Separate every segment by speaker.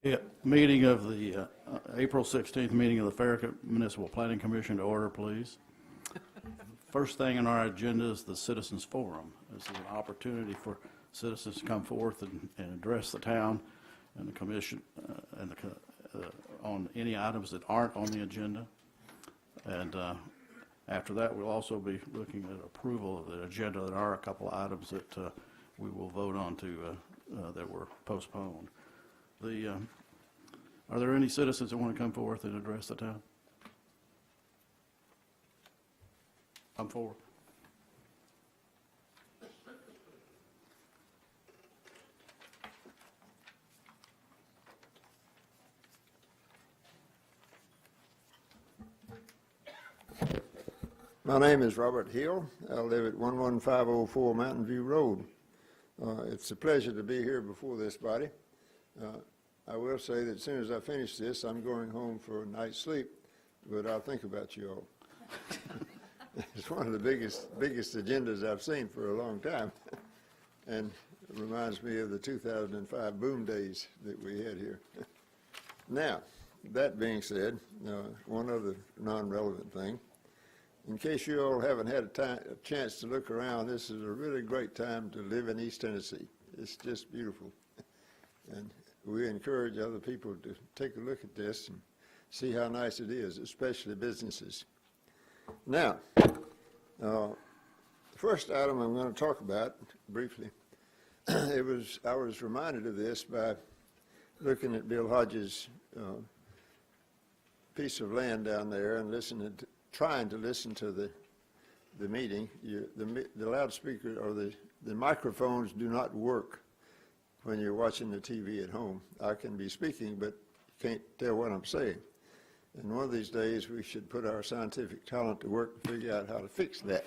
Speaker 1: Yeah, meeting of the April 16th meeting of the Farragut Municipal Planning Commission to order, please. First thing on our agenda is the Citizens Forum. This is an opportunity for citizens to come forth and address the town and the commission on any items that aren't on the agenda. And after that, we'll also be looking at approval of the agenda. There are a couple of items that we will vote on that were postponed. Are there any citizens that want to come forth and address the town? Come forward.
Speaker 2: My name is Robert Hill. I live at 11504 Mountain View Road. It's a pleasure to be here before this body. I will say that as soon as I finish this, I'm going home for a night's sleep, but I'll think about you all. It's one of the biggest agendas I've seen for a long time, and it reminds me of the 2005 boom days that we had here. Now, that being said, one other non-relevant thing. In case you all haven't had a chance to look around, this is a really great time to live in East Tennessee. It's just beautiful. And we encourage other people to take a look at this and see how nice it is, especially businesses. Now, the first item I'm going to talk about briefly, I was reminded of this by looking at Bill Hodges' piece of land down there and trying to listen to the meeting. The loudspeaker or the microphones do not work when you're watching the TV at home. I can be speaking, but you can't tell what I'm saying. And one of these days, we should put our scientific talent to work to figure out how to fix that.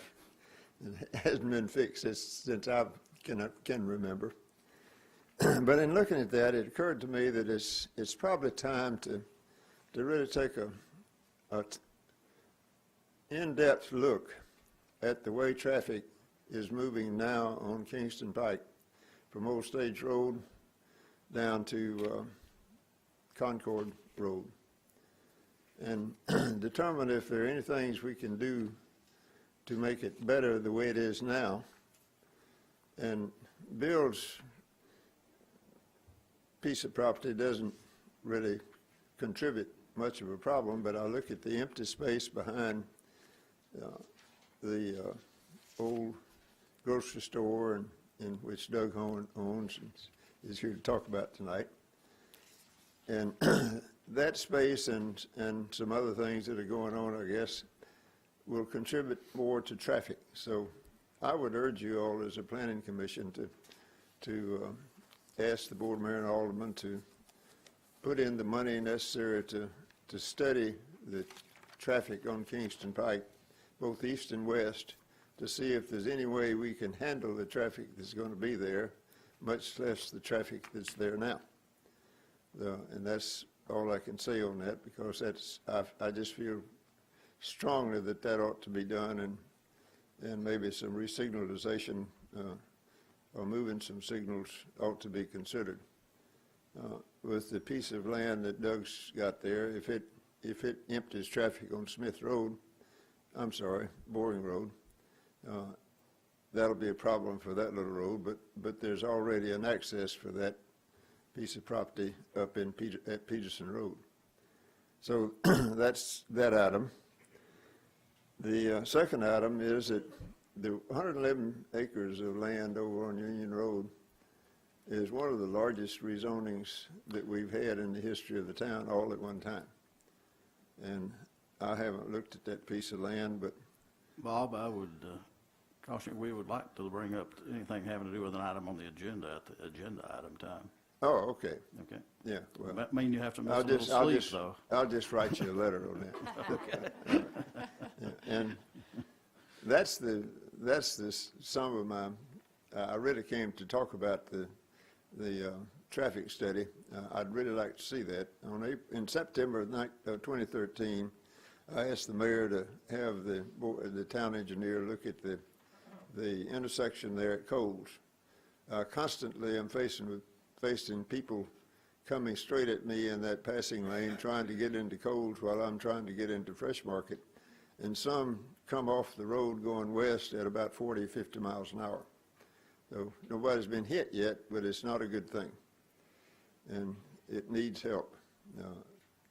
Speaker 2: And it hasn't been fixed since I can remember. But in looking at that, it occurred to me that it's probably time to really take a in-depth look at the way traffic is moving now on Kingston Pike from Old Stage Road down to Concord Road, and determine if there are any things we can do to make it better the way it is now. And Bill's piece of property doesn't really contribute much of a problem, but I look at the empty space behind the old grocery store in which Doug owns and is here to talk about tonight. And that space and some other things that are going on, I guess, will contribute more to traffic. So I would urge you all as a planning commission to ask the board mayor and alderman to put in the money necessary to study the traffic on Kingston Pike, both east and west, to see if there's any way we can handle the traffic that's going to be there, much less the traffic that's there now. And that's all I can say on that, because I just feel strongly that ought to be done, and maybe some re-signalization or moving some signals ought to be considered. With the piece of land that Doug's got there, if it empties traffic on Boring Road, that'll be a problem for that little road, but there's already an access for that piece of property up at Peterson Road. So that's that item. The second item is that the 111 acres of land over on Union Road is one of the largest rezonings that we've had in the history of the town all at one time. And I haven't looked at that piece of land, but
Speaker 1: Bob, I would caution we would like to bring up anything having to do with an item on the agenda at the agenda item time.
Speaker 2: oh, okay.
Speaker 1: Okay.
Speaker 2: Yeah, well,
Speaker 1: That mean you have to miss a little sleep, though.
Speaker 2: I'll just write you a letter on that.
Speaker 1: Okay.
Speaker 2: Yeah, and that's the sum of my. I really came to talk about the traffic study. I'd really like to see that. In September of 2013, I asked the mayor to have the town engineer look at the intersection there at Coles. Constantly, I'm facing people coming straight at me in that passing lane, trying to get into Coles while I'm trying to get into Fresh Market. And some come off the road going west at about 40, 50 miles an hour. So nobody's been hit yet, but it's not a good thing. And it needs help.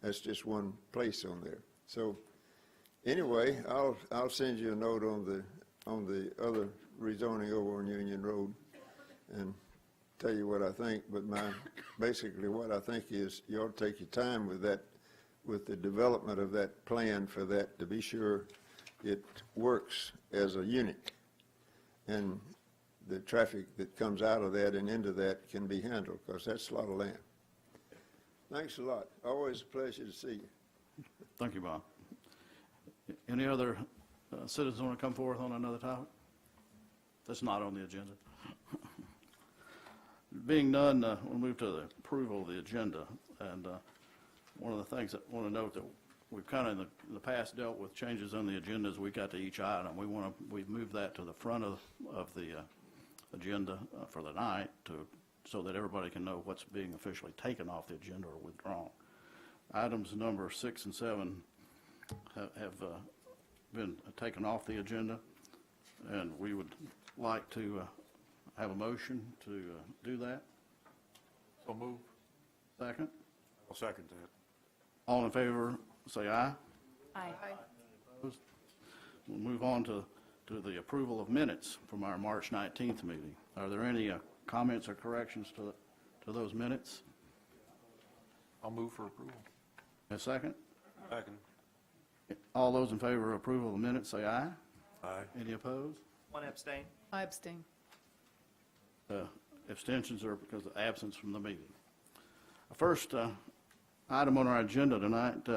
Speaker 2: That's just one place on there. So anyway, I'll send you a note on the other rezoning over on Union Road and tell you what I think. But basically what I think is you ought to take your time with that, with the development of that plan for that, to be sure it works as a unit. And the traffic that comes out of that and into that can be handled, because that's a lot of land. Thanks a lot. Always a pleasure to see you.
Speaker 1: Thank you, Bob. Any other citizens want to come forth on another topic that's not on the agenda? Being none, we'll move to the approval of the agenda. And one of the things that I want to note that we've kind of in the past dealt with changes on the agenda as we got to each item. We've moved that to the front of the agenda for the night so that everybody can know what's being officially taken off the agenda or withdrawn. Items number 6 and 7 have been taken off the agenda, and we would like to have a motion to do that.
Speaker 3: So move.
Speaker 1: Second.
Speaker 3: I'll second that.
Speaker 1: All in favor, say aye.
Speaker 4: Aye.
Speaker 1: Opposed? We'll move on to the approval of minutes from our March 19th meeting. Are there any comments or corrections to those minutes?
Speaker 3: I'll move for approval.
Speaker 1: A second?
Speaker 3: Second.
Speaker 1: All those in favor of approval of the minutes, say aye.
Speaker 3: Aye.
Speaker 1: Any opposed?
Speaker 5: One abstain.
Speaker 4: I abstain.
Speaker 1: Abstentions are because of absence from the meeting. First item on our agenda tonight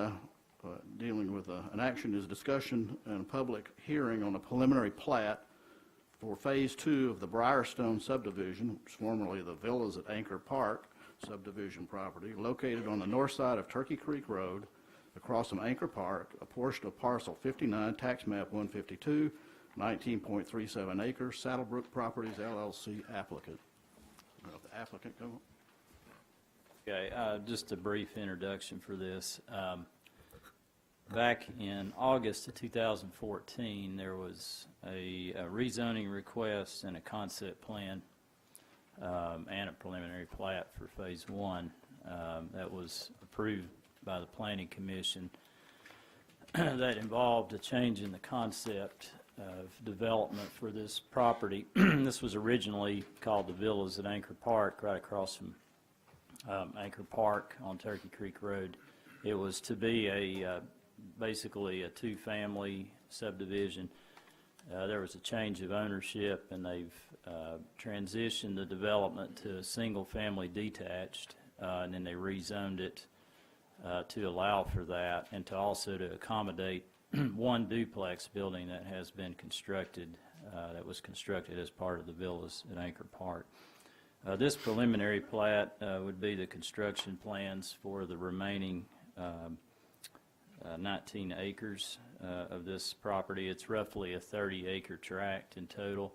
Speaker 1: dealing with an action is discussion and public hearing on a preliminary plat for Phase 2 of the Briarstone subdivision, which is formerly the Villas at Anchor Park subdivision property, located on the north side of Turkey Creek Road, across from Anchor Park, a portion of parcel 59, tax map 152, 19.37 acres, Saddlebrook Properties LLC applicant. The applicant go.
Speaker 6: Okay, just a brief introduction for this. Back in August of 2014, there was a rezoning request and a concept plan and a preliminary plat for Phase 1 that was approved by the Planning Commission that involved a change in the concept of development for this property. This was originally called the Villas at Anchor Park, right across from Anchor Park on Turkey Creek Road. It was to be basically a two-family subdivision. There was a change of ownership, and they've transitioned the development to a single-family detached, and then they rezoned it to allow for that, and to also to accommodate one duplex building that has been constructed, that was constructed as part of the Villas at Anchor Park. This preliminary plat would be the construction plans for the remaining 19 acres of this property. It's roughly a 30-acre tract in total.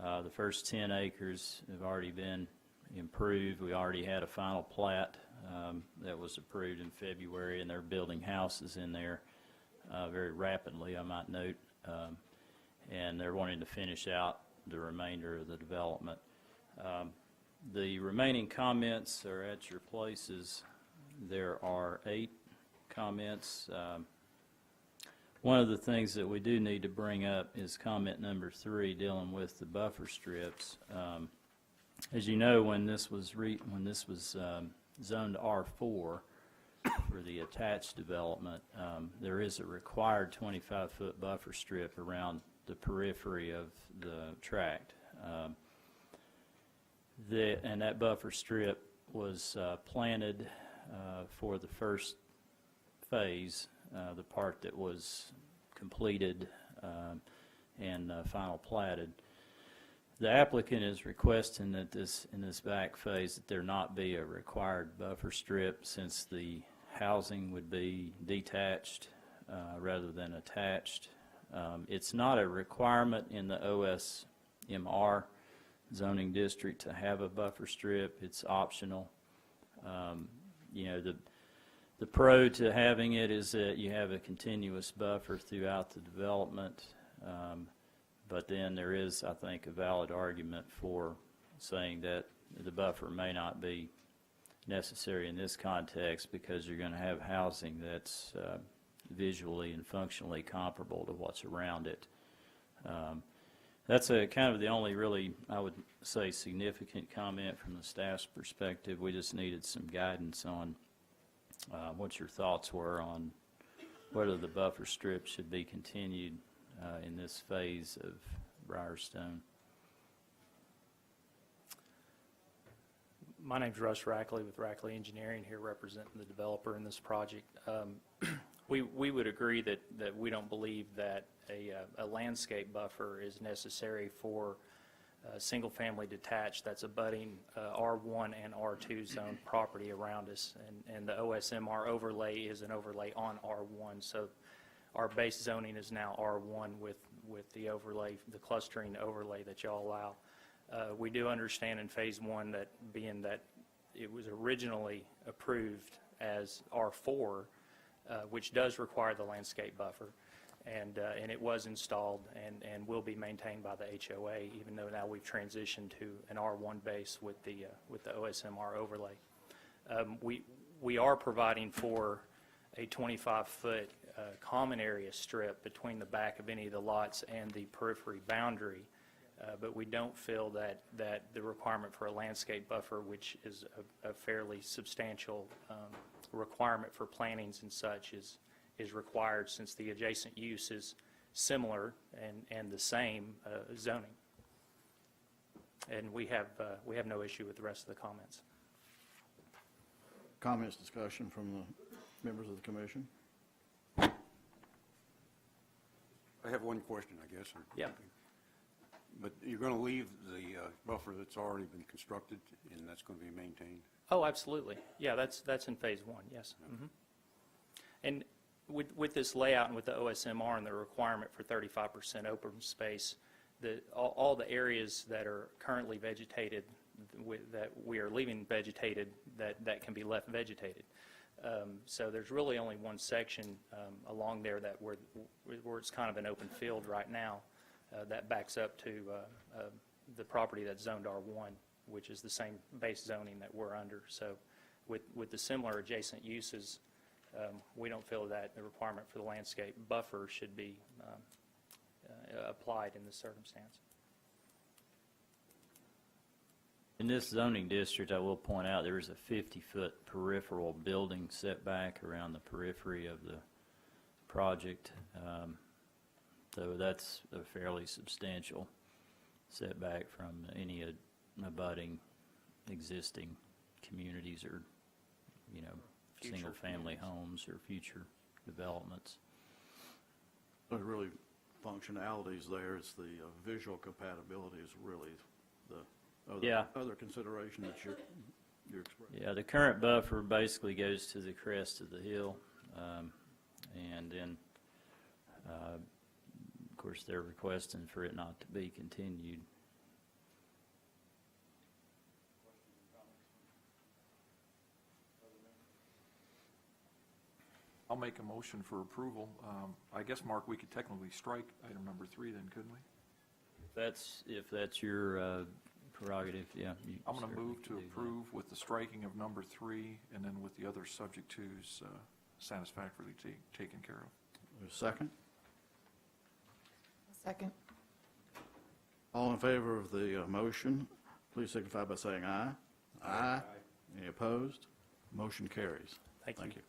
Speaker 6: The first 10 acres have already been improved. We already had a final plat that was approved in February, and they're building houses in there very rapidly, I might note, and they're wanting to finish out the remainder of the development. The remaining comments are at your places. There are 8 comments. One of the things that we do need to bring up is comment number 3, dealing with the buffer strips. As you know, when this was zoned R4 for the attached development, there is a required 25-foot buffer strip around the periphery of the tract. And that buffer strip was planted for the first phase, the part that was completed and final platted. The applicant is requesting that in this back phase that there not be a required buffer strip, since the housing would be detached rather than attached. It's not a requirement in the OSMR zoning district to have a buffer strip. It's optional. You know, the pro to having it is that you have a continuous buffer throughout the development, but then there is, I think, a valid argument for saying that the buffer may not be necessary in this context because you're going to have housing that's visually and functionally comparable to what's around it. That's a kind of the only really, I would say, significant comment from the staff's perspective. We just needed some guidance on what your thoughts were on whether the buffer strip should be continued in this phase of Briarstone.
Speaker 4: My name's Russ Rackley with Rackley Engineering, here representing the developer in this project. We would agree that we don't believe that a landscape buffer is necessary for single-family detached that's abutting R1 and R2 zone property around us, and the OSMR overlay is an overlay on R1, so our base zoning is now R1 with the overlay, the clustering overlay that y'all allow. We do understand in phase one that being that it was originally approved as R4, which does require the landscape buffer, and it was installed and will be maintained by the HOA, even though now we've transitioned to an R1 base with the OSMR overlay. We are providing for a 25-foot common area strip between the back of any of the lots and the periphery boundary. But we don't feel that the requirement for a landscape buffer, which is a fairly substantial requirement for plantings and such, is required, since the adjacent use is similar and the same zoning. And we have no issue with the rest of the comments.
Speaker 1: Comments, discussion from the members of the commission?
Speaker 3: I have one question, I guess.
Speaker 4: Yeah.
Speaker 3: But you're going to leave the buffer that's already been constructed, and that's going to be maintained?
Speaker 4: Oh, absolutely. Yeah, that's in phase one, yes. Mm-hmm. And with this layout and with the OSMR and the requirement for 35% open space, all the areas that are currently vegetated, that we are leaving vegetated, that can be left vegetated. So there's really only one section along there that where it's kind of an open field right now. That backs up to the property that's zoned R1, which is the same base zoning that we're under. So with the similar adjacent uses, we don't feel that the requirement for the landscape buffer should be applied in this circumstance.
Speaker 6: In this zoning district, I will point out there is a 50-foot peripheral building setback around the periphery of the project. So that's a fairly substantial setback from any abutting existing communities or, you know, single-family homes or future developments.
Speaker 1: There's really functionalities there. It's the visual compatibility is really the other consideration that you're expressing.
Speaker 6: Yeah, the current buffer basically goes to the crest of the hill, and then of course, they're requesting for it not to be continued.
Speaker 3: I'll make a motion for approval. I guess, Mark, we could technically strike item number 3 then, couldn't we?
Speaker 6: If that's your prerogative, yeah.
Speaker 3: I'm going to move to approve with the striking of number 3, and then with the other subject twos satisfactorily taken care of.
Speaker 1: There's a second?
Speaker 5: Second.
Speaker 1: All in favor of the motion, please signify by saying aye. Aye. Any opposed? Motion carries.
Speaker 4: Thank you.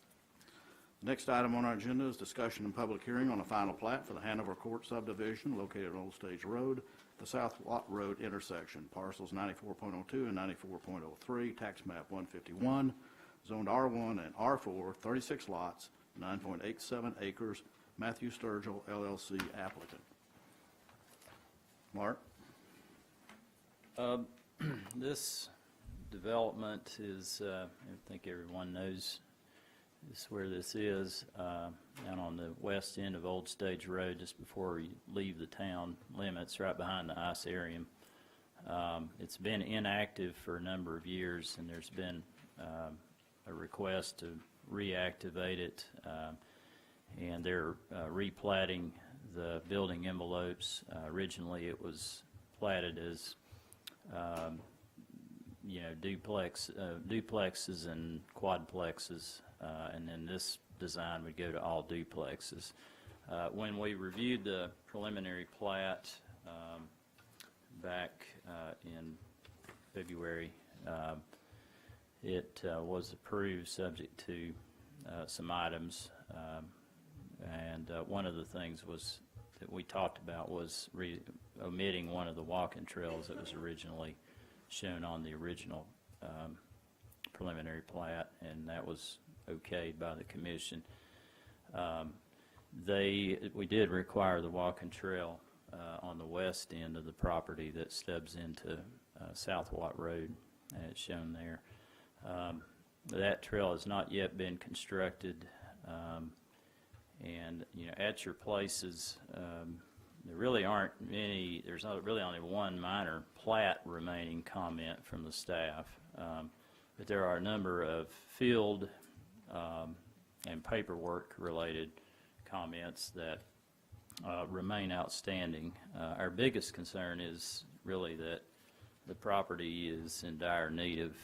Speaker 1: Next item on our agenda is discussion and public hearing on a final plat for the Hanover Court subdivision located on Old Stage Road, the South Lot Road intersection, parcels 94.02 and 94.03, tax map 151, zoned R1 and R4, 36 lots, 9.87 acres, Matthew Sturgill, LLC applicant. Mark?
Speaker 6: This development is, I think everyone knows this is where this is, down on the west end of Old Stage Road, just before you leave the town limits, right behind the ice arium. It's been inactive for a number of years, and there's been a request to reactivate it, and they're replatting the building envelopes. Originally, it was platted as duplexes and quadplexes, and then this design would go to all duplexes. When we reviewed the preliminary plat back in February, it was approved subject to some items, and one of the things that we talked about was omitting one of the walking trails that was originally shown on the original preliminary plat, and that was okayed by the commission. We did require the walking trail on the west end of the property that stubs into South Watt Road, and it's shown there. That trail has not yet been constructed, and at your places, there really aren't many. There's not really only one minor plat remaining comment from the staff, but there are a number of field and paperwork related comments that remain outstanding. Our biggest concern is really that the property is in dire need of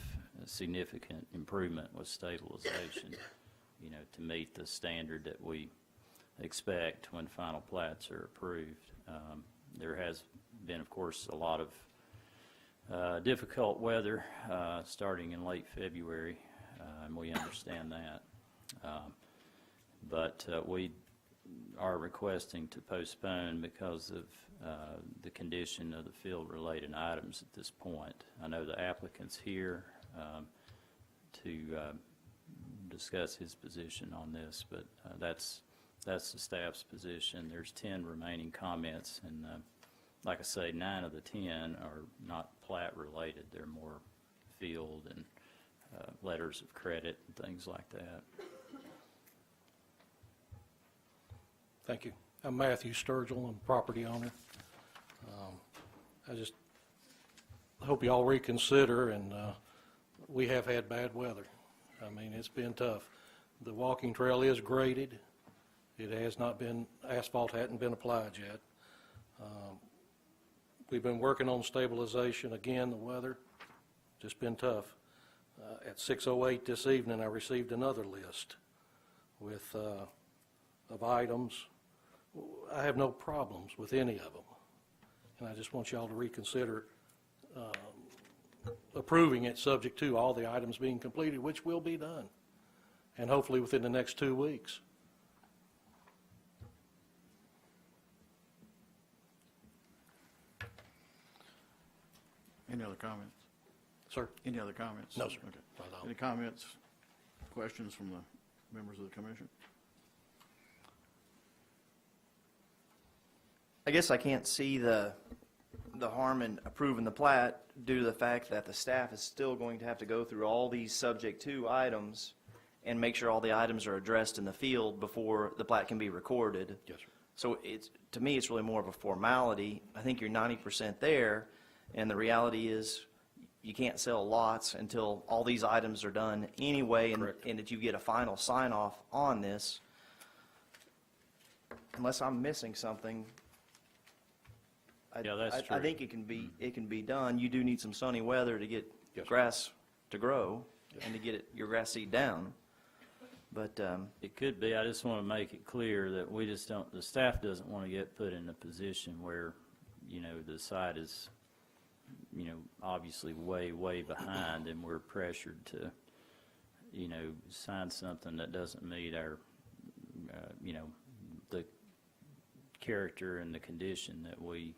Speaker 6: significant improvement with stabilization, to meet the standard that we expect when final plats are approved. There has been, of course, a lot of difficult weather starting in late February, and we understand that. But we are requesting to postpone because of the condition of the field-related items at this point. I know the applicant's here to discuss his position on this, but that's the staff's position. There's 10 remaining comments, and like I say, 9 of the 10 are not plat-related. They're more field and letters of credit and things like that.
Speaker 5: Thank you. I'm Matthew Sturgill. I'm a property owner. I just hope you all reconsider, and we have had bad weather. I mean, it's been tough. The walking trail is graded. It has not been, asphalt hadn't been applied yet. We've been working on stabilization. Again, the weather, just been tough. At 6:08 this evening, I received another list with of items. I have no problems with any of them, and I just want y'all to reconsider approving it subject to all the items being completed, which will be done, and hopefully within the next 2 weeks.
Speaker 1: Any other comments?
Speaker 5: Sir?
Speaker 1: Any other comments?
Speaker 5: No, sir.
Speaker 1: Okay.
Speaker 5: Not at all.
Speaker 1: Any comments, questions from the members of the commission?
Speaker 7: I guess I can't see the harm in approving the plat due to the fact that the staff is still going to have to go through all these subject to items and make sure all the items are addressed in the field before the plat can be recorded.
Speaker 5: Yes, sir.
Speaker 7: So to me, it's really more of a formality. I think you're 90% there, and the reality is you can't sell lots until all these items are done anyway, and that you get a final sign-off on this. Unless I'm missing something,
Speaker 6: Yeah, that's
Speaker 7: I
Speaker 6: true.
Speaker 7: think it can be done. You do need some sunny weather to get
Speaker 5: Yes, sir.
Speaker 7: grass to grow and to get your grass seed down. But
Speaker 6: It could be. I just want to make it clear that we just don't, the staff doesn't want to get put in a position where, the site is, obviously way behind, and we're pressured to, sign something that doesn't meet our, the character and the condition that we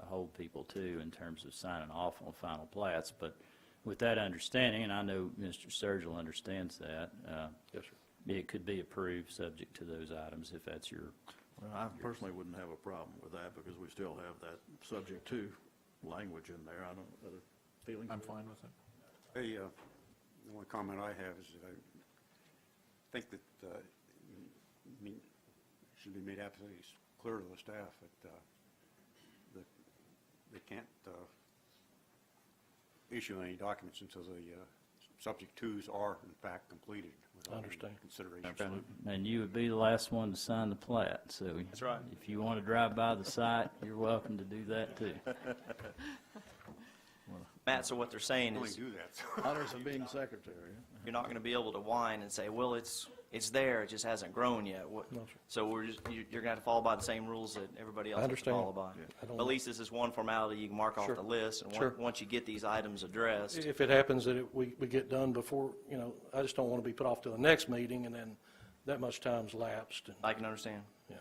Speaker 6: hold people to in terms of signing off on final plats. But with that understanding, and I know Mr. Sturgill understands that,
Speaker 5: Yes, sir.
Speaker 6: it could be approved subject to those items if that's your.
Speaker 1: Well, I personally wouldn't have a problem with that because we still have that subject to language in there. I don't, other feelings?
Speaker 3: I'm fine with it.
Speaker 8: The only comment I have is that I think that it should be made absolutely clear to the staff that they can't issue any documents until the subject twos are in fact completed. with all the
Speaker 5: Understand.
Speaker 8: Considerations.
Speaker 6: And you would be the last one to sign the plat, so.
Speaker 7: That's right.
Speaker 6: If you want to drive by the site, you're welcome to do that too.
Speaker 7: Matt, so what they're saying
Speaker 8: I only
Speaker 7: is,
Speaker 8: do that. so.
Speaker 1: Honors of being secretary.
Speaker 7: you're not going to be able to whine and say, well, it's there, it just hasn't grown yet.
Speaker 5: No, sir.
Speaker 7: So you're going to have to follow by the same rules that everybody else has to
Speaker 5: understand.
Speaker 7: follow by.
Speaker 5: I don't-
Speaker 7: But at least this is one formality you can mark off
Speaker 5: Sure.
Speaker 7: the list, and
Speaker 5: Sure.
Speaker 7: once you get these items addressed,
Speaker 5: If it happens that we get done before, I just don't want to be put off to the next meeting, and then that much time's lapsed, and,
Speaker 7: I can understand.
Speaker 5: yeah,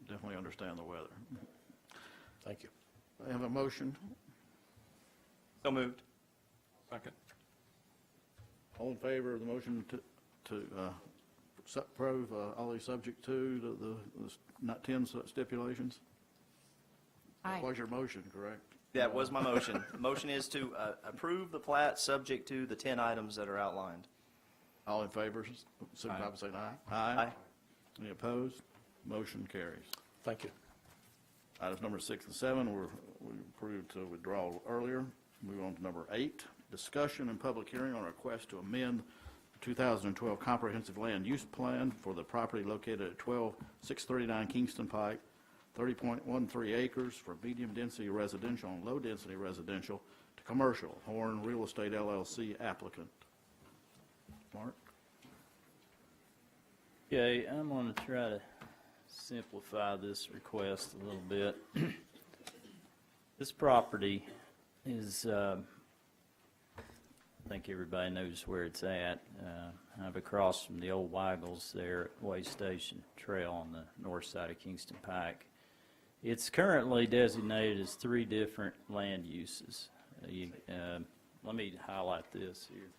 Speaker 1: Definitely understand the weather.
Speaker 5: thank you.
Speaker 1: I have a motion.
Speaker 7: So moved.
Speaker 3: Second.
Speaker 1: All in favor of the motion to approve all these subject to the not 10 stipulations?
Speaker 9: Aye.
Speaker 1: That was your motion, correct?
Speaker 7: That was my motion. The motion is to approve the plat subject to the 10 items that are outlined.
Speaker 1: All in favor, signify by saying aye.
Speaker 7: Aye.
Speaker 1: Any opposed? Motion carries.
Speaker 5: Thank you.
Speaker 1: Items number 6 and 7 we approved to withdraw earlier. Move on to number 8, discussion and public hearing on a request to amend the 2012 Comprehensive Land Use Plan for the property located at 12639 Kingston Pike, 30.13 acres for medium-density residential and low-density residential to commercial. Horn Real Estate LLC applicant. Mark?
Speaker 6: Okay, I'm going to try to simplify this request a little bit. This property is, I think everybody knows where it's at. Kind of across from the old Weigels there at Way Station Trail on the north side of Kingston Pike. It's currently designated as 3 different land uses. Let me highlight this here.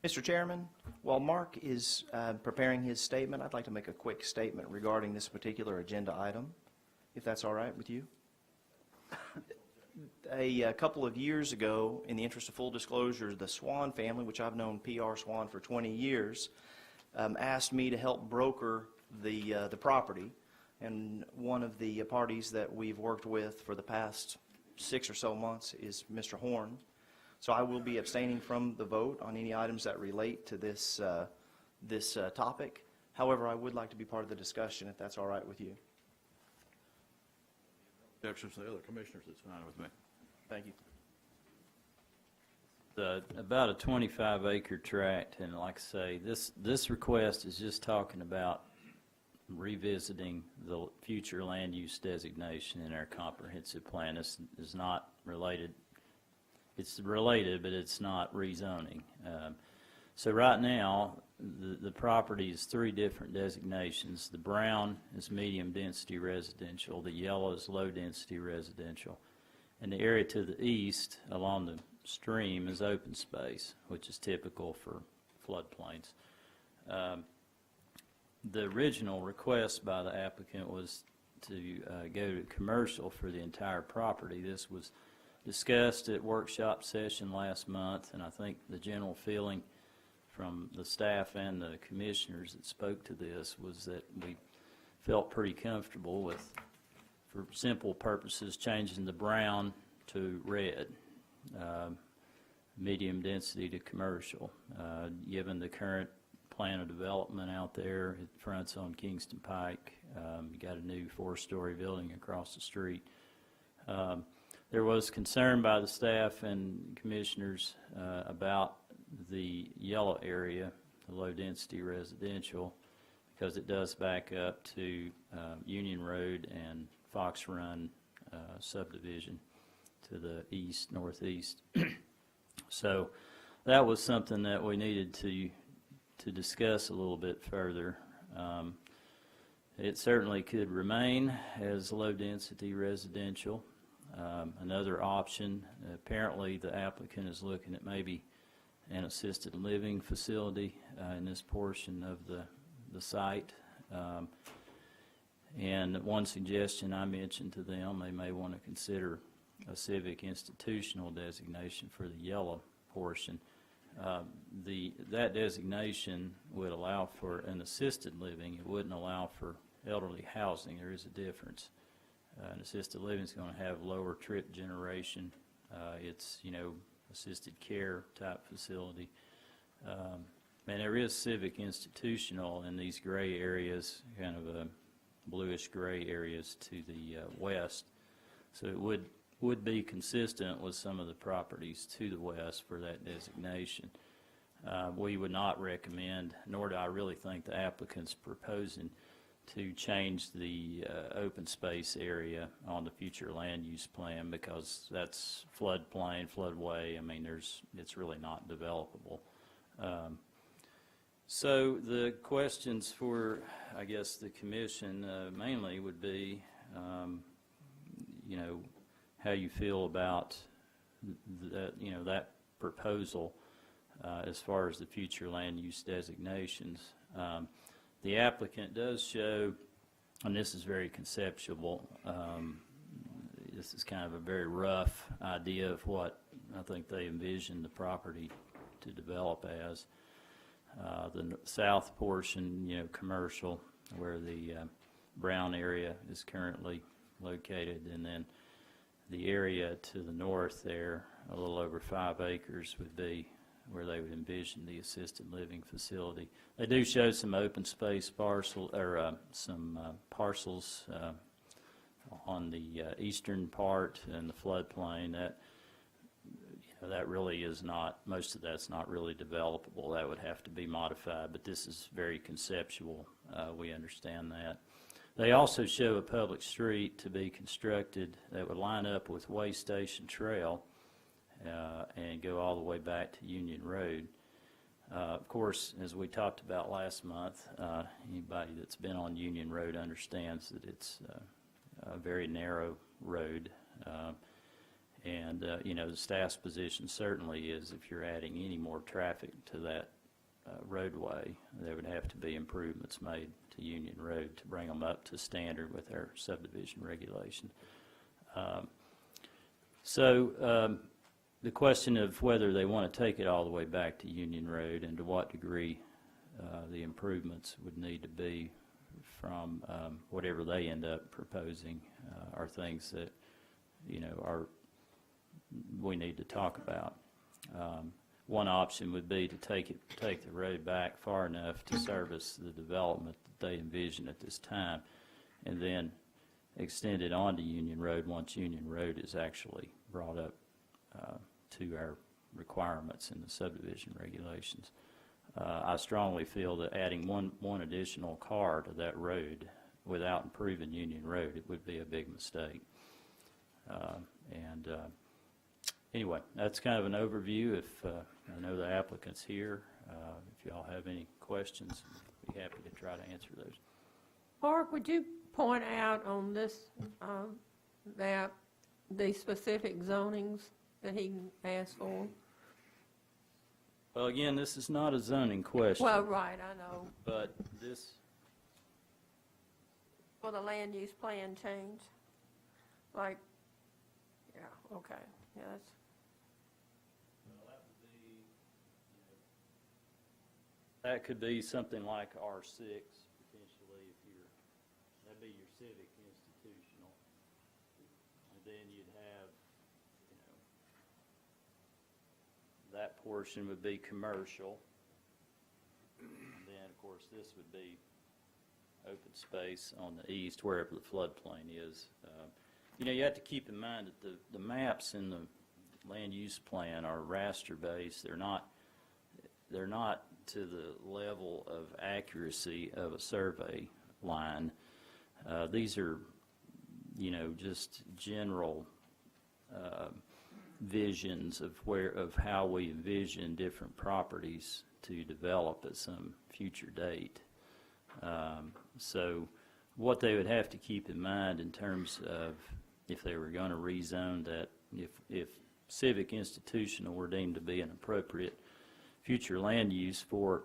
Speaker 7: Mr. Chairman, while Mark is preparing his statement, I'd like to make a quick statement regarding this particular agenda item, if that's all right with you. A couple of years ago, in the interest of full disclosure, the Swan family, which I've known PR Swan for 20 years, asked me to help broker the property. And one of the parties that we've worked with for the past 6 or so months is Mr. Horn. So I will be abstaining from the vote on any items that relate to this topic. However, I would like to be part of the discussion, if that's all right with you.
Speaker 1: Objections to the other commissioners, it's fine with me.
Speaker 7: Thank you.
Speaker 6: About a 25-acre tract, and like I say, this request is just talking about revisiting the future land use designation in our comprehensive plan. This is not related. It's related, but it's not rezoning. So right now, the property is 3 different designations. The brown is medium-density residential, the yellow is low-density residential, and the area to the east along the stream is open space, which is typical for floodplains. The original request by the applicant was to go to commercial for the entire property. This was discussed at workshop session last month, and I think the general feeling from the staff and the commissioners that spoke to this was that we felt pretty comfortable with, for simple purposes, changing the brown to red, medium density to commercial. Given the current plan of development out there, it fronts on Kingston Pike. You got a new 4-story building across the street. There was concern by the staff and commissioners about the yellow area, the low-density residential, because it does back up to Union Road and Fox Run subdivision to the east, northeast. So that was something that we needed to discuss a little bit further. It certainly could remain as low-density residential. Another option, apparently the applicant is looking at maybe an assisted living facility in this portion of the site. And one suggestion I mentioned to them, they may want to consider a civic institutional designation for the yellow portion. That designation would allow for an assisted living. It wouldn't allow for elderly housing. There is a difference. An assisted living is going to have lower trip generation. It's, assisted care type facility. And there is civic institutional in these gray areas, kind of a bluish gray areas to the west. So it would be consistent with some of the properties to the west for that designation. We would not recommend, nor do I really think the applicant's proposing to change the open space area on the future land use plan, because that's floodplain, floodway. I mean, it's really not developable. So the questions for, I guess, the commission mainly would be, how you feel about that proposal as far as the future land use designations. The applicant does show, and this is very conceptual, this is kind of a very rough idea of what I think they envision the property to develop as. The south portion, commercial, where the brown area is currently located, and then the area to the north there, a little over 5 acres, would be where they would envision the assisted living facility. They do show some open space parcel, or some parcels on the eastern part and the floodplain. That really is not, most of that's not really developable. That would have to be modified, but this is very conceptual. We understand that. They also show a public street to be constructed that would line up with Way Station Trail and go all the way back to Union Road. Of course, as we talked about last month, anybody that's been on Union Road understands that it's a very narrow road. The staff's position certainly is if you're adding any more traffic to that roadway, there would have to be improvements made to Union Road to bring them up to standard with our subdivision regulation. The question of whether they want to take it all the way back to Union Road and to what degree the improvements would need to be from whatever they end up proposing are things that, we need to talk about. One option would be to take the road back far enough to service the development that they envision at this time, and then extend it onto Union Road once Union Road is actually brought up to our requirements in the subdivision regulations. I strongly feel that adding one additional car to that road without improving Union Road, it would be a big mistake. Anyway, that's kind of an overview. If I know the applicant's here, if y'all have any questions, I'd be happy to try to answer those.
Speaker 10: Mark, would you point out on this map the specific zonings that he asked for?
Speaker 6: Well, again, this is not a zoning question.
Speaker 10: Well, right, I know.
Speaker 6: But this,
Speaker 10: For the land use plan change? Like, yeah, okay, yeah, that's,
Speaker 6: that could be something like R6, potentially, that'd be your civic institutional. And then you'd have, that portion would be commercial. And then, of course, this would be open space on the east, wherever the floodplain is. You have to keep in mind that the maps in the land use plan are raster based. They're not to the level of accuracy of a survey line. These are, just general visions of how we envision different properties to develop at some future date. So what they would have to keep in mind in terms of if they were going to rezone that, if civic institutional were deemed to be an appropriate future land use for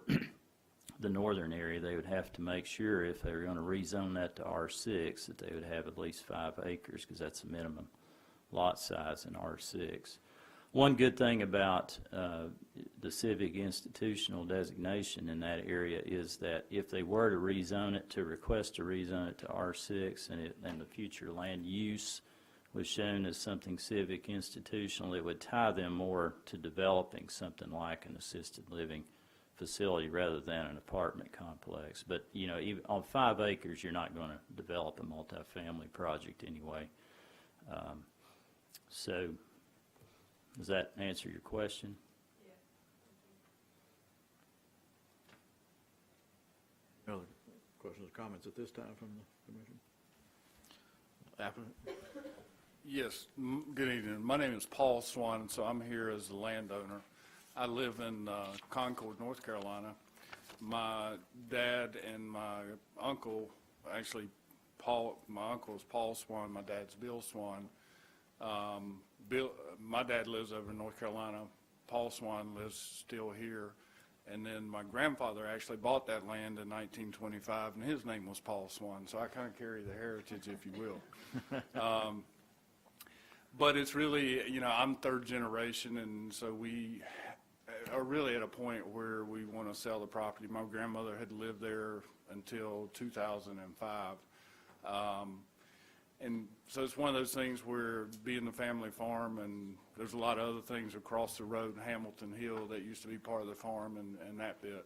Speaker 6: the northern area, they would have to make sure if they were going to rezone that to R6 that they would have at least 5 acres, because that's the minimum lot size in R6. One good thing about the civic institutional designation in that area is that if they were to rezone it, to request to rezone it to R6, and the future land use was shown as something civic institutional, it would tie them more to developing something like an assisted living facility rather than an apartment complex. But, you know, even on 5 acres, you're not going to develop a multifamily project anyway. So, does that answer your question?
Speaker 1: Other questions or comments at this time from the commission? Applicant?
Speaker 11: Yes, good evening. My name is Paul Swan, so I'm here as the landowner. I live in Concord, North Carolina. My dad and my uncle, actually my uncle is Paul Swan, my dad's Bill Swan. My dad lives over in North Carolina. Paul Swan lives still here. And then my grandfather actually bought that land in 1925, and his name was Paul Swan, so I kind of carry the heritage, if you will. But it's really, you know, I'm third generation, and so we are really at a point where we want to sell the property. My grandmother had lived there until 2005. And so it's one of those things where being the family farm, and there's a lot of other things across the road in Hamilton Hill that used to be part of the farm and that bit.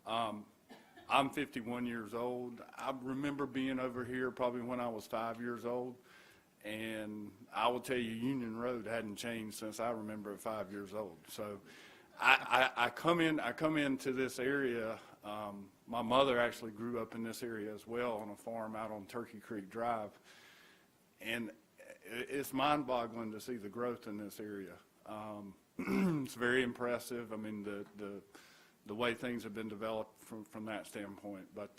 Speaker 11: I'm 51 years old. I remember being over here probably when I was 5 years old. And I will tell you, Union Road hadn't changed since I remember at 5 years old. So I come into this area. My mother actually grew up in this area as well on a farm out on Turkey Creek Drive. And it's mind-boggling to see the growth in this area. It's very impressive. I mean, the way things have been developed from that standpoint. But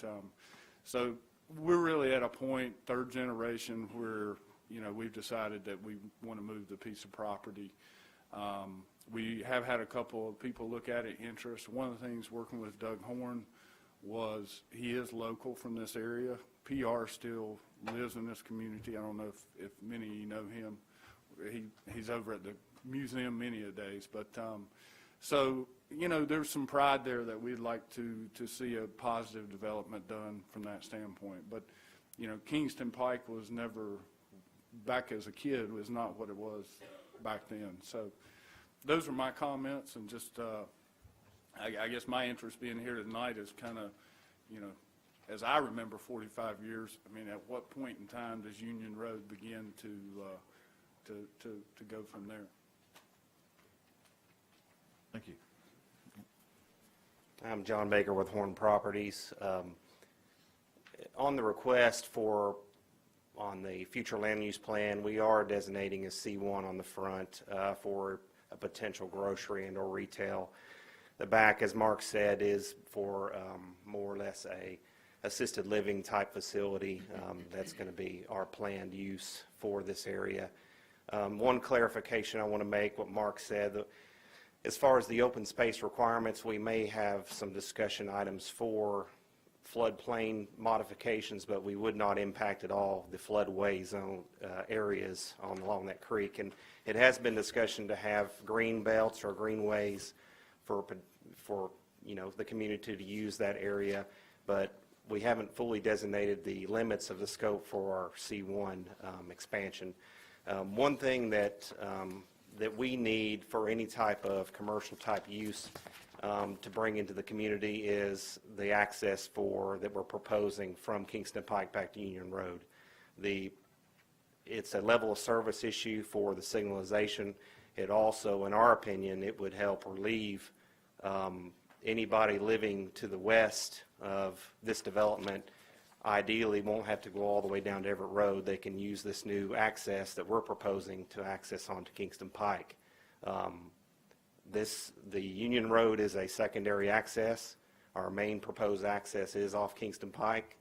Speaker 11: so we're really at a point, third generation, where, you know, we've decided that we want to move the piece of property. We have had a couple of people look at it, interest. One of the things working with Doug Horn was he is local from this area. PR still lives in this community. I don't know if many of you know him. He's over at the museum many a days. But so, you know, there's some pride there that we'd like to see a positive development done from that standpoint. But, you know, Kingston Pike was never, back as a kid, was not what it was back then. So those are my comments, and just I guess my interest being here tonight is kind of, you know, as I remember 45 years, I mean, at what point in time does Union Road begin to go from there?
Speaker 1: Thank you.
Speaker 12: I'm John Baker with Horn Properties. On the request on the future land use plan, we are designating a C1 on the front for a potential grocery and or retail. The back, as Mark said, is for more or less a assisted living type facility. That's going to be our planned use for this area. One clarification I want to make, what Mark said, as far as the open space requirements, we may have some discussion items for floodplain modifications, but we would not impact at all the floodway zone areas along that creek. And it has been discussion to have green belts or greenways for you know, the community to use that area, but we haven't fully designated the limits of the scope for our C1 expansion. One thing that we need for any type of commercial type use to bring into the community is the access that we're proposing from Kingston Pike back to Union Road. It's a level of service issue for the signalization. It also, in our opinion, it would help relieve anybody living to the west of this development. Ideally won't have to go all the way down to Everett Road. They can use this new access that we're proposing to access onto Kingston Pike. The Union Road is a secondary access. Our main proposed access is off Kingston Pike.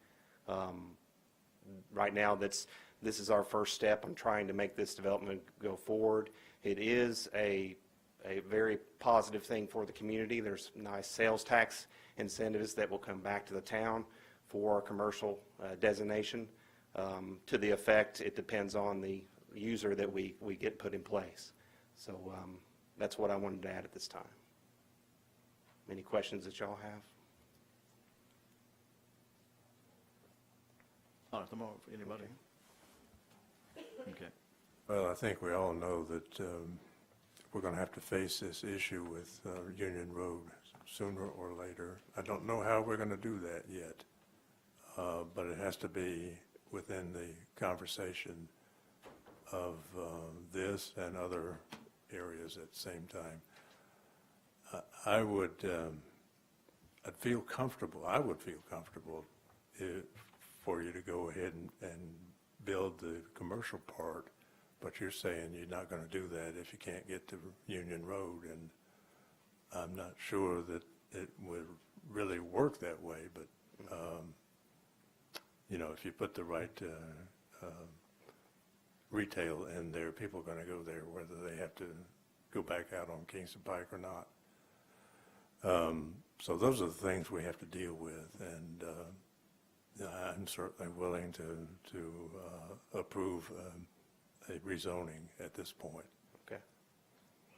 Speaker 12: Right now, this is our first step on trying to make this development go forward. It is a very positive thing for the community. There's nice sales tax incentives that will come back to the town for our commercial designation. To the effect, it depends on the user that we get put in place. So That's what I wanted to add at this time. Any questions that y'all have?
Speaker 1: Not at the moment, anybody? Okay.
Speaker 13: Well, I think we all know that we're going to have to face this issue with Union Road sooner or later. I don't know how we're going to do that yet, but it has to be within the conversation of this and other areas at the same time. I would feel comfortable for you to go ahead and build the commercial part, but you're saying you're not going to do that if you can't get to Union Road, and I'm not sure that it would really work that way, but, you know, if you put the right retail in there, people are going to go there whether they have to go back out on Kingston Pike or not. So those are the things we have to deal with, and I'm certainly willing to approve a rezoning at this point.
Speaker 12: Okay.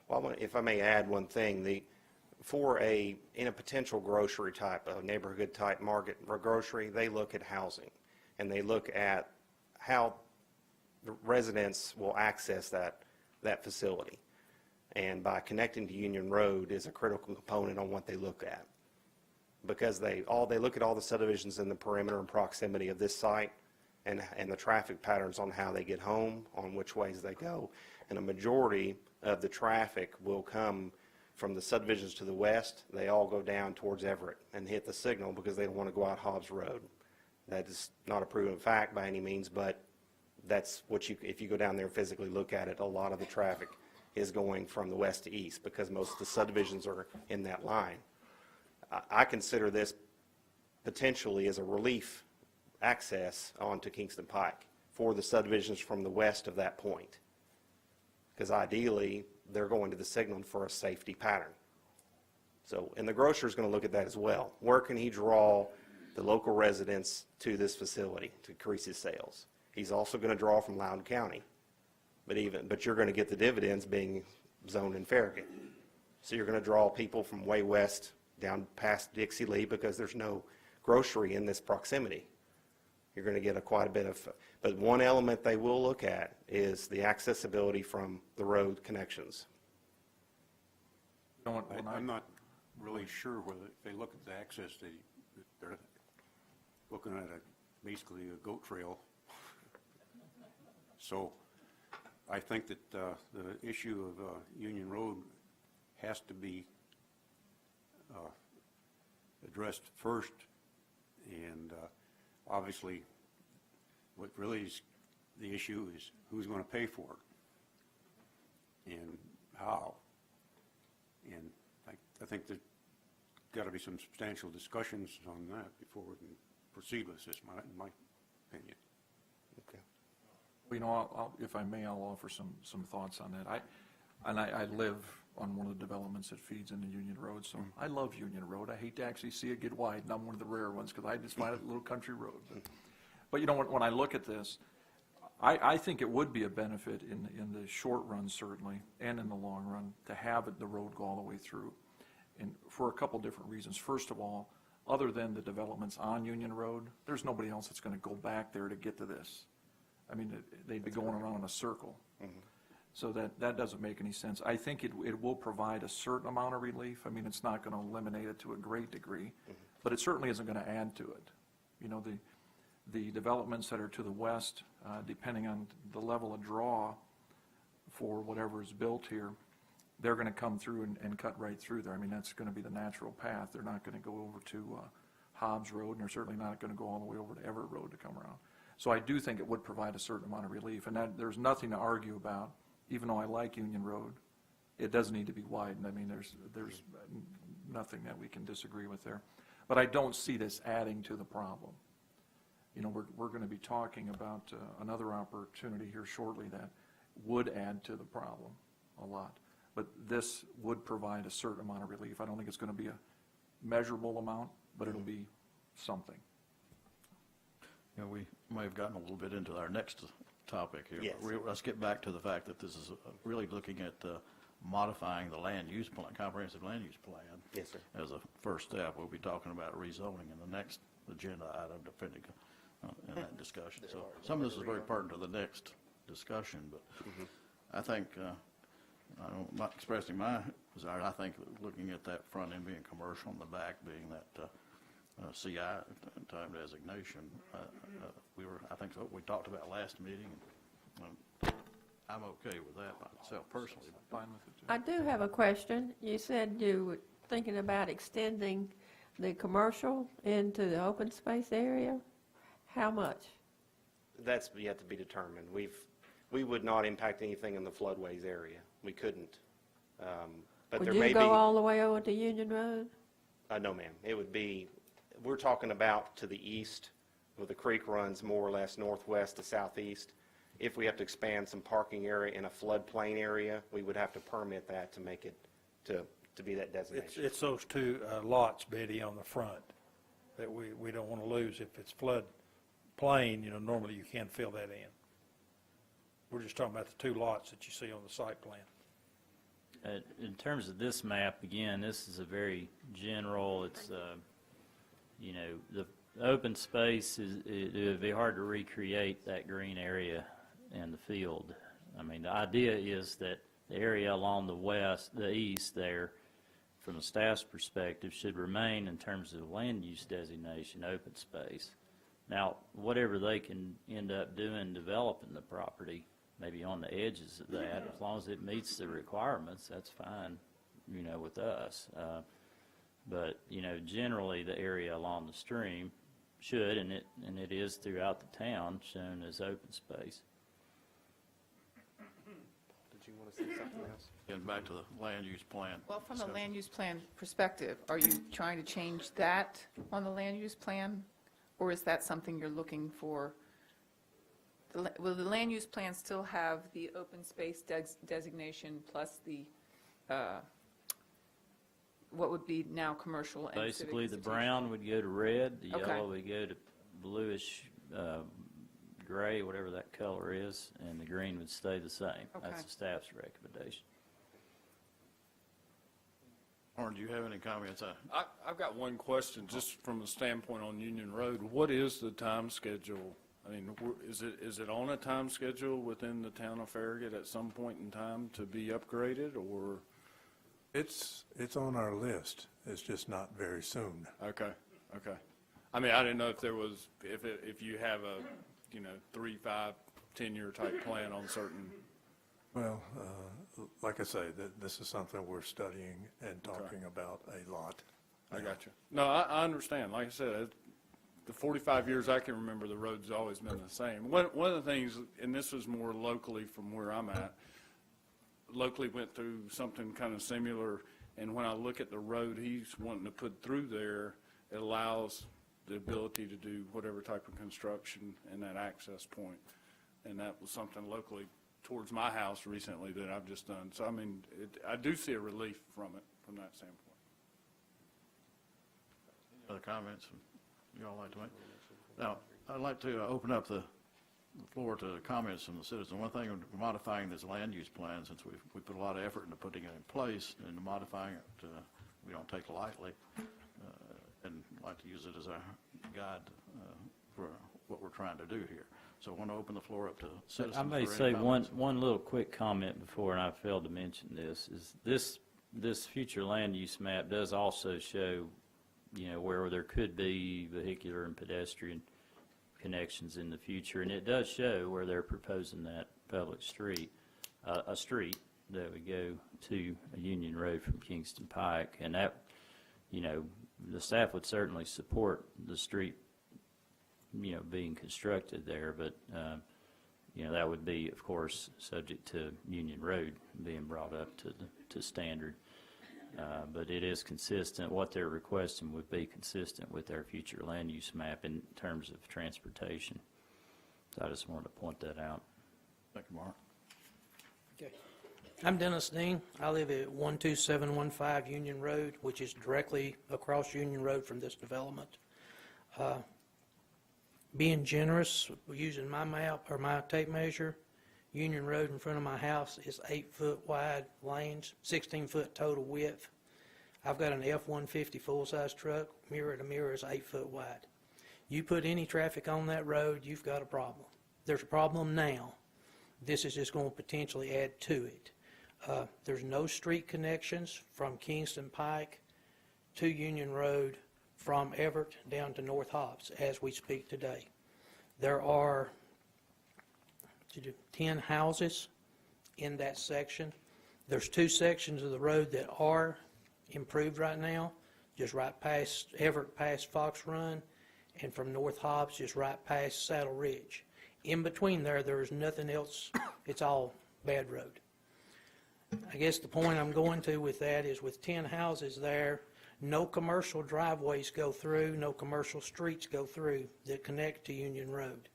Speaker 12: Well, if I may add one thing, in a potential grocery type, a neighborhood type market or grocery, they look at housing, and they look at how the residents will access that facility. And by connecting to Union Road is a critical component on what they look at. Because they look at all the subdivisions in the perimeter and proximity of this site and the traffic patterns on how they get home, on which ways they go. And a majority of the traffic will come from the subdivisions to the west. They all go down towards Everett and hit the signal because they don't want to go out Hobbs Road. That is not a proven fact by any means, but that's what if you go down there and physically look at it, a lot of the traffic is going from the west to east because most of the subdivisions are in that line. I consider this potentially as a relief access onto Kingston Pike for the subdivisions from the west of that point. Because ideally, they're going to the signal for a safety pattern. So, and the grocer is going to look at that as well. Where can he draw the local residents to this facility to increase his sales? He's also going to draw from Loudoun County. But you're going to get the dividends being zoned in Farragut. So you're going to draw people from way west down past Dixie Lee because there's no grocery in this proximity. You're going to get quite a bit of, but one element they will look at is the accessibility from the road connections.
Speaker 8: I'm not really sure whether if they look at the access, they're looking at basically a goat trail. So I think that the issue of Union Road has to be addressed first, and obviously what really is the issue is who's going to pay for it and how. And I think there's got to be some substantial discussions on that before we can proceed with this, in my opinion.
Speaker 12: Okay.
Speaker 3: You know, if I may, I'll offer some thoughts on that. I live on one of the developments that feeds into Union Road, so I love Union Road. I hate to actually see it get wide, and I'm one of the rare ones because I just find it a little country road. But you know, when I look at this, I think it would be a benefit in the short run, certainly, and in the long run, to have the road go all the way through, and for a couple different reasons. First of all, other than the developments on Union Road, there's nobody else that's going to go back there to get to this. I mean, they'd be going around in a circle. So that doesn't make any sense. I think it will provide a certain amount of relief. I mean, it's not going to eliminate it to a great degree, but it certainly isn't going to add to it. You know, the developments that are to the west, depending on the level of draw for whatever is built here, they're going to come through and cut right through there. I mean, that's going to be the natural path. They're not going to go over to Hobbs Road, and they're certainly not going to go all the way over to Everett Road to come around. So I do think it would provide a certain amount of relief, and that there's nothing to argue about. Even though I like Union Road, it does need to be widened. I mean, there's nothing that we can disagree with there. But I don't see this adding to the problem. You know, we're going to be talking about another opportunity here shortly that would add to the problem a lot. But this would provide a certain amount of relief. I don't think it's going to be a measurable amount, but it'll be something.
Speaker 1: You know, we may have gotten a little bit into our next topic here.
Speaker 12: Yes.
Speaker 1: But let's get back to the fact that this is really looking at modifying the land use plan, comprehensive land use plan.
Speaker 12: Yes, sir.
Speaker 1: As a first step, we'll be talking about rezoning in the next agenda item, depending in that discussion. So some of this is very pertinent to the next discussion, but I think, I'm not expressing my desire, I think looking at that front end being commercial and the back being that CI time designation, I think so, we talked about last meeting. I'm okay with that myself personally.
Speaker 3: Fine with it, too.
Speaker 10: I do have a question. You said you were thinking about extending the commercial into the open space area. How much?
Speaker 12: That's yet to be determined. We would not impact anything in the floodways area. We couldn't. But
Speaker 10: Would
Speaker 12: there may
Speaker 10: you
Speaker 12: be.
Speaker 10: go all the way over to Union Road?
Speaker 12: No, ma'am. It would be, we're talking about to the east, where the creek runs more or less northwest to southeast. If we have to expand some parking area in a floodplain area, we would have to permit that to make it, to be that designation.
Speaker 5: It's those two lots, Betty, on the front that we don't want to lose. If it's flood plain, normally you can't fill that in. We're just talking about the two lots that you see on the site plan.
Speaker 6: In terms of this map, again, this is a very general, it's, the open space it would be hard to recreate that green area in the field. I mean, the idea is that the area along the east there, from the staff's perspective, should remain in terms of land use designation, open space. Now, whatever they can end up doing, developing the property, maybe on the edges of that, as long as it meets the requirements, that's fine, with us. But, generally the area along the stream should, and it is throughout the town, shown as open space.
Speaker 12: Did you want to say something else?
Speaker 1: Getting back to the land use plan.
Speaker 9: Well, from the land use plan perspective, are you trying to change that on the land use plan? Or is that something you're looking for? Will the land use plan still have the open space designation plus the, what would be now commercial and civic
Speaker 6: Basically, the
Speaker 9: institutional?
Speaker 6: brown would go to red, the
Speaker 9: Okay.
Speaker 6: yellow would go to bluish, gray, whatever that color is, and the green would stay the same.
Speaker 9: Okay.
Speaker 6: That's the staff's recommendation.
Speaker 1: Lauren, do you have any comments?
Speaker 11: I've got one question, just from a standpoint on Union Road. What is the time schedule? I mean, is it on a time schedule within the town of Farragut at some point in time to be upgraded, or?
Speaker 13: It's on our list. It's just not very soon.
Speaker 11: Okay. I mean, I didn't know if there was, if you have a, 3, 5, 10-year type plan on certain.
Speaker 13: Well, like I say, this is something we're studying and talking about a lot.
Speaker 11: I got you. No, I understand. Like I said, the 45 years I can remember, the road's always been the same. One of the things, and this was more locally from where I'm at, locally went through something kind of similar, and when I look at the road he's wanting to put through there, it allows the ability to do whatever type of construction in that access point. And that was something locally towards my house recently that I've just done. So, I mean, I do see a relief from it, from that standpoint.
Speaker 1: Other comments you all like to make? Now, I'd like to open up the floor to comments from the citizens. One thing, we're modifying this land use plan, since we put a lot of effort into putting it in place, and modifying it, we don't take lightly, and like to use it as a guide for what we're trying to do here. So I want to open the floor up to citizens.
Speaker 6: I may
Speaker 1: for any
Speaker 6: say
Speaker 1: comments.
Speaker 6: one little quick comment before, and I failed to mention this, is this future land use map does also show, where there could be vehicular and pedestrian connections in the future, and it does show where they're proposing that public street, a street that would go to a Union Road from Kingston Pike, and that, the staff would certainly support the street, being constructed there, but, that would be, of course, subject to Union Road being brought up to standard. But it is consistent, what they're requesting would be consistent with their future land use map in terms of transportation. So I just wanted to point that out.
Speaker 1: Thank you, Mark.
Speaker 14: Okay. I'm Dennis Dean. I live at 12715 Union Road, which is directly across Union Road from this development. Being generous, using my map or my tape measure, Union Road in front of my house is 8-foot wide lanes, 16-foot total width. I've got an F-150 full-size truck, mirror to mirror is 8 foot wide. You put any traffic on that road, you've got a problem. There's a problem now. This is just going to potentially add to it. There's no street connections from Kingston Pike to Union Road from Everett down to North Hobbs as we speak today. There are 10 houses in that section. There's 2 sections of the road that are improved right now, just right past Everett, past Fox Run, and from North Hobbs, just right past Saddle Ridge. In between there is nothing else. It's all bad road. I guess the point I'm going to with that is with 10 houses there, no commercial driveways go through, no commercial streets go through that connect to Union Road.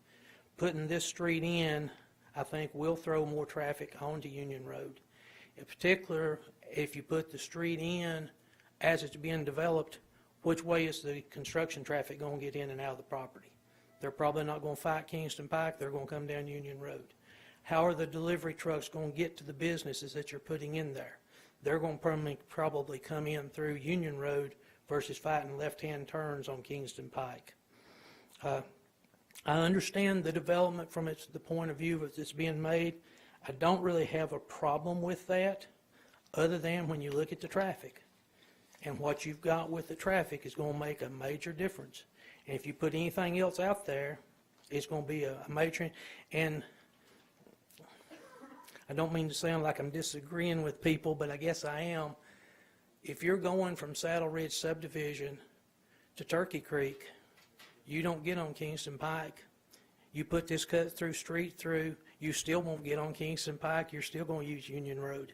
Speaker 14: Putting this street in, I think, will throw more traffic onto Union Road. In particular, if you put the street in as it's being developed, which way is the construction traffic going to get in and out of the property? They're probably not going to fight Kingston Pike. They're going to come down Union Road. How are the delivery trucks going to get to the businesses that you're putting in there? They're going to probably come in through Union Road versus fighting left-hand turns on Kingston Pike. I understand the development from the point of view that it's being made. I don't really have a problem with that, other than when you look at the traffic. And what you've got with the traffic is going to make a major difference. And if you put anything else out there, it's going to be a major, and I don't mean to sound like I'm disagreeing with people, but I guess I am. If you're going from Saddle Ridge subdivision to Turkey Creek, you don't get on Kingston Pike. You put this cut-through street through, you still won't get on Kingston Pike. You're still going to use Union Road.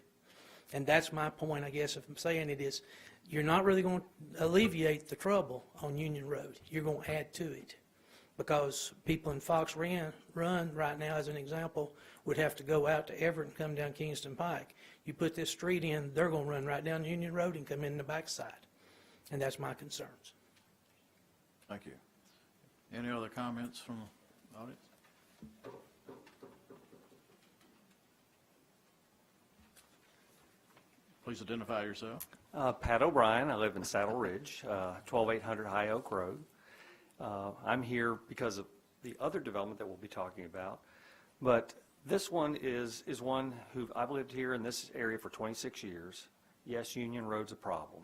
Speaker 14: And that's my point, I guess, if I'm saying it is, you're not really going to alleviate the trouble on Union Road. You're going to add to it. Because people in Fox Run right now, as an example, would have to go out to Everett and come down Kingston Pike. You put this street in, they're going to run right down Union Road and come in the backside. And that's my concerns.
Speaker 1: Thank you. Any other comments from the audience? Please identify yourself.
Speaker 15: Pat O'Brien. I live in Saddle Ridge, 12800 High Oak Road. I'm here because of the other development that we'll be talking about, but this one is one who I've lived here in this area for 26 years. Yes, Union Road's a problem.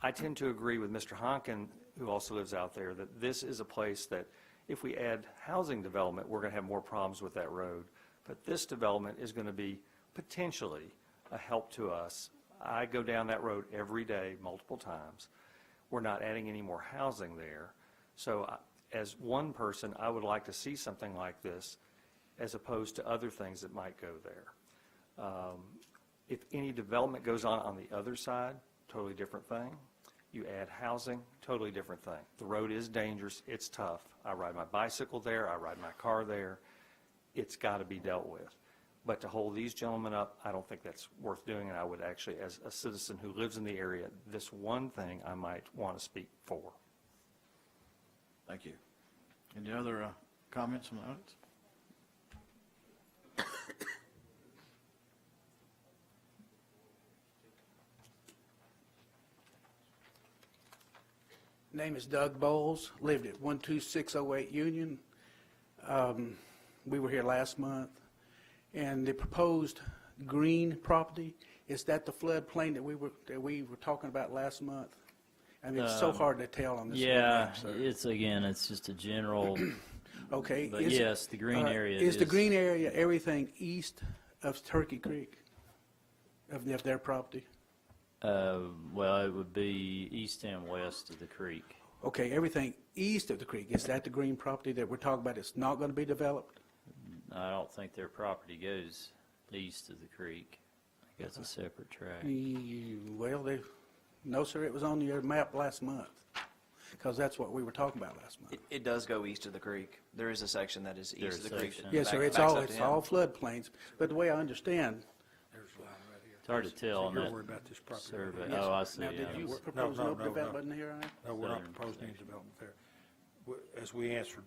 Speaker 15: I tend to agree with Mr. Honkin, who also lives out there, that this is a place that if we add housing development, we're going to have more problems with that road. But this development is going to be potentially a help to us. I go down that road every day, multiple times. We're not adding any more housing there. So as one person, I would like to see something like this as opposed to other things that might go there. If any development goes on the other side, totally different thing. You add housing, totally different thing. The road is dangerous. It's tough. I ride my bicycle there. I ride my car there. It's got to be dealt with. But to hold these gentlemen up, I don't think that's worth doing, and I would actually, as a citizen who lives in the area, this one thing I might want to speak for.
Speaker 1: Thank you. Any other comments from the audience?
Speaker 16: Name is Doug Bowles, lived at 12608 Union. We were here last month, and the proposed green property, is that the floodplain that we were talking about last month? I mean, it's so hard to tell on this.
Speaker 6: Yeah,
Speaker 16: map, sir.
Speaker 6: it's just a general,
Speaker 16: Okay.
Speaker 6: but yes, the green area
Speaker 16: is the green area everything east of Turkey Creek, of their property?
Speaker 6: well, it would be east and west of the creek.
Speaker 16: Okay, everything east of the creek, is that the green property that we're talking about? It's not going to be developed?
Speaker 6: I don't think their property goes east of the creek. I think it's a separate track.
Speaker 16: Well, no, sir, it was on your map last month, because that's what we were talking about last month.
Speaker 7: It does go east of the creek. There is a section that is east of the creek.
Speaker 6: section.
Speaker 7: that
Speaker 16: Yes, sir, it's
Speaker 7: backs
Speaker 16: all,
Speaker 7: up to him.
Speaker 16: floodplains, but the way I understand.
Speaker 6: It's hard to tell on
Speaker 13: you're
Speaker 6: that
Speaker 13: worried about this property.
Speaker 6: survey.
Speaker 16: Yes,
Speaker 6: Oh, I
Speaker 16: sir.
Speaker 6: see.
Speaker 16: Now, did
Speaker 6: yeah.
Speaker 16: you
Speaker 13: No,
Speaker 16: propose
Speaker 13: no,
Speaker 16: no
Speaker 13: no,
Speaker 16: development here?
Speaker 13: No, we're not
Speaker 6: Southern
Speaker 13: proposing any
Speaker 6: section.
Speaker 13: development there. As we answered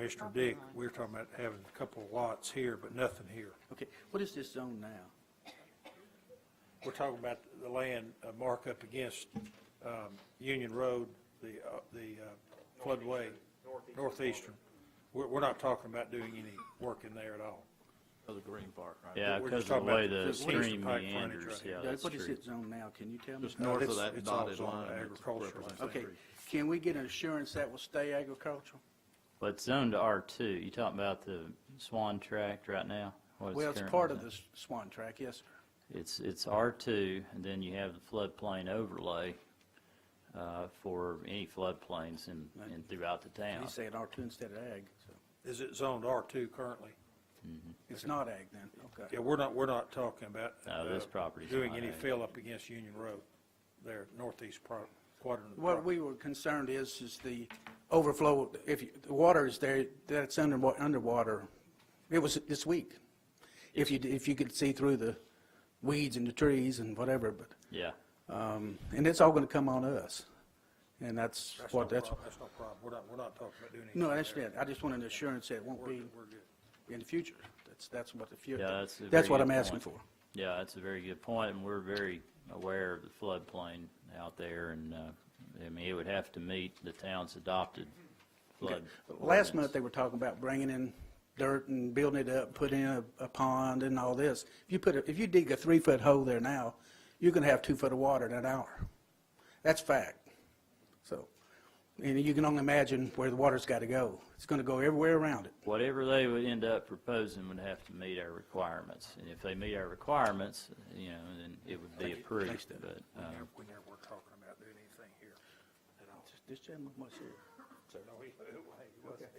Speaker 5: Commissioner Dick, we were talking about having a couple of lots here, but nothing here.
Speaker 16: Okay, what is this zone now?
Speaker 5: We're talking about the land mark up against Union Road, the floodway, northeastern. We're not talking about doing any work in there at all.
Speaker 1: Of the green part, right?
Speaker 6: Yeah,
Speaker 5: We're
Speaker 6: because
Speaker 5: just
Speaker 6: of the
Speaker 5: talking
Speaker 6: way
Speaker 5: about
Speaker 6: the
Speaker 5: the
Speaker 6: stream
Speaker 5: eastern pike frontage
Speaker 6: meanders,
Speaker 5: right
Speaker 6: yeah,
Speaker 5: here.
Speaker 6: that's
Speaker 16: What is
Speaker 6: true.
Speaker 16: its zone now? Can you tell me?
Speaker 1: Just north of
Speaker 5: It's-
Speaker 1: that
Speaker 5: it's all
Speaker 1: dotted
Speaker 5: zoned
Speaker 1: line. that's
Speaker 5: agricultural.
Speaker 1: represented.
Speaker 16: Okay, can we get an assurance that will stay agricultural?
Speaker 6: Well, it's zoned to R2. You talking about the Swan Tract right now? What
Speaker 16: Well, it's
Speaker 6: currently
Speaker 16: part of
Speaker 6: zoned?
Speaker 16: the Swan Track, yes, sir.
Speaker 6: It's R2, and then you have the floodplain overlay for any floodplains in throughout the town.
Speaker 16: He's saying R2 instead of ag, so.
Speaker 5: Is it zoned R2 currently?
Speaker 16: It's not ag then, okay.
Speaker 5: Yeah, we're not talking about
Speaker 6: No, this property's
Speaker 5: doing
Speaker 6: not
Speaker 5: any
Speaker 6: ag.
Speaker 5: fill up against Union Road, there, northeast quadrant of the
Speaker 16: What
Speaker 5: property.
Speaker 16: we were concerned is the overflow, if the water is there, that's underwater. It was this week. If you could see through the weeds and the trees and whatever, but,
Speaker 6: Yeah.
Speaker 16: and it's all gonna come on us. And that's
Speaker 5: That's
Speaker 16: what,
Speaker 5: no
Speaker 16: that's,
Speaker 5: problem. That's no problem. We're not talking about doing anything.
Speaker 16: no, that's
Speaker 5: there.
Speaker 16: it. I just want an assurance that it won't be
Speaker 5: We're good.
Speaker 16: in the future. That's what the future,
Speaker 6: Yeah, that's a
Speaker 16: that's
Speaker 6: very
Speaker 16: what
Speaker 6: good
Speaker 16: I'm asking
Speaker 6: point.
Speaker 16: for.
Speaker 6: Yeah, that's a very good point, and we're very aware of the floodplain out there, and, I mean, it would have to meet the town's adopted flood.
Speaker 16: Last
Speaker 6: ordinance.
Speaker 16: month, they were talking about bringing in dirt and building it up, putting in a pond and all this. If you dig a 3-foot hole there now, you're gonna have 2 foot of water in an hour. That's fact. So, and you can only imagine where the water's gotta go. It's gonna go everywhere around it.
Speaker 6: Whatever they would end up proposing would have to meet our requirements, and if they meet our requirements, then it would be
Speaker 16: Thanks,
Speaker 6: approved,
Speaker 16: Dave.
Speaker 6: but,
Speaker 5: We never were talking about doing anything here at all.
Speaker 16: This gentleman was here.
Speaker 5: So, no, he wasn't.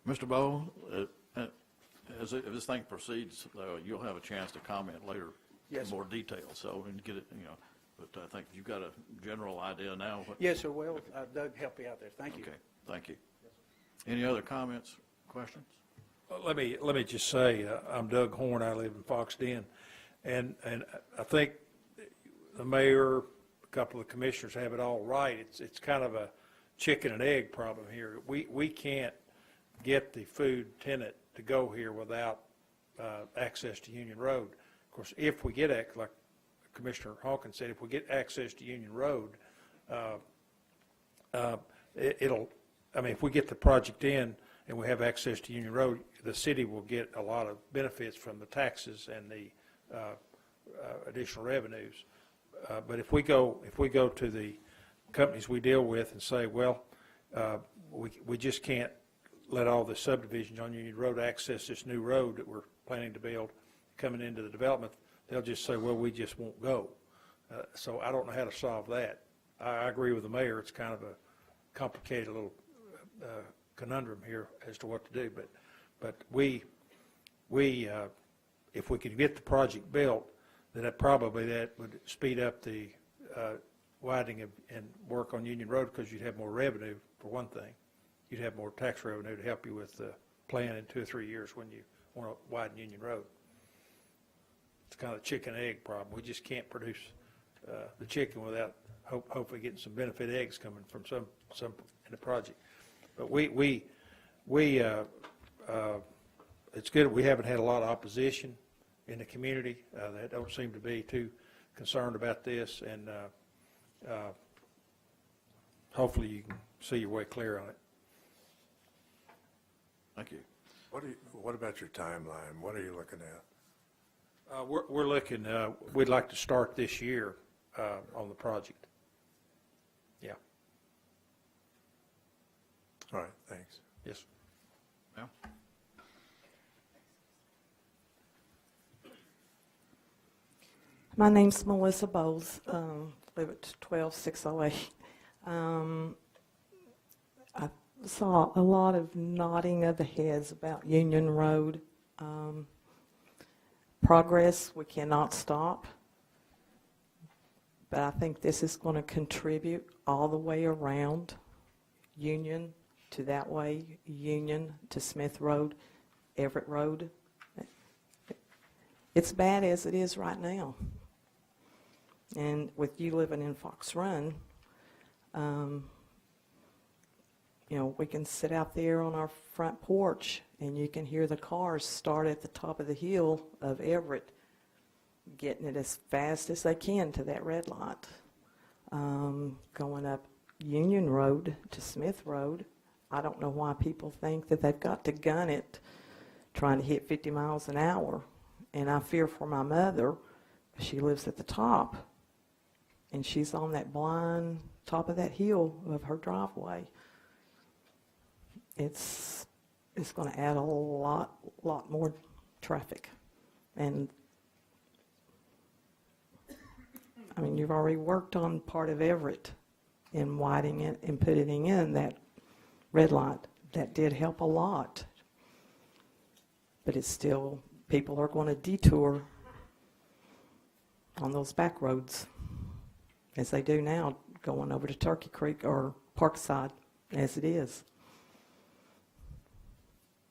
Speaker 1: Mr. Bowe, if this thing proceeds, you'll have a chance to comment later
Speaker 16: Yes,
Speaker 1: in more detail, so, and get it, but I think you've got a general idea now.
Speaker 16: Yes, sir, well, Doug helped me out there. Thank you.
Speaker 1: Okay, thank you. Any other comments, questions?
Speaker 5: Let me just say, I'm Doug Horn, I live in Fox Den, and I think the mayor, a couple of commissioners have it all right. It's kind of a chicken and egg problem here. We can't get the food tenant to go here without access to Union Road. Of course, if we get, like Commissioner Hawkins said, if we get access to Union Road, if we get the project in and we have access to Union Road, the city will get a lot of benefits from the taxes and the additional revenues. But if we go to the companies we deal with and say, well, we just can't let all the subdivisions on Union Road access this new road that we're planning to build coming into the development, they'll just say, well, we just won't go. So I don't know how to solve that. I agree with the mayor. It's kind of a complicated little conundrum here as to what to do. But we if we could get the project built, then that would speed up the widening and work on Union Road, because you'd have more revenue, for one thing. You'd have more tax revenue to help you with the plan in 2 or 3 years when you want to widen Union Road. It's kind of a chicken egg problem. We just can't produce the chicken without hopefully getting some benefit eggs coming from some in the project. But it's good. We haven't had a lot of opposition in the community. They don't seem to be too concerned about this, and hopefully you can see your way clear on it.
Speaker 1: Thank you.
Speaker 13: What about your timeline? What are you looking at?
Speaker 5: We're looking, we'd like to start this year on the project. Yeah.
Speaker 13: All right, thanks.
Speaker 5: Yes.
Speaker 1: Yeah.
Speaker 17: My name's Melissa Bowles, live at 12608. I saw a lot of nodding of the heads about Union Road. Progress we cannot stop, but I think this is going to contribute all the way around Union to that way, Union to Smith Road, Everett Road. It's bad as it is right now. And with you living in Fox Run, you know, we can sit out there on our front porch and you can hear the cars start at the top of the hill of Everett, getting it as fast as they can to that red light. Going up Union Road to Smith Road, I don't know why people think that they've got to gun it trying to hit 50 miles an hour. And I fear for my mother. She lives at the top, and she's on that blind top of that hill of her driveway. It's going to add a lot more traffic. And I mean, you've already worked on part of Everett in widening it and putting in that red light. That did help a lot. But it's still, people are going to detour on those back roads, as they do now, going over to Turkey Creek or Parkside, as it is.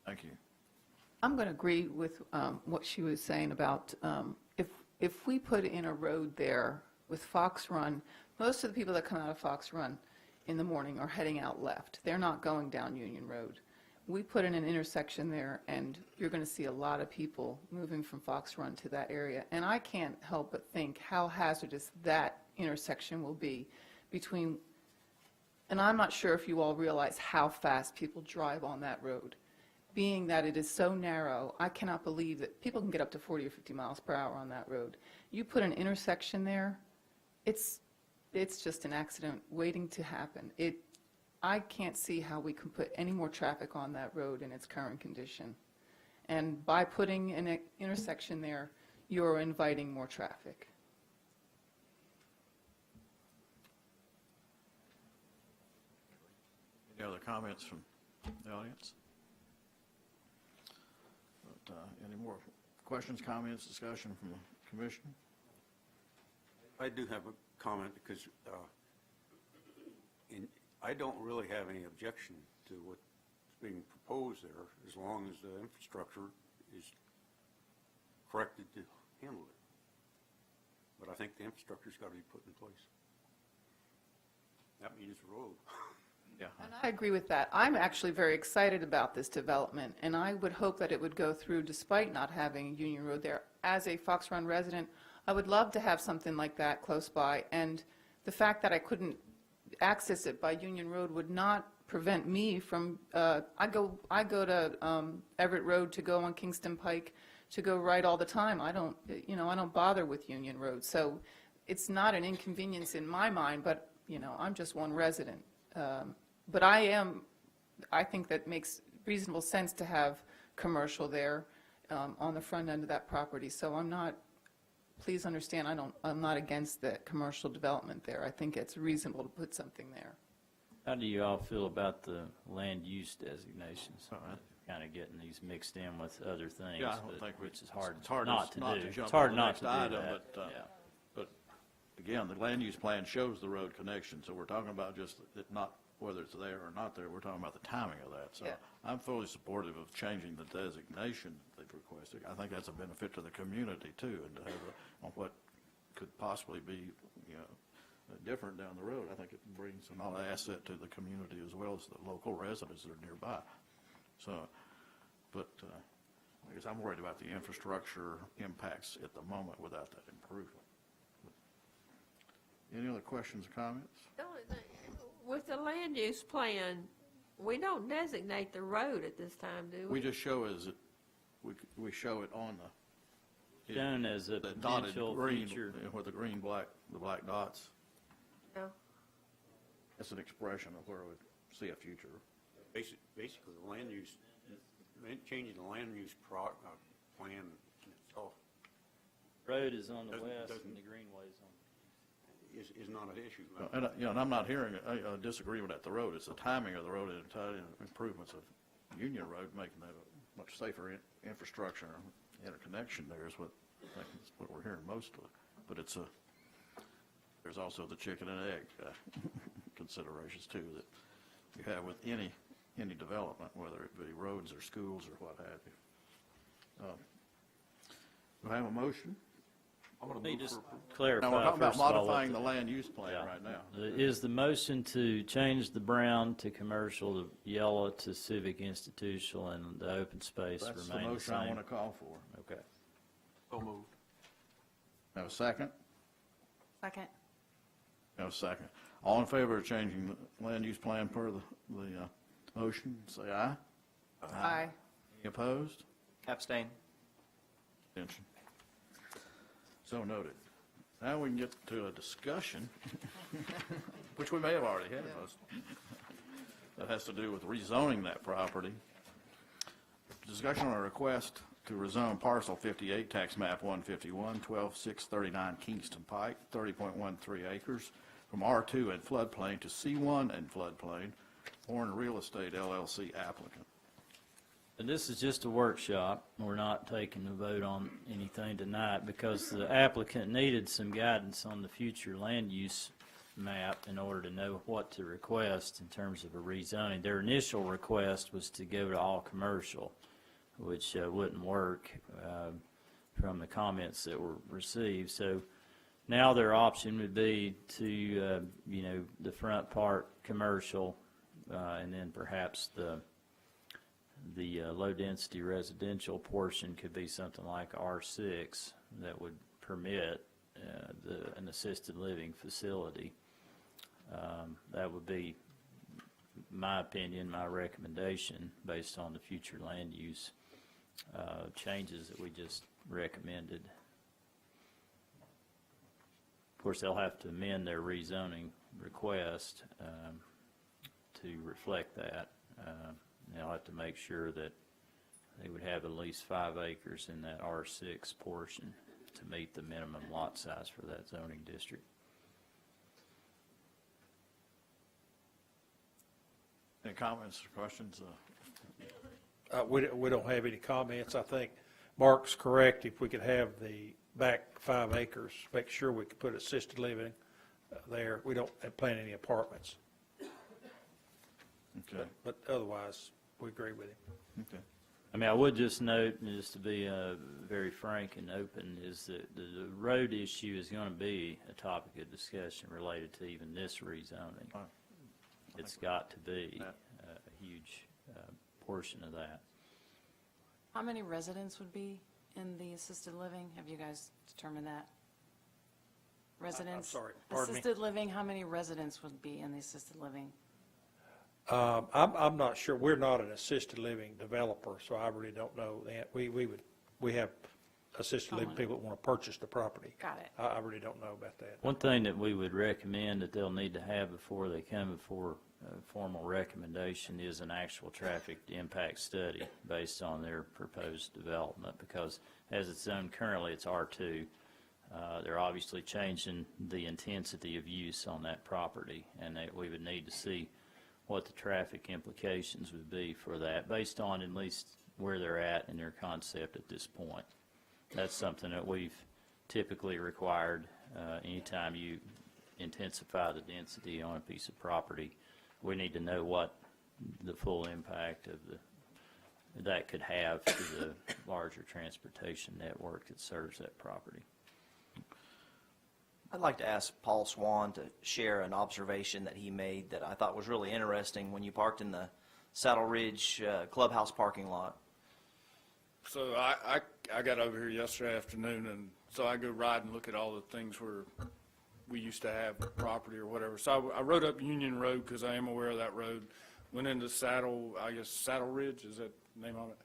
Speaker 1: Thank you.
Speaker 9: I'm going to agree with what she was saying about if we put in a road there with Fox Run, most of the people that come out of Fox Run in the morning are heading out left. They're not going down Union Road. We put in an intersection there, and you're going to see a lot of people moving from Fox Run to that area. And I can't help but think how hazardous that intersection will be between, and I'm not sure if you all realize how fast people drive on that road. Being that it is so narrow, I cannot believe that people can get up to 40 or 50 miles per hour on that road. You put an intersection there, it's just an accident waiting to happen. I can't see how we can put any more traffic on that road in its current condition. And by putting an intersection there, you're inviting more traffic.
Speaker 1: Any other comments from the audience? But, any more questions, comments, discussion from the commission?
Speaker 8: I do have a comment because I don't really have any objection to what's being proposed there, as long as the infrastructure is corrected to handle it. But I think the infrastructure's got to be put in place. That means the road.
Speaker 1: Yeah.
Speaker 9: And I agree with that. I'm actually very excited about this development, and I would hope that it would go through despite not having a Union Road there. As a Fox Run resident, I would love to have something like that close by, and the fact that I couldn't access it by Union Road would not prevent me from, I go to Everett Road to go on Kingston Pike to go right all the time. I don't bother with Union Road. So it's not an inconvenience in my mind, but, I'm just one resident. But I think that makes reasonable sense to have commercial there on the front end of that property. So please understand, I'm not against the commercial development there. I think it's reasonable to put something there.
Speaker 6: How do you all feel about the land use designations? Kind of getting these mixed in with other things,
Speaker 1: Yeah, I don't think
Speaker 6: which is hard
Speaker 1: it's hard
Speaker 6: not to do.
Speaker 1: jump
Speaker 6: It's hard
Speaker 1: to the
Speaker 6: not
Speaker 1: next
Speaker 6: to do
Speaker 1: item,
Speaker 6: that.
Speaker 1: but again, the land use plan shows the road connection, so we're talking about just not whether it's there or not there, we're talking about the timing of that. So
Speaker 9: Yeah.
Speaker 1: I'm fully supportive of changing the designation they've requested. I think that's a benefit to the community too, and to have on what could possibly be, different down the road. I think it brings an asset to the community as well as the local residents that are nearby. So, but I guess I'm worried about the infrastructure impacts at the moment without that improvement. Any other questions or comments?
Speaker 10: The only thing, with the land use plan, we don't designate the road at this time, do we?
Speaker 1: We just show we show it on the.
Speaker 6: Shown as a
Speaker 1: the dotted
Speaker 6: potential
Speaker 1: green,
Speaker 6: future.
Speaker 1: with the the black dots.
Speaker 10: No.
Speaker 1: That's an expression of where we'd see a future.
Speaker 8: Basically, the land use, changing the land use plan itself
Speaker 6: Road is on the
Speaker 8: Doesn't-
Speaker 6: west
Speaker 8: doesn't-
Speaker 6: and the greenway's on.
Speaker 8: is not an issue.
Speaker 1: And I'm not hearing a disagreement at the road. It's the timing of the road and the improvements of Union Road, making that a much safer infrastructure and interconnection there is what I think is what we're hearing mostly. But there's also the chicken and egg considerations too that you have with any development, whether it be roads or schools or what have you. Do I have a motion
Speaker 3: I'm going to
Speaker 6: Let me
Speaker 3: move
Speaker 6: just
Speaker 3: for,
Speaker 6: clarify.
Speaker 1: Now, we're talking about
Speaker 6: first of all, what
Speaker 1: modifying the land use plan
Speaker 6: yeah.
Speaker 1: right now.
Speaker 6: Is the motion to change the brown to commercial, the yellow to civic institutional, and the open space
Speaker 1: That's the
Speaker 6: remain the
Speaker 1: motion I
Speaker 6: same?
Speaker 1: want to call for.
Speaker 6: Okay.
Speaker 3: so moved.
Speaker 1: Have a second?
Speaker 9: Second.
Speaker 1: Have a second. All in favor of changing the land use plan per the motion, say aye.
Speaker 9: Aye.
Speaker 1: Any opposed?
Speaker 7: Abstain.
Speaker 1: Abstention. So noted. Now we can get to a discussion, which we may have already had, most. That has to do with rezoning that property. Discussion on a request to rezone parcel 58, tax map 151, 12639 Kingston Pike, 30.13 acres, from R2 and floodplain to C1 and floodplain. Horn Real Estate LLC applicant.
Speaker 6: And this is just a workshop. We're not taking a vote on anything tonight because the applicant needed some guidance on the future land use map in order to know what to request in terms of a rezoning. Their initial request was to go to all commercial, which wouldn't work from the comments that were received. So now their option would be to, the front part commercial, and then perhaps the low-density residential portion could be something like R6 that would permit an assisted living facility. That would be my opinion, my recommendation, based on the future land use changes that we just recommended. Of course, they'll have to amend their rezoning request to reflect that. They'll have to make sure that they would have at least 5 acres in that R6 portion to meet the minimum lot size for that zoning district.
Speaker 1: Any comments or questions?
Speaker 5: We don't have any comments. I think Mark's correct. If we could have the back 5 acres, make sure we could put assisted living there. We don't plan any apartments,
Speaker 1: Okay.
Speaker 5: but otherwise, we agree with him.
Speaker 1: Okay.
Speaker 6: I mean, I would just note, and just to be very frank and open, is that the road issue is going to be a topic of discussion related to even this rezoning.
Speaker 1: Right.
Speaker 6: It's got to be
Speaker 1: Yeah.
Speaker 6: a huge portion of that.
Speaker 18: How many residents would be in the assisted living? Have you guys determined that? Residents?
Speaker 5: sorry, pardon me?
Speaker 18: Assisted living, how many residents would be in the assisted living?
Speaker 5: I'm not sure. We're not an assisted living developer, so I really don't know that. We have assisted living people that want to purchase the property.
Speaker 18: Got it.
Speaker 5: I really don't know about that.
Speaker 6: One thing that we would recommend that they'll need to have before they come before a formal recommendation is an actual traffic impact study based on their proposed development, because as it's zoned currently, it's R2. They're obviously changing the intensity of use on that property, and we would need to see what the traffic implications would be for that, based on at least where they're at in their concept at this point. That's something that we've typically required anytime you intensify the density on a piece of property. We need to know what the full impact of that could have to the larger transportation network that serves that property.
Speaker 7: I'd like to ask Paul Swan to share an observation that he made that I thought was really interesting when you parked in the Saddle Ridge clubhouse parking lot.
Speaker 11: So I got over here yesterday afternoon, and so I go ride and look at all the things where we used to have property or whatever. So I rode up Union Road because I am aware of that road. Went into Saddle Ridge, is that the name of it?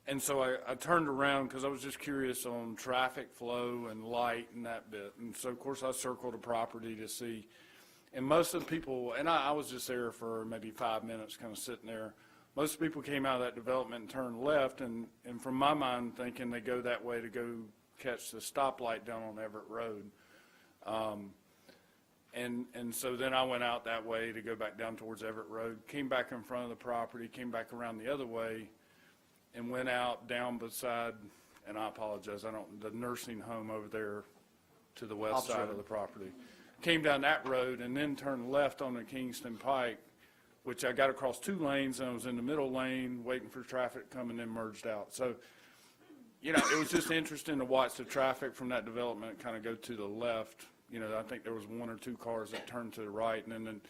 Speaker 11: And so I turned around because I was just curious on traffic flow and light and that bit. And so, of course, I circled the property to see. And most of the people, and I was just there for maybe 5 minutes kind of sitting there. Most people came out of that development and turned left. And from my mind, thinking they go that way to go catch the stoplight down on Everett Road. And so then I went out that way to go back down towards Everett Road, came back in front of the property, came back around the other way, and went out down beside, and I apologize, the nursing home over there to the west side of the property. Came down that road and then turned left on the Kingston Pike, which I got across 2 lanes, and I was in the middle lane waiting for traffic coming and then merged out. So it was just interesting to watch the traffic from that development kind of go to the left. I think there was 1 or 2 cars that turned to the right, and then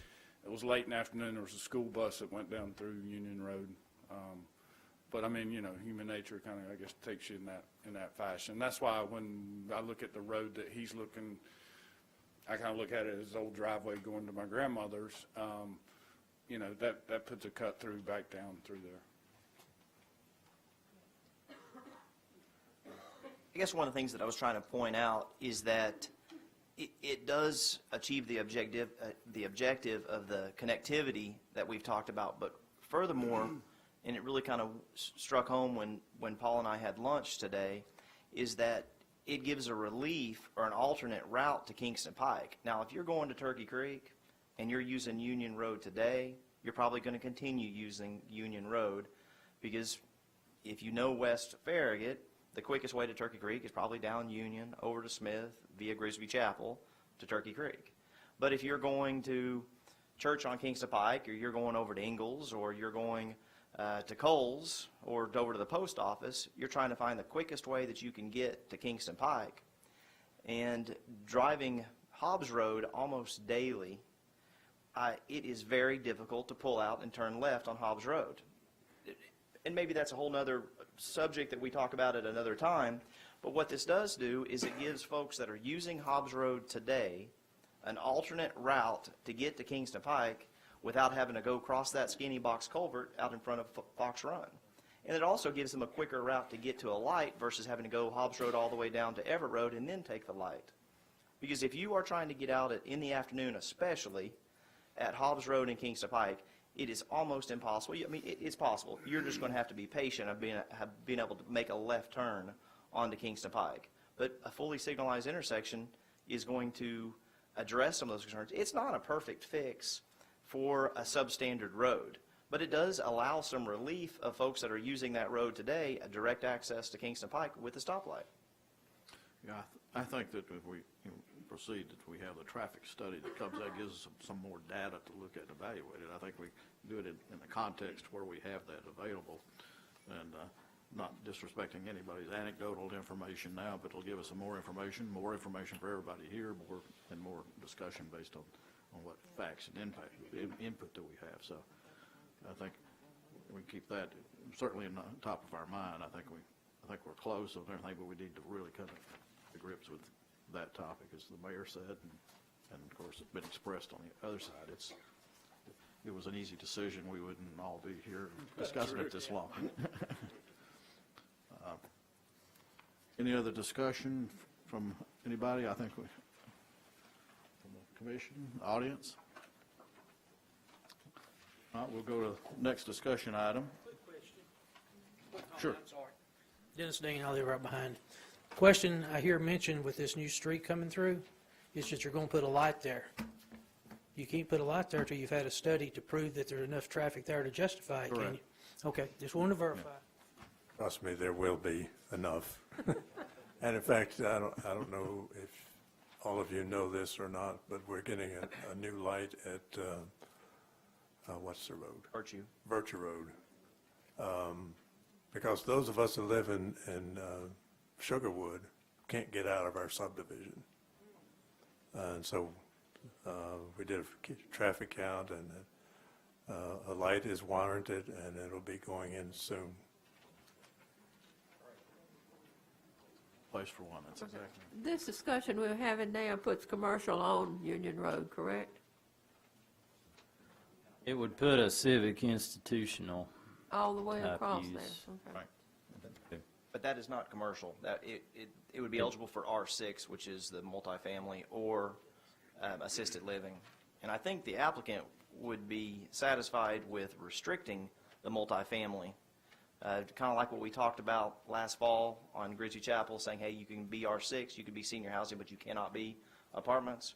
Speaker 11: it was late in the afternoon. There was a school bus that went down through Union Road. But I mean, human nature kind of, I guess, takes you in that fashion. That's why when I look at the road that he's looking, I kind of look at it as old driveway going to my grandmother's. That puts a cut through back down through there.
Speaker 7: I guess one of the things that I was trying to point out is that it does achieve the objective of the connectivity that we've talked about, but furthermore, and it really kind of struck home when Paul and I had lunch today, is that it gives a relief or an alternate route to Kingston Pike. Now, if you're going to Turkey Creek and you're using Union Road today, you're probably going to continue using Union Road, because if you know West Farragut, the quickest way to Turkey Creek is probably down Union, over to Smith, via Grisby Chapel to Turkey Creek. But if you're going to church on Kingston Pike, or you're going over to Ingalls, or you're going to Coles, or over to the post office, you're trying to find the quickest way that you can get to Kingston Pike. And driving Hobbs Road almost daily, it is very difficult to pull out and turn left on Hobbs Road. And maybe that's a whole nother subject that we talk about at another time, but what this does do is it gives folks that are using Hobbs Road today an alternate route to get to Kingston Pike without having to go across that skinny box culvert out in front of Fox Run. And it also gives them a quicker route to get to a light versus having to go Hobbs Road all the way down to Everett Road and then take the light. Because if you are trying to get out in the afternoon, especially at Hobbs Road and Kingston Pike, it is almost impossible. I mean, it's possible. You're just going to have to be patient of being able to make a left turn onto Kingston Pike. But a fully signalized intersection is going to address some of those concerns. It's not a perfect fix for a substandard road, but it does allow some relief of folks that are using that road today, a direct access to Kingston Pike with a stoplight.
Speaker 1: Yeah, I think that if we proceed, that we have the traffic study that comes out, gives us some more data to look at and evaluate it. I think we do it in the context where we have that available, and not disrespecting anybody's anecdotal information now, but it'll give us some more information for everybody here, more discussion based on what facts and input that we have. So I think we keep that certainly in the top of our mind. I think we're close on everything, but we need to really come to grips with that topic, as the mayor said, and of course it's been expressed on the other side. It was an easy decision. We wouldn't all be here discussing it this long. Any other discussion from anybody? I think from the commission, audience. All right, we'll go to the next discussion item. Sure.
Speaker 14: I'm sorry. Dennis Dean, I live right behind. Question I hear mentioned with this new street coming through is that you're going to put a light there. You can't put a light there until you've had a study to prove that there's enough traffic there to justify it, can
Speaker 1: Correct.
Speaker 14: you? Okay, just wanted to verify.
Speaker 13: Trust me, there will be enough. And in fact, I don't know if all of you know this or not, but we're getting a new light at, what's the road? Virtue Road. Because those of us that live in Sugarwood can't get out of our subdivision. And so we did a traffic count, and a light is warranted, and it'll be going in soon.
Speaker 1: Place for one, that's exactly.
Speaker 10: This discussion we're having now puts commercial on Union Road, correct?
Speaker 6: It would put a civic institutional
Speaker 10: All the way
Speaker 6: type
Speaker 10: across there?
Speaker 6: use.
Speaker 10: Okay.
Speaker 1: Right.
Speaker 7: But that is not commercial. That it would be eligible for R6, which is the multifamily, or assisted living. And I think the applicant would be satisfied with restricting the multifamily, kind of like what we talked about last fall on Grisby Chapel, saying, hey, you can be R6, you can be senior housing, but you cannot be apartments.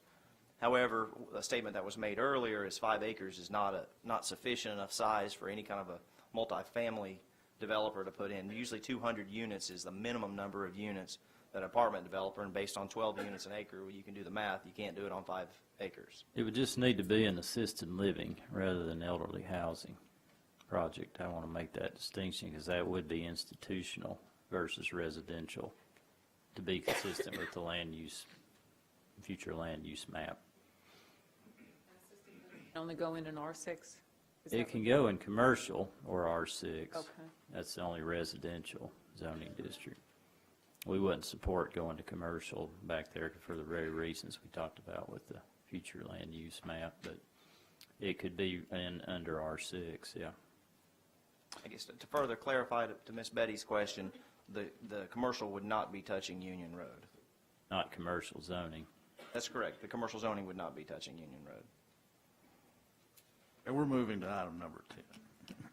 Speaker 7: However, a statement that was made earlier is 5 acres is not sufficient enough size for any kind of a multifamily developer to put in. Usually 200 units is the minimum number of units that an apartment developer, and based on 12 units an acre, well, you can do the math. You can't do it on 5 acres.
Speaker 6: It would just need to be an assisted living rather than elderly housing project. I want to make that distinction because that would be institutional versus residential to be consistent with the future land use map.
Speaker 9: Only go in an R6? Is
Speaker 6: It
Speaker 9: that
Speaker 6: can go in commercial or R6.
Speaker 9: Okay.
Speaker 6: That's the only residential zoning district. We wouldn't support going to commercial back there for the very reasons we talked about with the future land use map, but it could be under R6, yeah.
Speaker 7: I guess to further clarify to Miss Betty's question, the commercial would not be touching Union Road.
Speaker 6: Not commercial zoning.
Speaker 7: That's correct. The commercial zoning would not be touching Union Road.
Speaker 1: And we're moving to item number 10.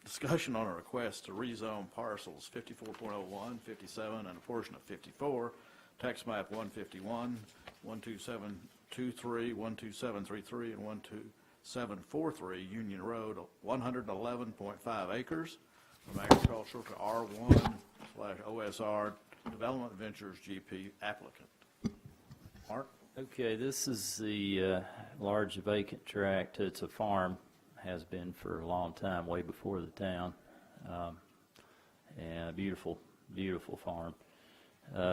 Speaker 1: Discussion on a request to rezone parcels 54.01, 57, and a portion of 54, tax map 151, 12723, 12733, and 12743, Union Road, 111.5 acres, from agricultural to R1/OSR Development Ventures GP applicant. Mark?
Speaker 6: Okay, this is the large vacant tract. It's a farm, has been for a long time, way before the town, and a beautiful, beautiful farm.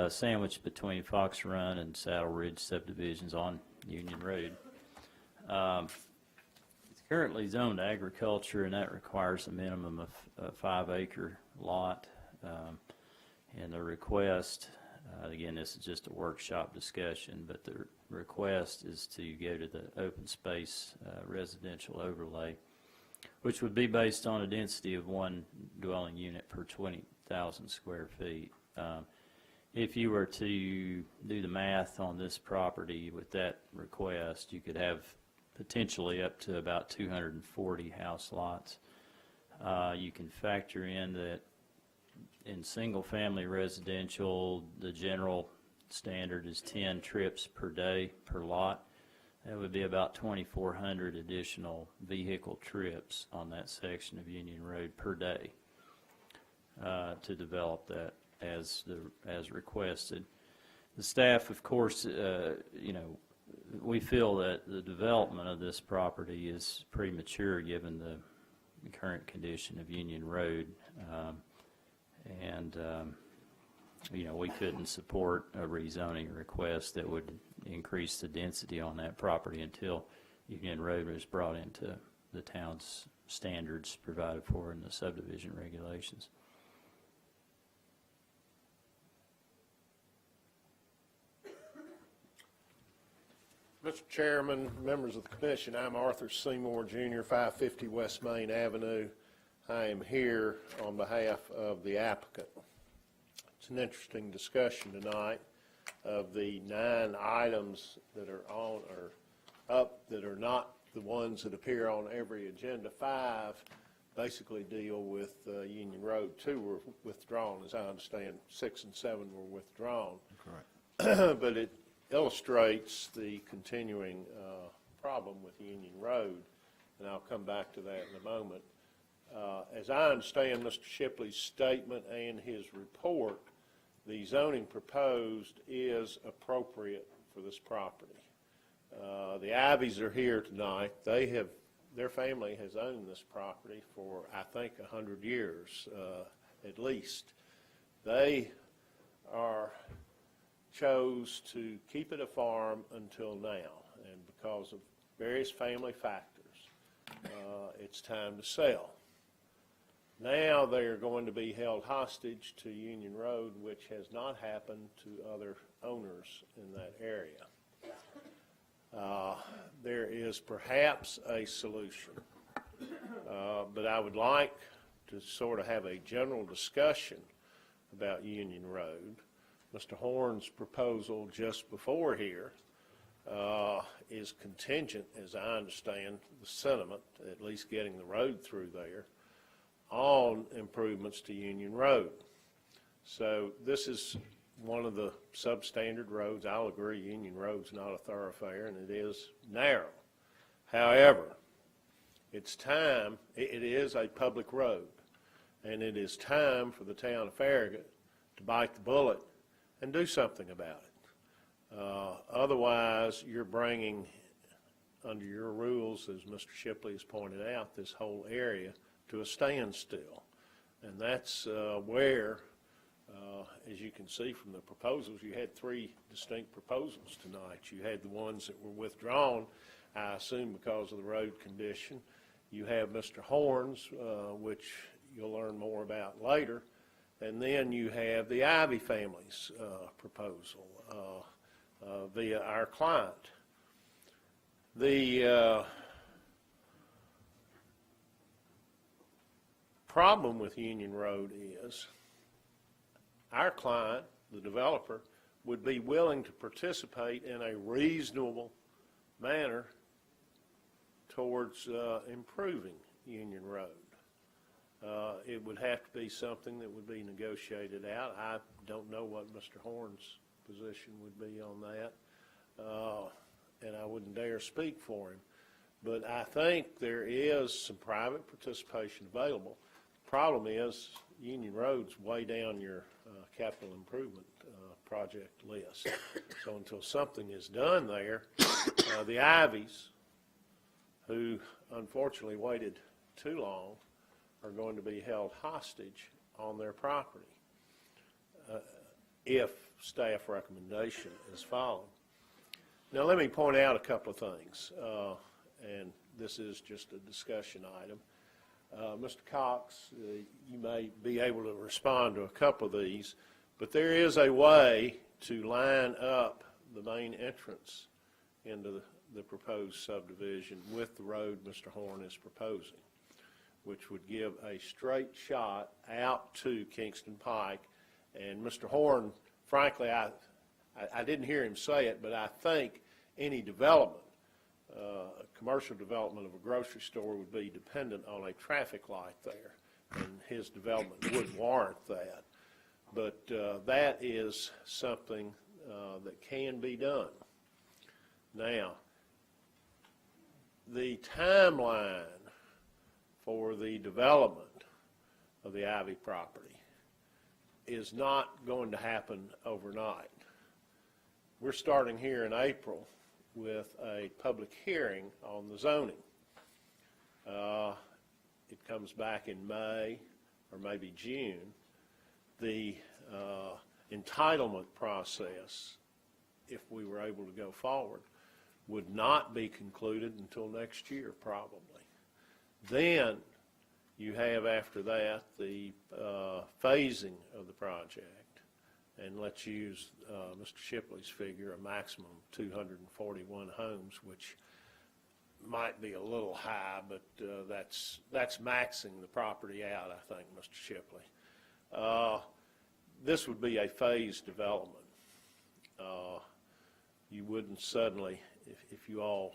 Speaker 6: Sandwiched between Fox Run and Saddle Ridge subdivisions on Union Road. It's currently zoned agriculture, and that requires a minimum of a 5-acre lot. And the request, again, this is just a workshop discussion, but the request is to go to the open space residential overlay, which would be based on a density of 1 dwelling unit per 20,000 square feet. If you were to do the math on this property with that request, you could have potentially up to about 240 house lots. You can factor in that in single-family residential, the general standard is 10 trips per day per lot. That would be about 2,400 additional vehicle trips on that section of Union Road per day to develop that as requested. The staff, of course, we feel that the development of this property is premature given the current condition of Union Road. We couldn't support a rezoning request that would increase the density on that property until Union Road was brought into the town's standards provided for in the subdivision regulations.
Speaker 19: Mr. Chairman, members of the commission, I'm Arthur Seymour Jr., 550 West Main Avenue. I am here on behalf of the applicant. It's an interesting discussion tonight of the 9 items that are on or up that are not the ones that appear on every agenda. 5 basically deal with Union Road. 2 were withdrawn, as I understand. 6 and 7 were withdrawn.
Speaker 1: Correct.
Speaker 19: But it illustrates the continuing problem with Union Road, and I'll come back to that in a moment. As I understand Mr. Shipley's statement and his report, the zoning proposed is appropriate for this property. The Ivies are here tonight. Their family has owned this property for, I think, 100 years at least. They chose to keep it a farm until now, and because of various family factors, it's time to sell. Now they are going to be held hostage to Union Road, which has not happened to other owners in that area. There is perhaps a solution, but I would like to sort of have a general discussion about Union Road. Mr. Horn's proposal just before here is contingent, as I understand the sentiment, at least getting the road through there, on improvements to Union Road. So this is one of the substandard roads. I'll agree Union Road's not a thoroughfare, and it is narrow. However, it's time, it is a public road, and it is time for the town of Farragut to bite the bullet and do something about it. Otherwise, you're bringing, under your rules, as Mr. Shipley has pointed out, this whole area to a standstill. And that's where As you can see from the proposals, you had 3 distinct proposals tonight. You had the ones that were withdrawn, I assume because of the road condition. You have Mr. Horn's, which you'll learn more about later. And then you have the Ivy family's proposal via our client. The problem with Union Road is our client, the developer, would be willing to participate in a reasonable manner towards improving Union Road. It would have to be something that would be negotiated out. I don't know what Mr. Horn's position would be on that, and I wouldn't dare speak for him. But I think there is some private participation available. The problem is Union Road's way down your capital improvement project list. So until something is done there, the Ivies, who unfortunately waited too long, are going to be held hostage on their property if staff recommendation is followed. Now let me point out a couple of things, and this is just a discussion item. Mr. Cox, you may be able to respond to a couple of these, but there is a way to line up the main entrance into the proposed subdivision with the road Mr. Horn is proposing, which would give a straight shot out to Kingston Pike. And Mr. Horn, frankly, I didn't hear him say it, but I think any development, commercial development of a grocery store would be dependent on a traffic light there, and his development would warrant that. But that is something that can be done. Now, the timeline for the development of the Ivy property is not going to happen overnight. We're starting here in April with a public hearing on the zoning. It comes back in May or maybe June. The entitlement process, if we were able to go forward, would not be concluded until next year probably. Then you have after that the phasing of the project, and let's use Mr. Shipley's figure, a maximum of 241 homes, which might be a little high, but that's maxing the property out, I think, Mr. Shipley. This would be a phased development. You wouldn't suddenly, if you all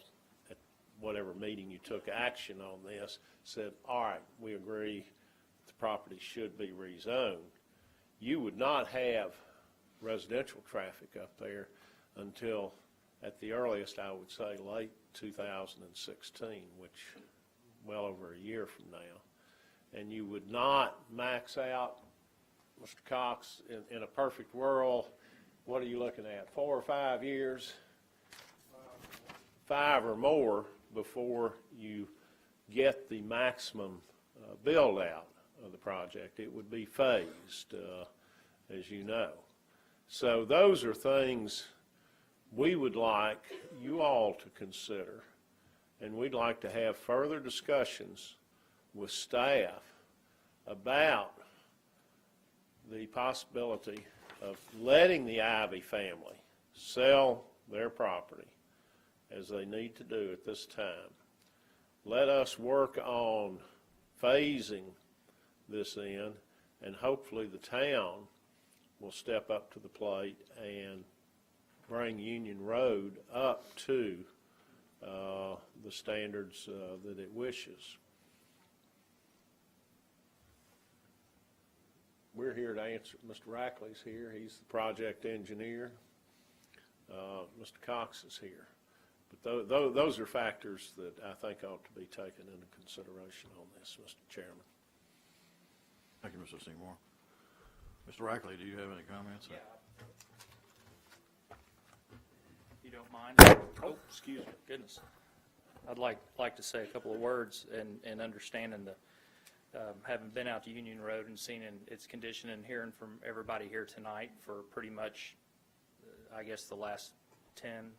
Speaker 19: at whatever meeting you took action on this said, all right, we agree the property should be rezoned, you would not have residential traffic up there until, at the earliest, I would say late 2016, which well over a year from now. And you would not max out, Mr. Cox, in a perfect world. What are you looking at, 4 or 5 years? 5 or more before you get the maximum build out of the project. It would be phased, as you know. So those are things we would like you all to consider, and we'd like to have further discussions with staff about the possibility of letting the Ivy family sell their property as they need to do at this time. Let us work on phasing this in, and hopefully the town will step up to the plate and bring Union Road up to the standards that it wishes. We're here to answer. Mr. Rackley's here. He's the project engineer. Mr. Cox is here. But those are factors that I think ought to be taken into consideration on this, Mr. Chairman.
Speaker 1: Thank you, Mr. Seymour. Mr. Rackley, do you have any comments?
Speaker 4: Yeah. If you don't mind.
Speaker 19: Oh, excuse me.
Speaker 4: Goodness. I'd like to say a couple of words in understanding having been out to Union Road and seen its condition and hearing from everybody here tonight for pretty much, I guess, the last 10,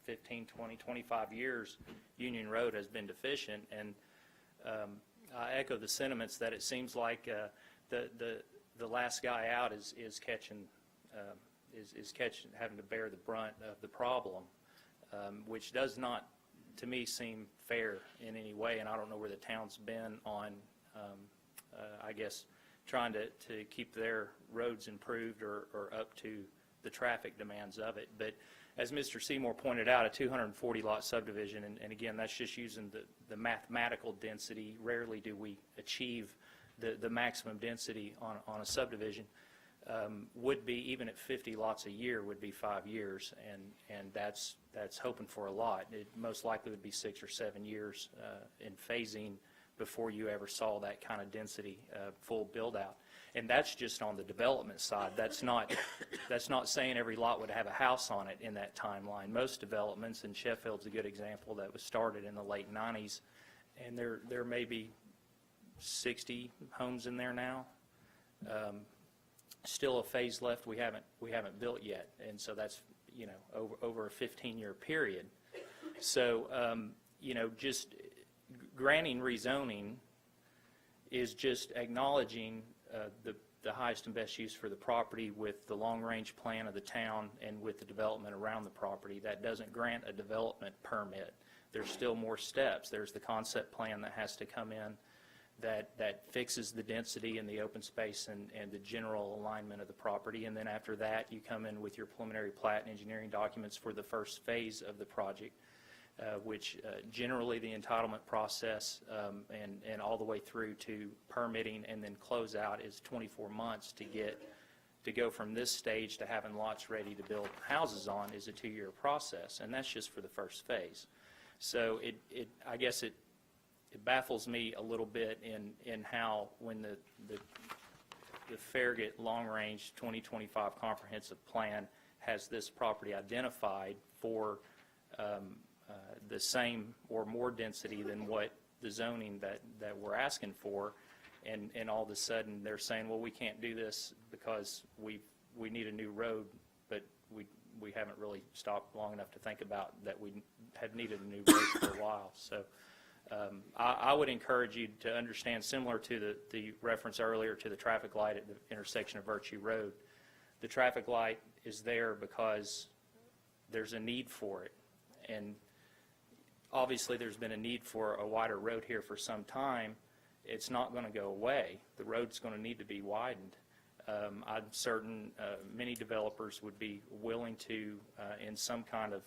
Speaker 4: 15, 20, 25 years, Union Road has been deficient. And I echo the sentiments that it seems like the last guy out is catching, having to bear the brunt of the problem, which does not, to me, seem fair in any way. And I don't know where the town's been on, I guess, trying to keep their roads improved or up to the traffic demands of it. But as Mr. Seymour pointed out, a 240-lot subdivision, and again, that's just using the mathematical density. Rarely do we achieve the maximum density on a subdivision. Would be, even at 50 lots a year, would be 5 years, and that's hoping for a lot. It most likely would be 6 or 7 years in phasing before you ever saw that kind of density full build out. And that's just on the development side. That's not saying every lot would have a house on it in that timeline. Most developments, and Sheffield's a good example, that was started in the late 90s, and there may be 60 homes in there now. Still a phase left we haven't built yet, and so that's, you know, over a 15-year period. So you know, just granting rezoning is just acknowledging the highest and best use for the property with the long-range plan of the town and with the development around the property. That doesn't grant a development permit. There's still more steps. There's the concept plan that has to come in that fixes the density and the open space and the general alignment of the property. And then after that, you come in with your preliminary plat and engineering documents for the first phase of the project, which generally the entitlement process and all the way through to permitting and then close out is 24 months to go from this stage to having lots ready to build houses on is a 2-year process, and that's just for the first phase. So I guess it baffles me a little bit in how, when the Farragut Long Range 2025 Comprehensive Plan has this property identified for the same or more density than what the zoning that we're asking for, and all of a sudden they're saying, well, we can't do this because we need a new road, but we haven't really stopped long enough to think about that we have needed a new road for a while. So I would encourage you to understand, similar to the reference earlier to the traffic light at the intersection of Virtue Road, the traffic light is there because there's a need for it. And obviously there's been a need for a wider road here for some time. It's not going to go away. The road's going to need to be widened. I'm certain many developers would be willing to, in some kind of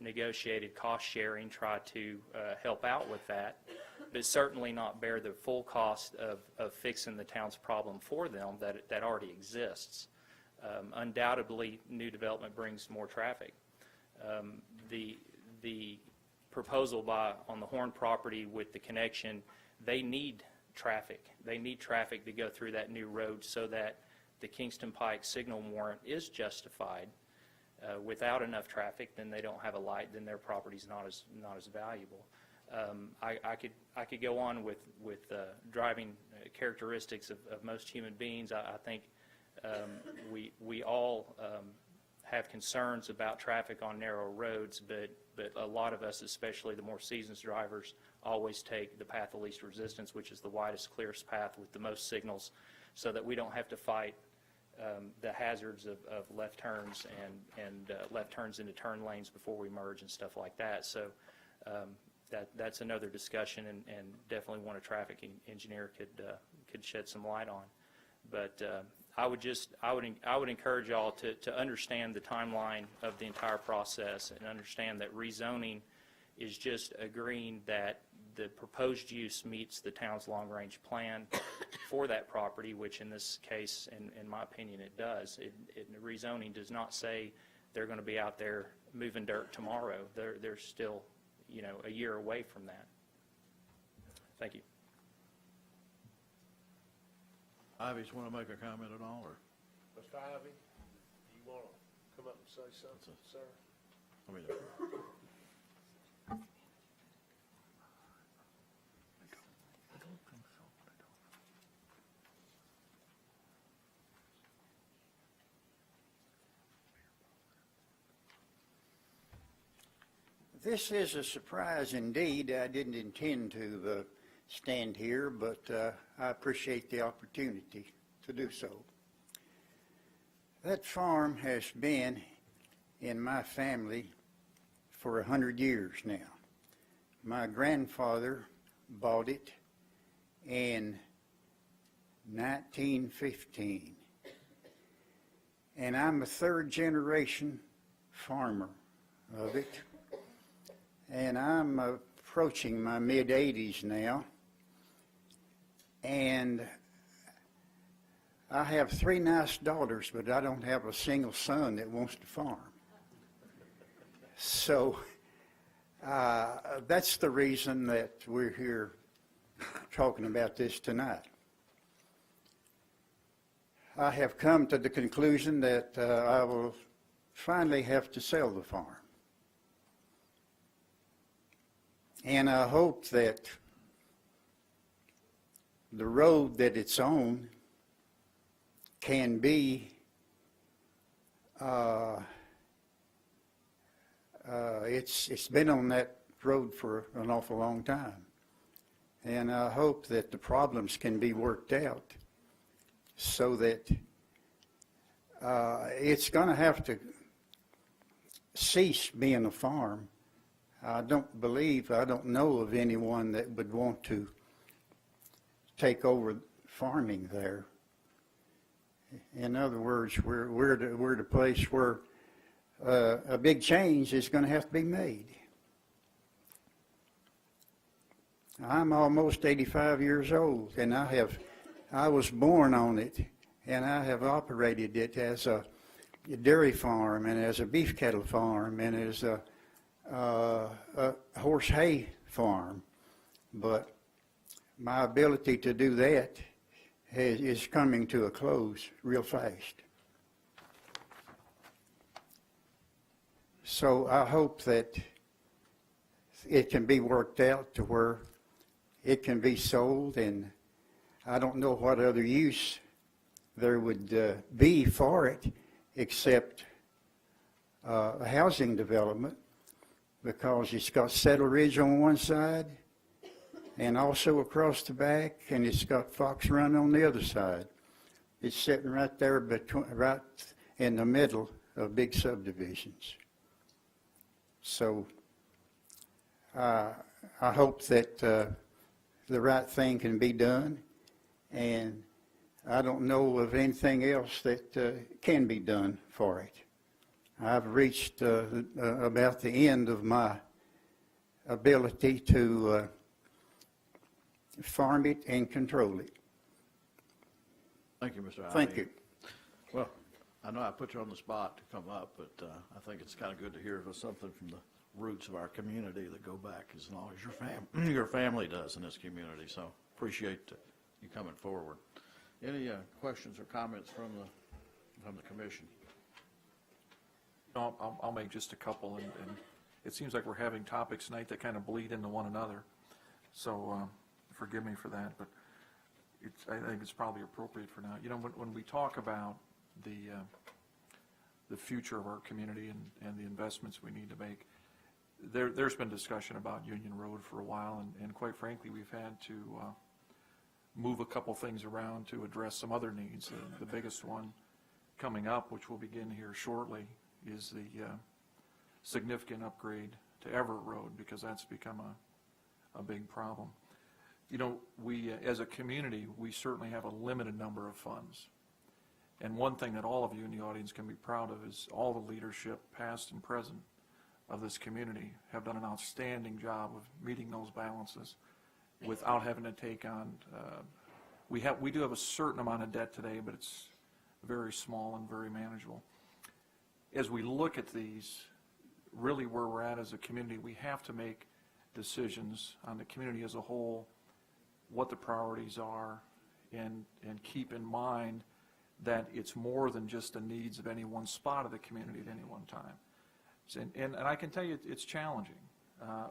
Speaker 4: negotiated cost sharing, try to help out with that, but certainly not bear the full cost of fixing the town's problem for them that already exists. Undoubtedly, new development brings more traffic. The proposal on the Horn property with the connection, they need traffic. They need traffic to go through that new road so that the Kingston Pike signal warrant is justified. Without enough traffic, then they don't have a light, then their property's not as valuable. I could go on with driving characteristics of most human beings. I think we all have concerns about traffic on narrow roads, but a lot of us, especially the more seasoned drivers, always take the path of least resistance, which is the widest, clearest path with the most signals, so that we don't have to fight the hazards of left turns and left turns into turn lanes before we merge and stuff like that. So that's another discussion, and definitely one a traffic engineer could shed some light on. But I would encourage y'all to understand the timeline of the entire process and understand that rezoning is just agreeing that the proposed use meets the town's long-range plan for that property, which in this case, in my opinion, it does. Rezoning does not say they're going to be out there moving dirt tomorrow. They're still, a year away from that. Thank you.
Speaker 1: Ivy's want to make a comment at all, or?
Speaker 19: Mr. Ivy, do you want to come up and say something, sir?
Speaker 1: I mean,
Speaker 20: This is a surprise indeed. I didn't intend to stand here, but I appreciate the opportunity to do so. That farm has been in my family for 100 years now. My grandfather bought it in 1915, and I'm a third generation farmer of it, and I'm approaching my mid-80s now, and I have 3 nice daughters, but I don't have a single son that wants to farm. So that's the reason that we're here talking about this tonight. I have come to the conclusion that I will finally have to sell the farm. And I hope that the road that it's on can be it's been on that road for an awful long time. And I hope that the problems can be worked out so that it's going to have to cease being a farm. I don't know of anyone that would want to take over farming there. In other words, we're the place where a big change is going to have to be made. I'm almost 85 years old, and I was born on it, and I have operated it as a dairy farm, and as a beef cattle farm, and as a horse hay farm. But my ability to do that is coming to a close real fast. So I hope that it can be worked out to where it can be sold, and I don't know what other use there would be for it except a housing development, because it's got Settle Ridge on one side and also across the back, and it's got Fox Run on the other side. It's sitting right there right in the middle of big subdivisions. So I hope that the right thing can be done, and I don't know of anything else that can be done for it. I've reached about the end of my ability to farm it and control it.
Speaker 1: Thank you, Mr. Ivey.
Speaker 20: Thank you.
Speaker 1: Well, I know I put you on the spot to come up, but I think it's kind of good to hear something from the roots of our community that go back as long as your family does in this community. So appreciate you coming forward. Any questions or comments from the commission?
Speaker 3: I'll make just a couple, and it seems like we're having topics tonight that kind of bleed into one another. So forgive me for that, but I think it's probably appropriate for now. You know, when we talk about the future of our community and the investments we need to make, there's been discussion about Union Road for a while, and quite frankly, we've had to move a couple things around to address some other needs. The biggest one coming up, which we'll begin here shortly, is the significant upgrade to Everett Road, because that's become a big problem. You know, we, as a community, we certainly have a limited number of funds. And one thing that all of you in the audience can be proud of is all the leadership, past and present, of this community have done an outstanding job of meeting those balances without having to take on, we do have a certain amount of debt today, but it's very small and very manageable. As we look at these, really where we're at as a community, we have to make decisions on the community as a whole, what the priorities are, and keep in mind that it's more than just the needs of any one spot of the community at any one time. And I can tell you it's challenging.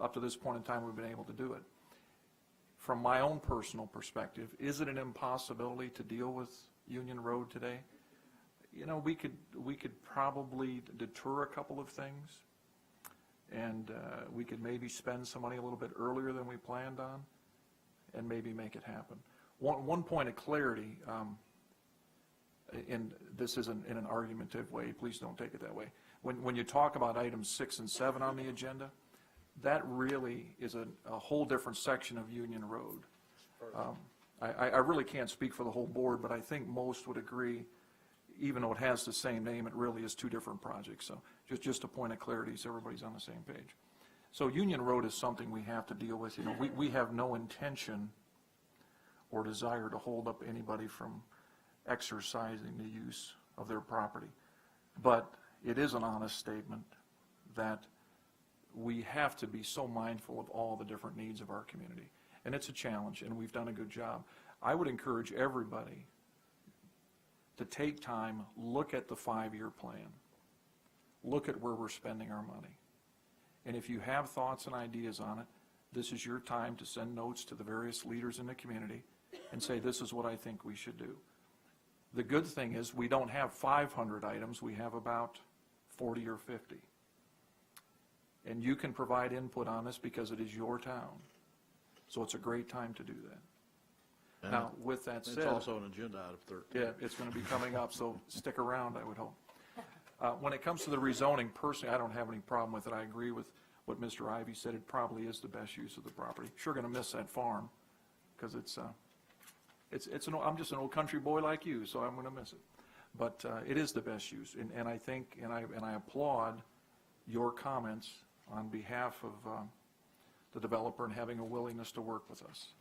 Speaker 3: Up to this point in time, we've been able to do it. From my own personal perspective, is it an impossibility to deal with Union Road today? You know, we could probably deter a couple of things, and we could maybe spend some money a little bit earlier than we planned on, and maybe make it happen. One point of clarity, and this isn't in an argumentative way, please don't take it that way. When you talk about items 6 and 7 on the agenda, that really is a whole different section of Union Road. I really can't speak for the whole board, but I think most would agree, even though it has the same name, it really is two different projects. So just a point of clarity so everybody's on the same page. So Union Road is something we have to deal with. You know, we have no intention or desire to hold up anybody from exercising the use of their property. But it is an honest statement that we have to be so mindful of all the different needs of our community. And it's a challenge, and we've done a good job. I would encourage everybody to take time, look at the 5-year plan, look at where we're spending our money. And if you have thoughts and ideas on it, this is your time to send notes to the various leaders in the community and say, this is what I think we should do. The good thing is we don't have 500 items, we have about 40 or 50. And you can provide input on this because it is your town. So it's a great time to do that.
Speaker 1: And
Speaker 3: now, with that said,
Speaker 1: it's also an agenda item 13.
Speaker 3: yeah, it's going to be coming up, so stick around, I would hope. When it comes to the rezoning, personally, I don't have any problem with it. I agree with what Mr. Ivy said. It probably is the best use of the property. Sure going to miss that farm because I'm just an old country boy like you, so I'm going to miss it. But it is the best use, and I think, and I applaud your comments on behalf of the developer and having a willingness to work with us.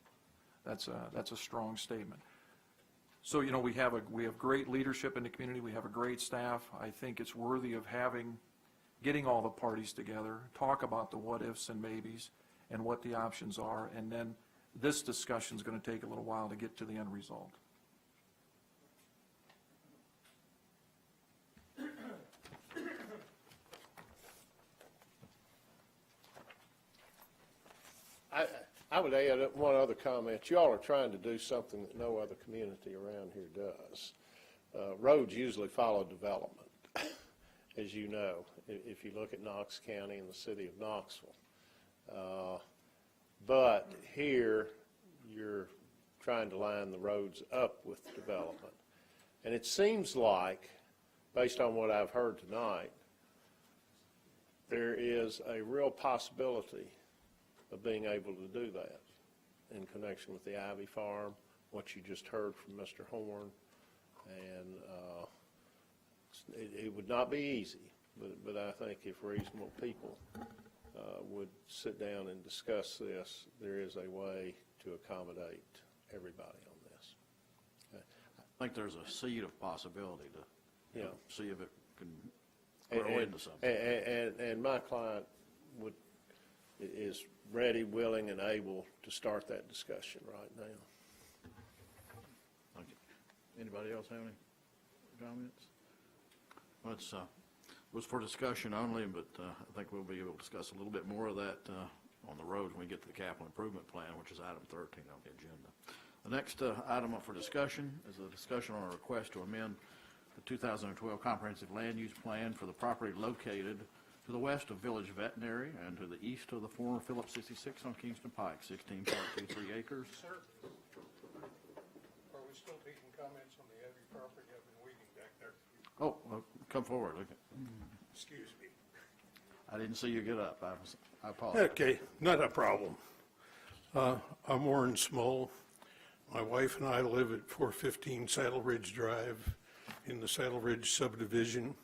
Speaker 3: That's a strong statement. So, you know, we have great leadership in the community. We have a great staff. I think it's worthy of getting all the parties together, talk about the what ifs and maybes and what the options are, and then this discussion is going to take a little while to get to the end result.
Speaker 19: I would add one other comment. You all are trying to do something that no other community around here does. Roads usually follow development, as you know, if you look at Knox County and the city of Knoxville. But here, you're trying to line the roads up with development. And it seems like, based on what I've heard tonight, there is a real possibility of being able to do that in connection with the Ivy Farm, what you just heard from Mr. Horn. And it would not be easy, but I think if reasonable people would sit down and discuss this, there is a way to accommodate everybody on this. Okay.
Speaker 1: I think there's a seed of possibility to see if it can grow into something.
Speaker 19: And my client is ready, willing, and able to start that discussion right now.
Speaker 1: Thank you. Anybody else have any comments? Well, it was for discussion only, but I think we'll be able to discuss a little bit more of that on the road when we get to the capital improvement plan, which is item 13 on the agenda. The next item up for discussion is a discussion on a request to amend the 2012 comprehensive land use plan for the property located to the west of Village Veterinary and to the east of the former Phillips 66 on Kingston Pike, 16.23 acres.
Speaker 5: Sir, are we still taking comments on the Abbey property? I've been waiting back there.
Speaker 1: Oh, well, come forward. Okay.
Speaker 5: Excuse me.
Speaker 1: I didn't see you get up. I apologize.
Speaker 5: Okay, not a problem. I'm Warren Small. My wife and I live at 415 Saddle Ridge Drive in the Saddle Ridge subdivision.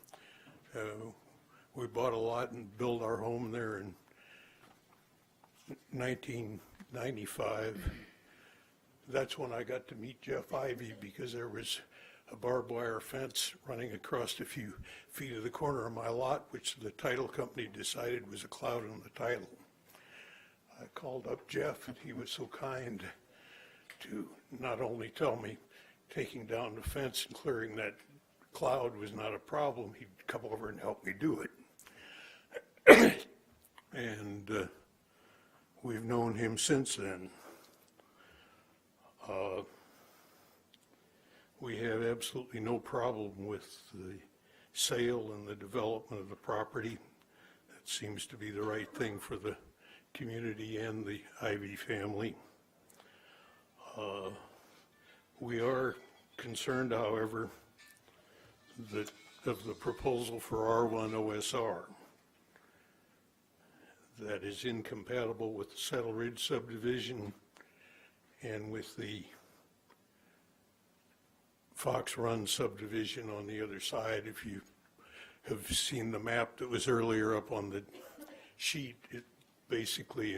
Speaker 5: We bought a lot and built our home there in 1995. That's when I got to meet Jeff Ivy because there was a barbed wire fence running across a few feet of the corner of my lot, which the title company decided was a cloud on the title. I called up Jeff, and he was so kind to not only tell me taking down the fence and clearing that cloud was not a problem, he'd come over and help me do it. And we've known him since then. We have absolutely no problem with the sale and the development of the property. It seems to be the right thing for the community and the Ivy family. We are concerned, however, that of the proposal for R1 OSR. That is incompatible with the Saddle Ridge subdivision and with the Fox Run subdivision on the other side. If you have seen the map that was earlier up on the sheet, it basically,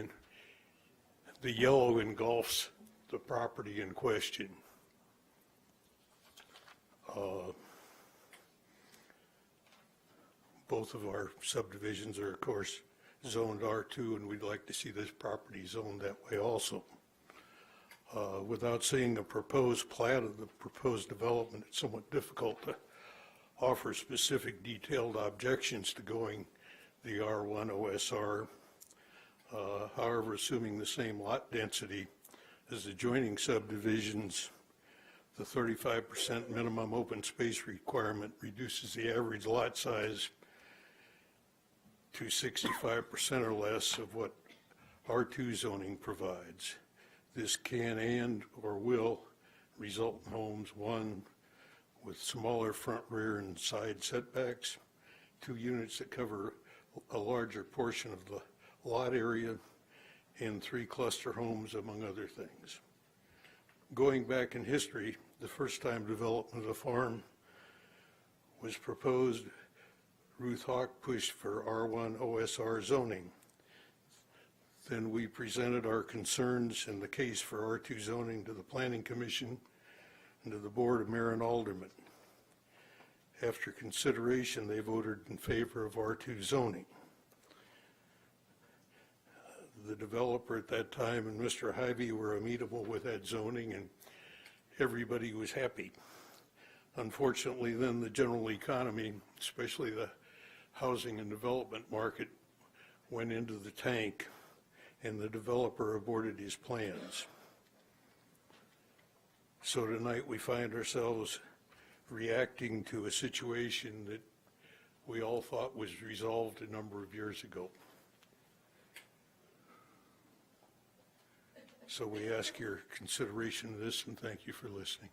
Speaker 5: the yellow engulfs the property in question. Both of our subdivisions are, of course, zoned R2, and we'd like to see this property zoned that way also. Without seeing a proposed plat of the proposed development, it's somewhat difficult to offer specific detailed objections to going the R1 OSR. However, assuming the same lot density as adjoining subdivisions, the 35% minimum open space requirement reduces the average lot size to 65% or less of what R2 zoning provides. This can and or will result in homes, one, with smaller front, rear, and side setbacks, 2 units that cover a larger portion of the lot area, and 3 cluster homes, among other things. Going back in history, the first time development of the farm was proposed, Ruth Hawk pushed for R1 OSR zoning. Then we presented our concerns and the case for R2 zoning to the Planning Commission and to the Board of Mayor and Aldermen. After consideration, they voted in favor of R2 zoning. The developer at that time and Mr. Hyvee were amenable with that zoning, and everybody was happy. Unfortunately, then the general economy, especially the housing and development market, went into the tank, and the developer aborted his plans. So tonight we find ourselves reacting to a situation that we all thought was resolved a number of years ago. So we ask your consideration of this, and thank you for listening.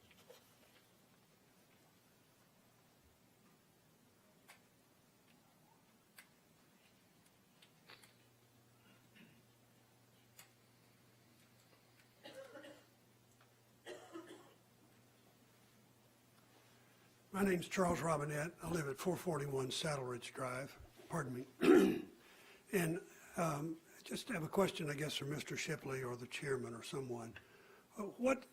Speaker 21: My name's Charles Robinette. I live at 441 Saddle Ridge Drive, pardon me. And just have a question, I guess, for Mr. Shipley or the chairman or someone. What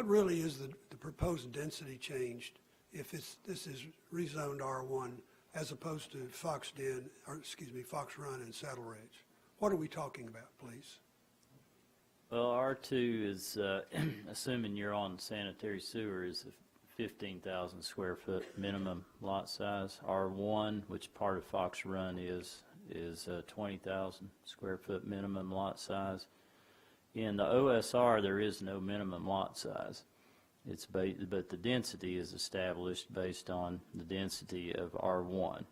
Speaker 21: really is the proposed density changed if this is rezoned R1 as opposed to Fox Run and Saddle Ridge? What are we talking about, please?
Speaker 6: Well, R2 is, assuming you're on sanitary sewer, is a 15,000 square foot minimum lot size. R1, which part of Fox Run is 20,000 square foot minimum lot size. In the OSR, there is no minimum lot size. But the density is established based on the density of R1.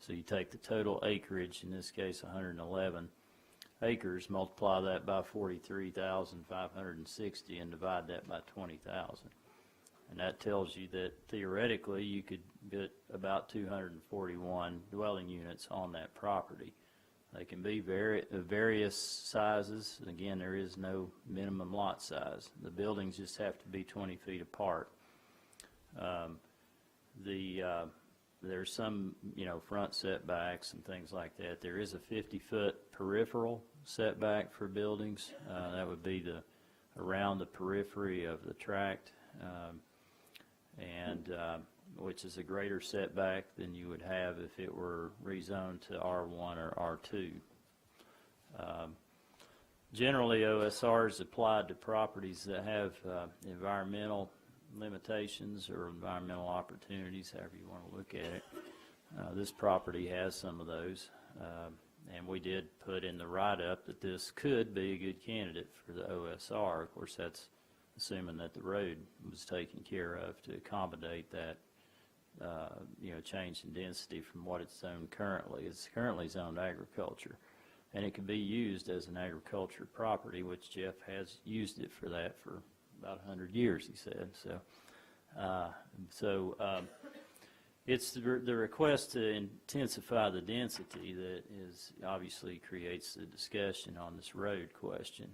Speaker 6: So you take the total acreage, in this case 111 acres, multiply that by 43,560 and divide that by 20,000. And that tells you that theoretically you could get about 241 dwelling units on that property. They can be various sizes. Again, there is no minimum lot size. The buildings just have to be 20 feet apart. There's some, front setbacks and things like that. There is a 50-foot peripheral setback for buildings. That would be around the periphery of the tract. Which is a greater setback than you would have if it were rezoned to R1 or R2. Generally, OSR is applied to properties that have environmental limitations or environmental opportunities, however you want to look at it. This property has some of those, and we did put in the write-up that this could be a good candidate for the OSR. Of course, that's assuming that the road was taken care of to accommodate that change in density from what it's zoned currently. It's currently zoned agriculture, and it can be used as an agriculture property, which Jeff has used it for that for about 100 years, he said. It's the request to intensify the density that obviously creates the discussion on this road question.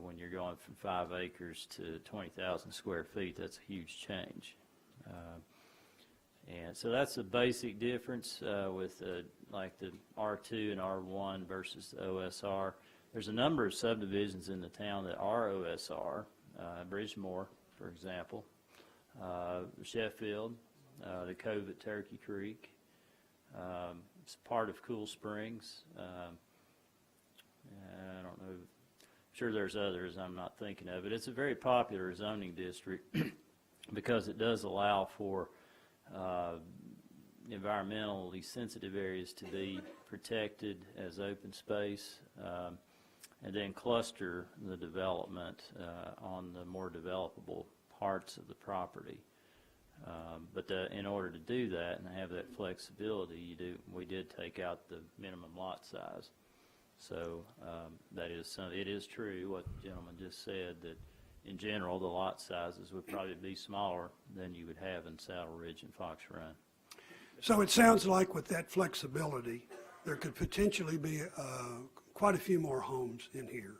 Speaker 6: When you're going from 5 acres to 20,000 square feet, that's a huge change. And so that's a basic difference with like the R2 and R1 versus the OSR. There's a number of subdivisions in the town that are OSR, Bridgemore, for example, Sheffield, the Cove at Turkey Creek. It's part of Cool Springs. I don't know. I'm sure there's others I'm not thinking of. But it's a very popular zoning district because it does allow for environmentally sensitive areas to be protected as open space, and then cluster the development on the more developable parts of the property. But in order to do that and have that flexibility, we did take out the minimum lot size. So it is true what the gentleman just said, that in general the lot sizes would probably be smaller than you would have in Saddle Ridge and Fox Run.
Speaker 21: So it sounds like with that flexibility, there could potentially be quite a few more homes in here.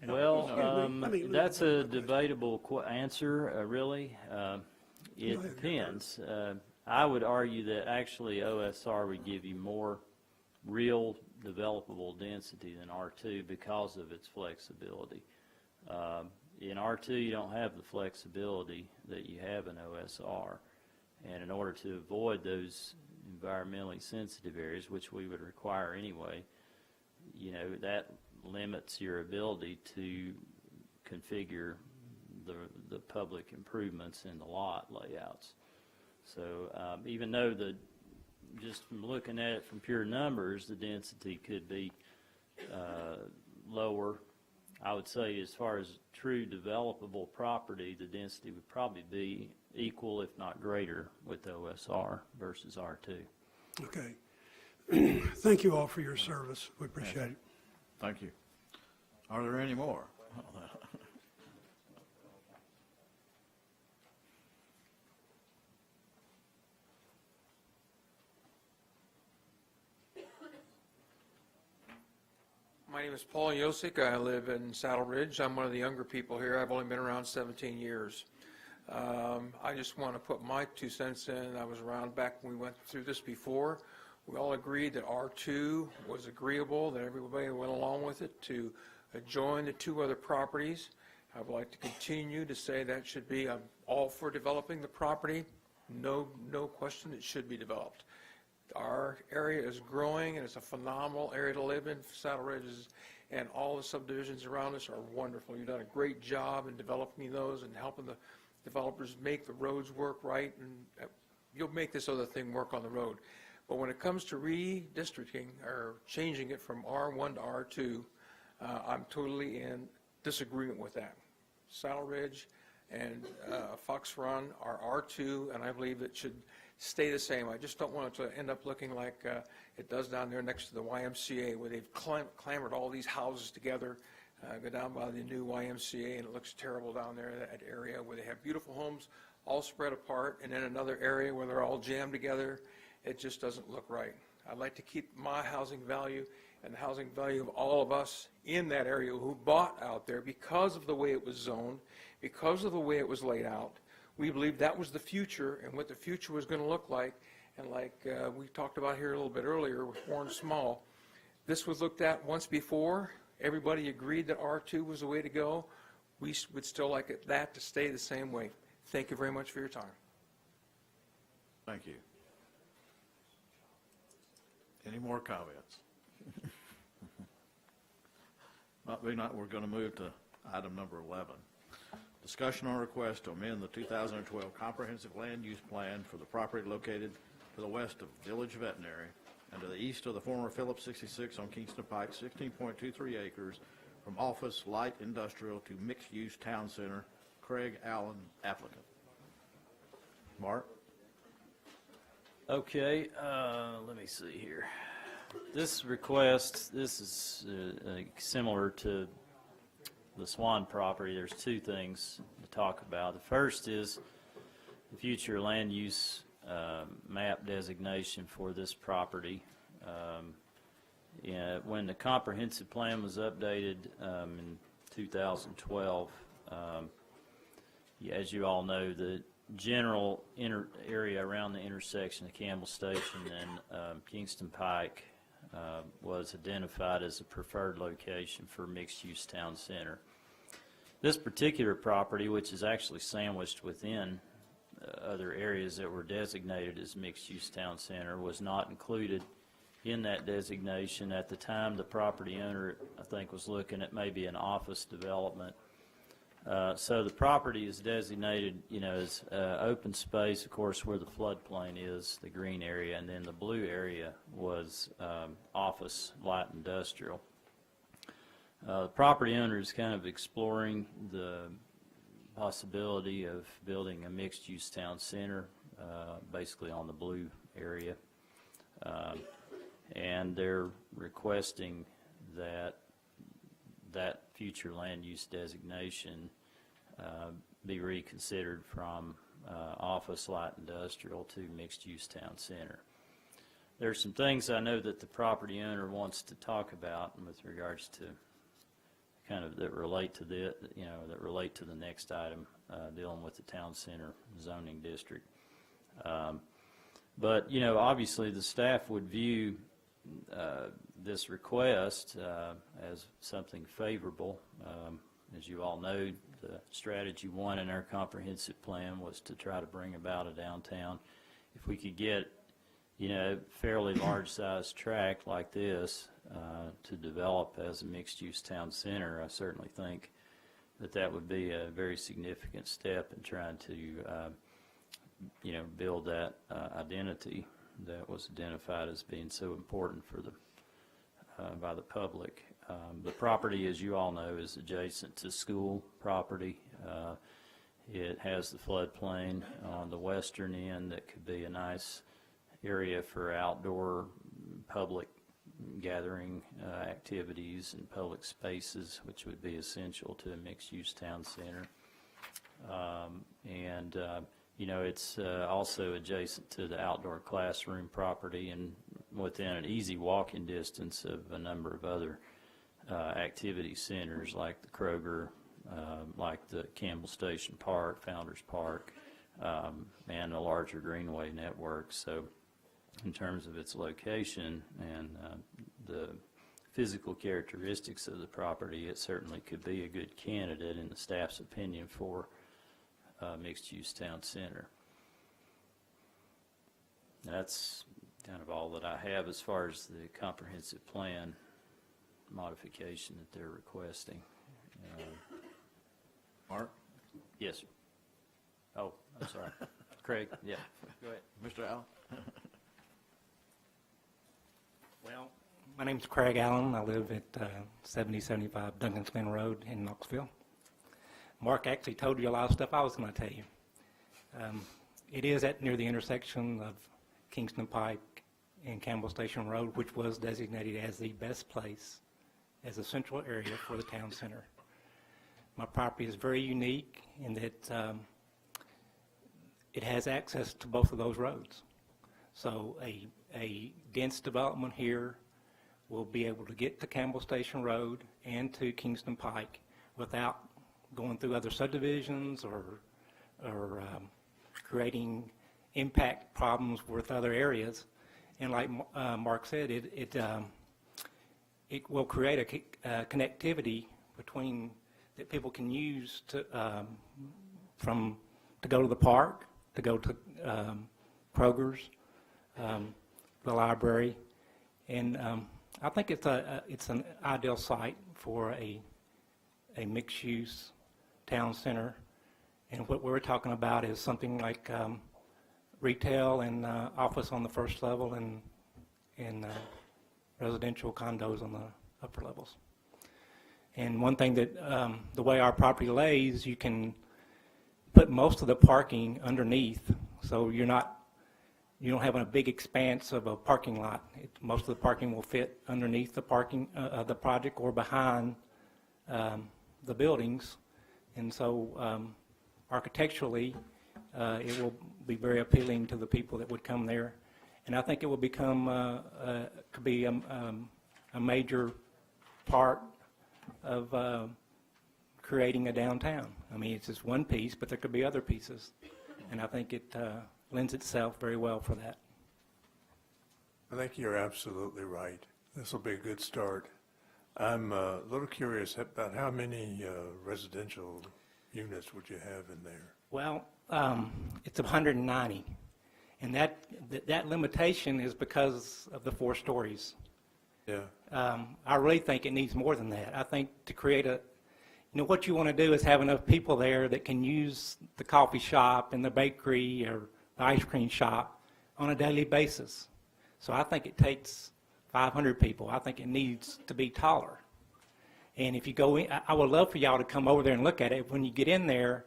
Speaker 6: Well,
Speaker 21: I mean,
Speaker 6: that's a debatable answer, really. It depends. I would argue that actually OSR would give you more real developable density than R2 because of its flexibility. In R2, you don't have the flexibility that you have in OSR. And in order to avoid those environmentally sensitive areas, which we would require anyway, that limits your ability to configure the public improvements in the lot layouts. So even though just from looking at it from pure numbers, the density could be lower, I would say as far as true developable property, the density would probably be equal, if not greater, with OSR versus R2.
Speaker 21: Okay. Thank you all for your service. We appreciate it.
Speaker 1: Thank you. Are there any more?
Speaker 3: My name is Paul Yosik. I live in Saddle Ridge. I'm one of the younger people here. I've only been around 17 years. I just want to put my 2 cents in. I was around back when we went through this before. We all agreed that R2 was agreeable, that everybody went along with it to join the 2 other properties. I would like to continue to say that should be, I'm all for developing the property. No question it should be developed. Our area is growing, and it's a phenomenal area to live in. Saddle Ridge and all the subdivisions around us are wonderful. You've done a great job in developing those and helping the developers make the roads work right, and you'll make this other thing work on the road. But when it comes to redistricting or changing it from R1 to R2, I'm totally in disagreement with that. Saddle Ridge and Fox Run are R2, and I believe it should stay the same. I just don't want it to end up looking like it does down there next to the YMCA, where they've clamored all these houses together. Go down by the new YMCA, and it looks terrible down there, that area where they have beautiful homes all spread apart, and then another area where they're all jammed together. It just doesn't look right. I'd like to keep my housing value and the housing value of all of us in that area who bought out there because of the way it was zoned, because of the way it was laid out. We believed that was the future and what the future was going to look like. And like we talked about here a little bit earlier with Warren Small, this was looked at once before. Everybody agreed that R2 was the way to go. We would still like that to stay the same way. Thank you very much for your time.
Speaker 1: Thank you. Any more comments? We're going to move to item number 11. Discussion on request to amend the 2012 Comprehensive Land Use Plan for the property located to the west of Village Veterinary and to the east of the former Phillips 66 on Kingston Pike, 16.23 acres, from office light industrial to mixed-use town center. Craig Allen, applicant.
Speaker 2: Mark?
Speaker 6: Okay, let me see here. This request, this is similar to the Swan property. There's two things to talk about. The first is the future land use map designation for this property. When the comprehensive plan was updated in 2012, as you all know, the general area around the intersection of Campbell Station and Kingston Pike was identified as a preferred location for mixed-use town center. This particular property, which is actually sandwiched within other areas that were designated as mixed-use town center, was not included in that designation. At the time, the property owner, I think, was looking at maybe an office development. So the property is designated, as open space, of course, where the floodplain is, the green area, and then the blue area was office, light industrial. The property owner is kind of exploring the possibility of building a mixed-use town center, basically on the blue area. And they're requesting that future land use designation be reconsidered from office light industrial to mixed use town center. There's some things I know that the property owner wants to talk about with regards to kind of that relate to the next item dealing with the town center zoning district. But obviously the staff would view this request as something favorable. As you all know, the strategy one in our comprehensive plan was to try to bring about a downtown. If we could get, fairly large-sized tract like this to develop as a mixed-use town center, I certainly think that would be a very significant step in trying to, build that identity that was identified as being so important for by the public. The property, as you all know, is adjacent to school property. It has the floodplain on the western end that could be a nice area for outdoor public gathering activities and public spaces, which would be essential to a mixed-use town center. It's also adjacent to the outdoor classroom property and within an easy walking distance of a number of other activity centers like the Kroger, like the Campbell Station Park, Founders Park, and a larger greenway network. So in terms of its location and the physical characteristics of the property, it certainly could be a good candidate in the staff's opinion for mixed-use town center. That's kind of all that I have as far as the comprehensive plan modification that they're requesting.
Speaker 2: Mark?
Speaker 6: Yes, sir. Oh, I'm sorry. Craig, yeah. Go ahead.
Speaker 2: Mr. Allen?
Speaker 22: Well, my name's Craig Allen. I live at 7075 Duncan's Glen Road in Knoxville. Mark actually told you a lot of stuff I was going to tell you. It is near the intersection of Kingston Pike and Campbell Station Road, which was designated as the best place as a central area for the town center. My property is very unique in that it has access to both of those roads. So a dense development here will be able to get to Campbell Station Road and to Kingston Pike without going through other subdivisions or creating impact problems with other areas. And like Mark said, it will create a connectivity between that people can use to go to the park, to go to Kroger's, the library, and I think it's an ideal site for a mixed-use town center. And what we're talking about is something like retail and office on the first level and residential condos on the upper levels. And one thing that the way our property lays, you can put most of the parking underneath. So you don't have a big expanse of a parking lot. Most of the parking will fit underneath the parking of the project or behind the buildings. And so architecturally, it will be very appealing to the people that would come there. And I think it will become, could be a major part of creating a downtown. I mean, it's just one piece, but there could be other pieces. And I think it lends itself very well for that.
Speaker 13: I think you're absolutely right. This will be a good start. I'm a little curious about how many residential units would you have in there?
Speaker 22: Well, it's 190. And that limitation is because of the 4 stories.
Speaker 13: Yeah.
Speaker 22: I really think it needs more than that. I think to create what you want to do is have enough people there that can use the coffee shop and the bakery or the ice cream shop on a daily basis. So I think it takes 500 people. I think it needs to be taller. And if you go in, I would love for y'all to come over there and look at it. When you get in there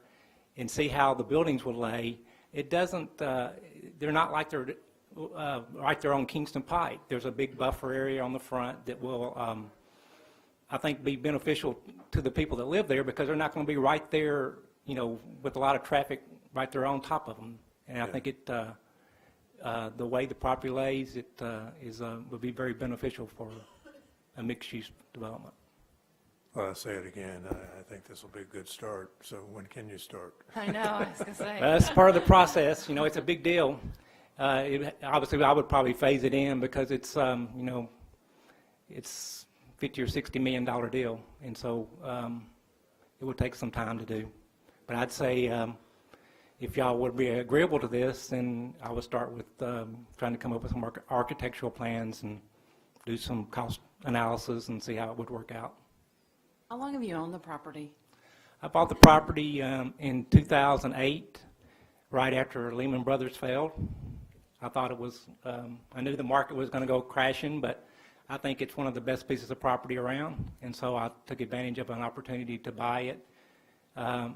Speaker 22: and see how the buildings will lay, it doesn't, they're not like they're right there on Kingston Pike. There's a big buffer area on the front that will, I think, be beneficial to the people that live there because they're not going to be right there, with a lot of traffic right there on top of them. And I think it, the way the property lays, it would be very beneficial for a mixed-use development.
Speaker 13: Well, I'll say it again. I think this will be a good start. So when can you start?
Speaker 18: I know, I was going to say.
Speaker 22: That's part of the process. It's a big deal. Obviously, I would probably phase it in because it's, it's $50 or $60 million deal, and so it would take some time to do. But I'd say if y'all would be agreeable to this, then I would start with trying to come up with some architectural plans and do some cost analysis and see how it would work out.
Speaker 18: How long have you owned the property?
Speaker 22: I bought the property in 2008, right after Lehman Brothers failed. I thought it was, I knew the market was going to go crashing, but I think it's one of the best pieces of property around, and so I took advantage of an opportunity to buy it,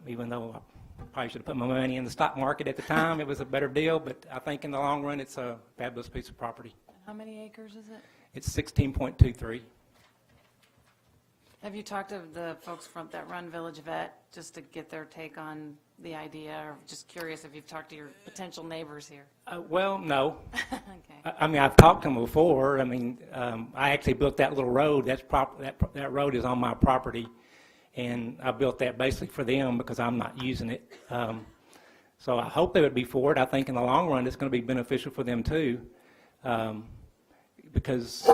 Speaker 22: even though I probably should have put my money in the stock market at the time. It was a better deal, but I think in the long run, it's a fabulous piece of property.
Speaker 18: How many acres is it?
Speaker 22: It's 16.23.
Speaker 18: Have you talked to the folks that run Village Vet just to get their take on the idea, or just curious if you've talked to your potential neighbors here?
Speaker 22: Well, no.
Speaker 18: Okay.
Speaker 22: I mean, I've talked to them before. I mean, I actually built that little road. That road is on my property, and I built that basically for them because I'm not using it. So I hope they would be for it. I think in the long run, it's going to be beneficial for them too, because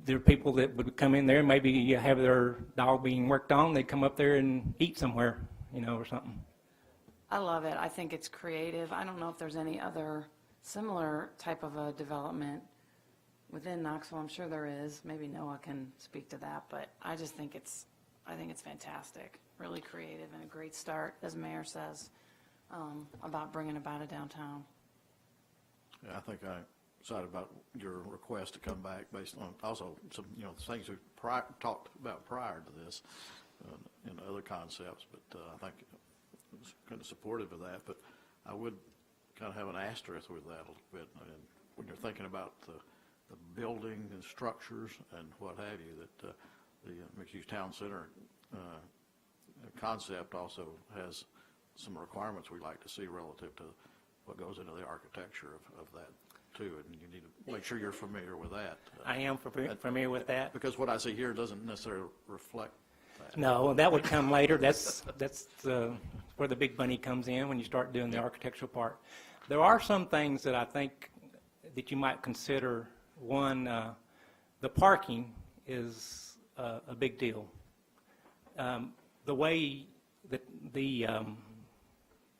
Speaker 22: there are people that would come in there, maybe you have their dog being worked on, they'd come up there and eat somewhere, or something.
Speaker 18: I love it. I think it's creative. I don't know if there's any other similar type of a development within Knoxville. I'm sure there is. Maybe Noah can speak to that, but I just think it's fantastic, really creative, and a great start, as Mayor says, about bringing about a downtown.
Speaker 1: Yeah, I think I excited about your request to come back based on also some, things we talked about prior to this and other concepts, but I think I was kind of supportive of that, but I would kind of have an asterisk with that a little bit. And when you're thinking about the building and structures and what have you, that the mixed-use town center concept also has some requirements we like to see relative to what goes into the architecture of that too, and you need to make sure you're familiar with that.
Speaker 22: I am familiar with that.
Speaker 1: Because what I see here doesn't necessarily reflect that.
Speaker 22: No, that would come later. That's where the big money comes in when you start doing the architectural part. There are some things that I think that you might consider. One, the parking is a big deal. The way that the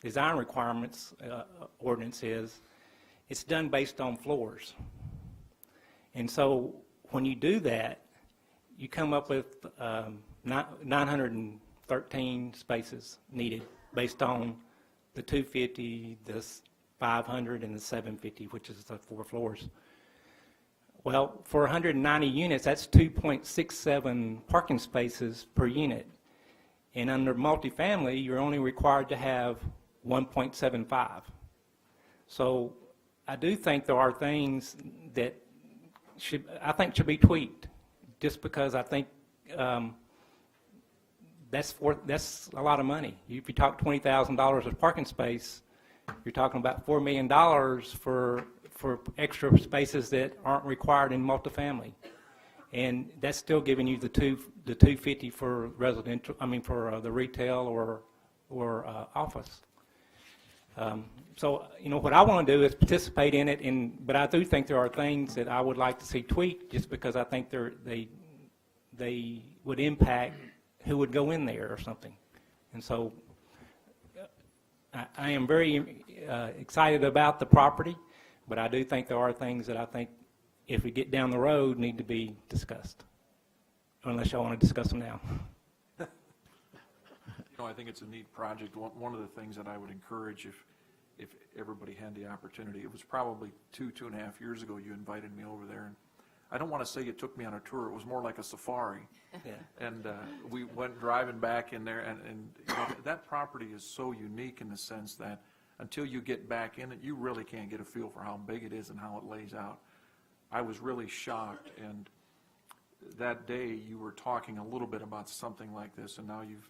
Speaker 22: design requirements ordinance is, it's done based on floors. And so when you do that, you come up with 913 spaces needed based on the 250, the 500, and the 750, which is the 4 floors. Well, for 190 units, that's 2.67 parking spaces per unit. And under multifamily, you're only required to have 1.75. So I do think there are things that should be tweaked, just because I think that's a lot of money. If you talk $20,000 of parking space, you're talking about $4 million for extra spaces that aren't required in multifamily, and that's still giving you the $250 for residential. I mean, for the retail or office. So, what I want to do is participate in it, but I do think there are things that I would like to see tweaked, just because I think they would impact who would go in there or something. And so I am very excited about the property, but I do think there are things that I think, if we get down the road, need to be discussed, unless y'all want to discuss them now.
Speaker 3: I think it's a neat project. One of the things that I would encourage, if everybody had the opportunity, it was probably 2.5 years ago you invited me over there, and I don't want to say you took me on a tour. It was more like a safari.
Speaker 22: Yeah.
Speaker 3: And we went driving back in there, and that property is so unique in the sense that until you get back in it, you really can't get a feel for how big it is and how it lays out. I was really shocked, and that day you were talking a little bit about something like this, and now you've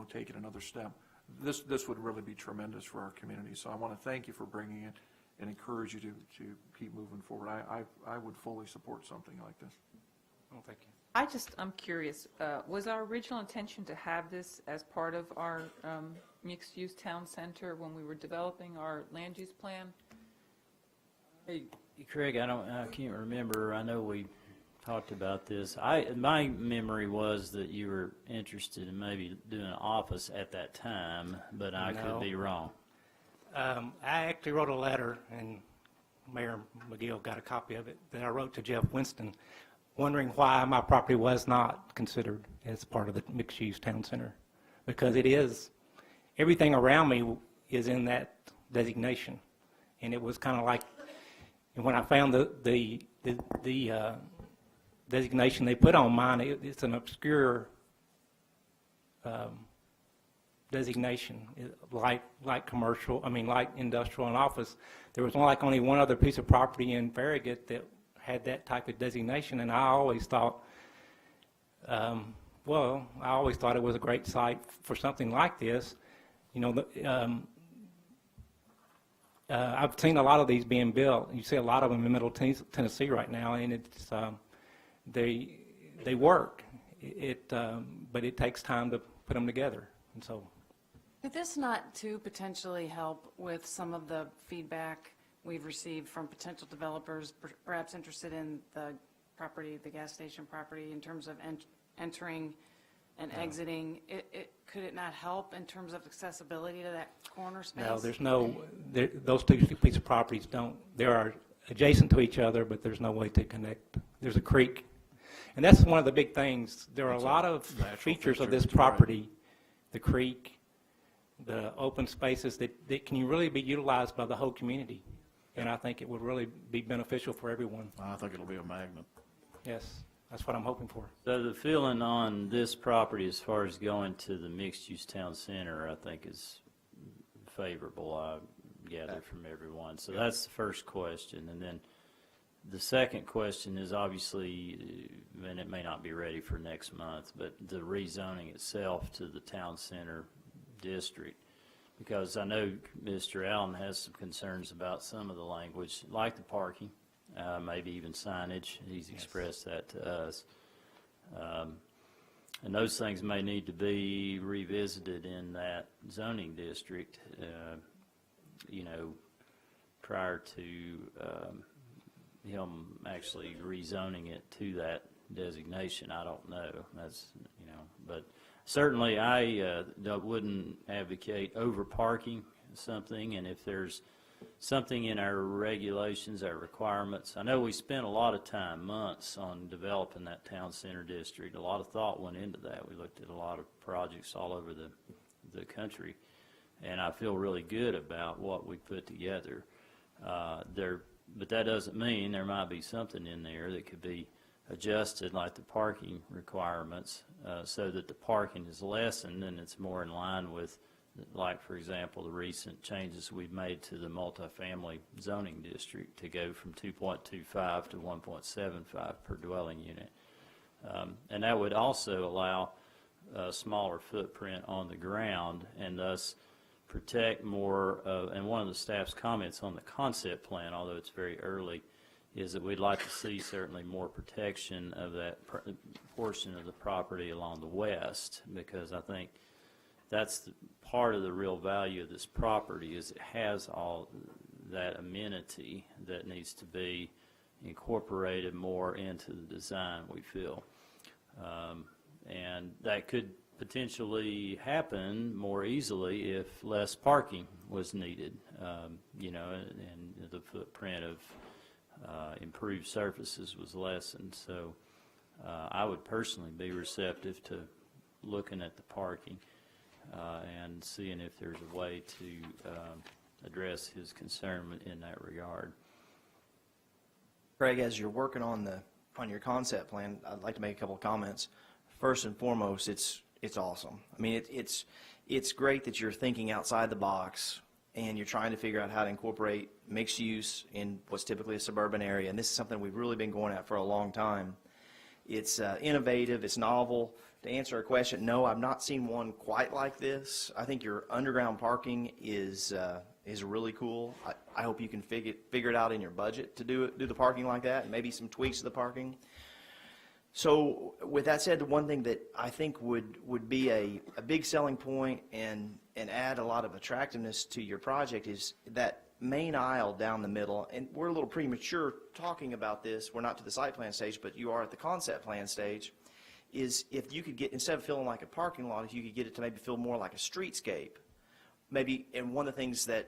Speaker 3: taken another step. This would really be tremendous for our community. So I want to thank you for bringing it and encourage you to keep moving forward. I would fully support something like this.
Speaker 22: Oh, thank you.
Speaker 9: I'm curious, was our original intention to have this as part of our mixed-use town center when we were developing our land use plan?
Speaker 6: Hey, Craig, I can't remember. I know we talked about this. My memory was that you were interested in maybe doing an office at that time, but I could be wrong.
Speaker 22: I actually wrote a letter, and Mayor McGill got a copy of it, that I wrote to Jeff Winston, wondering why my property was not considered as part of the mixed-use town center, because it is, everything around me is in that designation, and it was kind of like, and when I found the designation they put on mine, it's an obscure designation, like commercial, like industrial and office. There was only one other piece of property in Farragut that had that type of designation, and I always thought, I always thought it was a great site for something like this. I've seen a lot of these being built. You see a lot of them in Middle Tennessee right now, and it's they work. But it takes time to put them together, and so.
Speaker 18: Could this not, too, potentially help with some of the feedback we've received from potential developers, perhaps interested in the property, the gas station property, in terms of entering and exiting? Could it not help in terms of accessibility to that corner space?
Speaker 22: No, there's those two pieces of properties they are adjacent to each other, but there's no way to connect. There's a creek. And that's one of the big things. There are a lot of features of this property, the creek, the open spaces that can really be utilized by the whole community. And I think it would really be beneficial for everyone.
Speaker 1: I think it'll be a magnet.
Speaker 22: Yes, that's what I'm hoping for.
Speaker 6: So the feeling on this property as far as going to the mixed-use town center, I think, is favorable, I gather from everyone. So that's the first question. And then the second question is obviously, and it may not be ready for next month, but the rezoning itself to the town center district. Because I know Mr. Allen has some concerns about some of the language, like the parking, maybe even signage. He's expressed that to us. And those things may need to be revisited in that zoning district, prior to him actually rezoning it to that designation. I don't know. That's, but certainly I wouldn't advocate over parking something, and if there's something in our regulations, our requirements. I know we spent a lot of time, months, on developing that town center district. A lot of thought went into that. We looked at a lot of projects all over the country, and I feel really good about what we put together. But that doesn't mean there might be something in there that could be adjusted, like the parking requirements, so that the parking is lessened and it's more in line with like, for example, the recent changes we've made to the multifamily zoning district to go from 2.25 to 1.75 per dwelling unit. And that would also allow a smaller footprint on the ground and thus protect more and one of the staff's comments on the concept plan, although it's very early, is that we'd like to see certainly more protection of that portion of the property along the west, because I think that's part of the real value of this property is it has all that amenity that needs to be incorporated more into the design, we feel. And that could potentially happen more easily if less parking was needed, you know, and the footprint of improved surfaces was lessened. So I would personally be receptive to looking at the parking and seeing if there's a way to address his concern in that regard.
Speaker 7: Craig, as you're working on your concept plan, I'd like to make a couple of comments. First and foremost, it's awesome. I mean, it's great that you're thinking outside the box and you're trying to figure out how to incorporate mixed use in what's typically a suburban area. And this is something we've really been going at for a long time. It's innovative, it's novel. To answer a question, no, I've not seen one quite like this. I think your underground parking is really cool. I hope you can figure it out in your budget to do the parking like that, and maybe some tweaks to the parking. So with that said, the one thing that I think would be a big selling point and add a lot of attractiveness to your project is that main aisle down the middle. And we're a little premature talking about this. We're not to the site plan stage, but you are at the concept plan stage. Is if you could get, instead of feeling like a parking lot, if you could get it to maybe feel more like a streetscape. Maybe, and one of the things that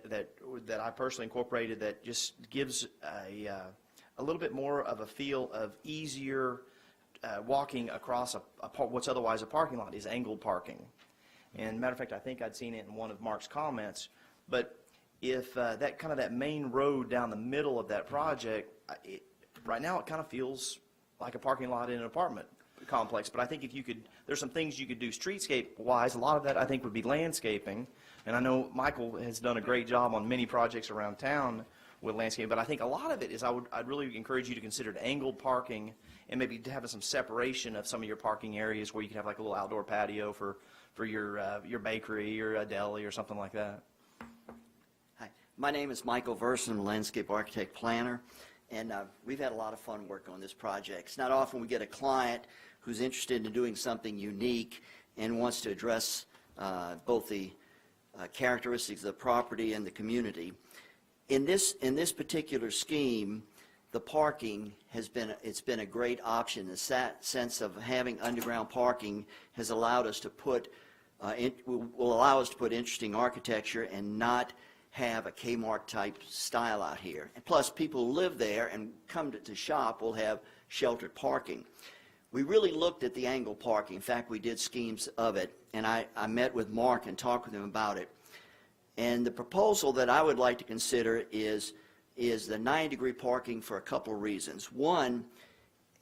Speaker 7: I personally incorporated that just gives a little bit more of a feel of easier walking across what's otherwise a parking lot is angled parking. And matter of fact, I think I'd seen it in one of Mark's comments. But if that main road down the middle of that project, right now it kind of feels like a parking lot in an apartment complex. But I think if you could, there's some things you could do streetscape-wise. A lot of that I think would be landscaping. And I know Michael has done a great job on many projects around town with landscaping. But I think a lot of it is I'd really encourage you to consider angled parking and maybe having some separation of some of your parking areas where you could have like a little outdoor patio for your bakery or a deli or something like that.
Speaker 2: Hi, my name is Michael Verson. I'm a landscape architect planner, and we've had a lot of fun working on this project. It's not often we get a client who's interested in doing something unique and wants to address both the characteristics of the property and the community. In this particular scheme, the parking has been a great option. The sense of having underground parking has allowed us to will allow us to put interesting architecture and not have a Kmart type style out here. And plus, people who live there and come to shop will have sheltered parking. We really looked at the angle parking. In fact, we did schemes of it, and I met with Mark and talked with him about it. And the proposal that I would like to consider is the 90-degree parking for a couple of reasons. One,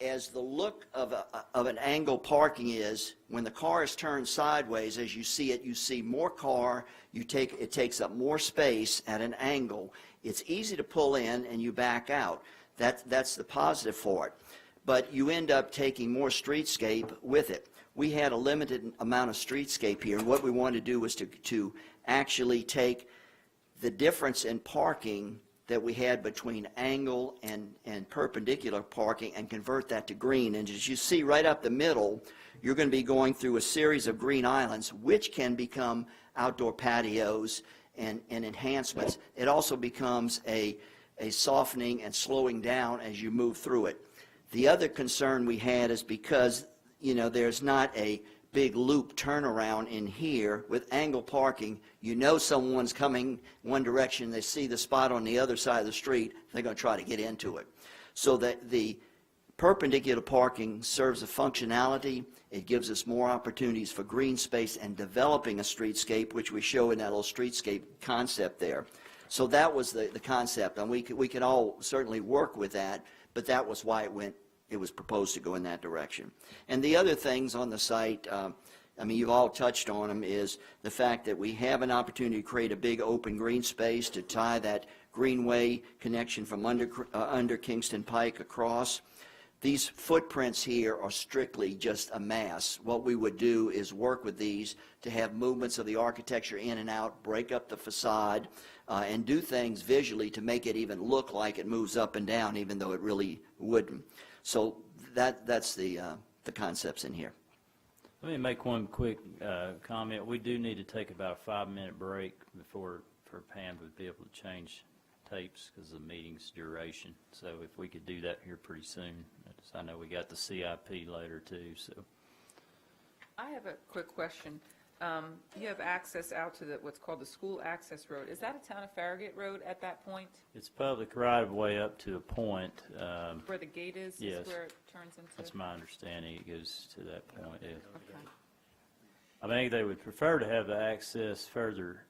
Speaker 2: as the look of an angle parking is, when the car is turned sideways, as you see more car, it takes up more space at an angle. It's easy to pull in and you back out. That's the positive for it. But you end up taking more streetscape with it. We had a limited amount of streetscape here, and what we wanted to do was to actually take the difference in parking that we had between angle and perpendicular parking and convert that to green. And as you see right up the middle, you're going to be going through a series of green islands, which can become outdoor patios and enhancements. It also becomes a softening and slowing down as you move through it. The other concern we had is because, there's not a big loop turnaround in here with angle parking. Someone's coming one direction, they see the spot on the other side of the street, they're going to try to get into it. So that the perpendicular parking serves a functionality. It gives us more opportunities for green space and developing a streetscape, which we show in that little streetscape concept there. So that was the concept, and we could all certainly work with that, but that was why it was proposed to go in that direction. And the other things on the site, I mean, you've all touched on them, is the fact that we have an opportunity to create a big open green space to tie that greenway connection from under Kingston Pike across. These footprints here are strictly just a mass. What we would do is work with these to have movements of the architecture in and out, break up the facade, and do things visually to make it even look like it moves up and down, even though it really wouldn't. So that's the concepts in here.
Speaker 6: Let me make one quick comment. We do need to take about a 5-minute break for Pam to be able to change tapes because of the meeting's duration. So if we could do that here pretty soon. I know we got the CIP later too, so.
Speaker 9: I have a quick question. You have access out to what's called the school access road. Is that a town of Farragut road at that point?
Speaker 6: It's public right-of-way up to a point.
Speaker 9: Where the gate is
Speaker 6: Yes.
Speaker 9: where it turns into?
Speaker 6: That's my understanding. It goes to that point, yeah.
Speaker 9: Okay.
Speaker 6: I think they would prefer to have the access further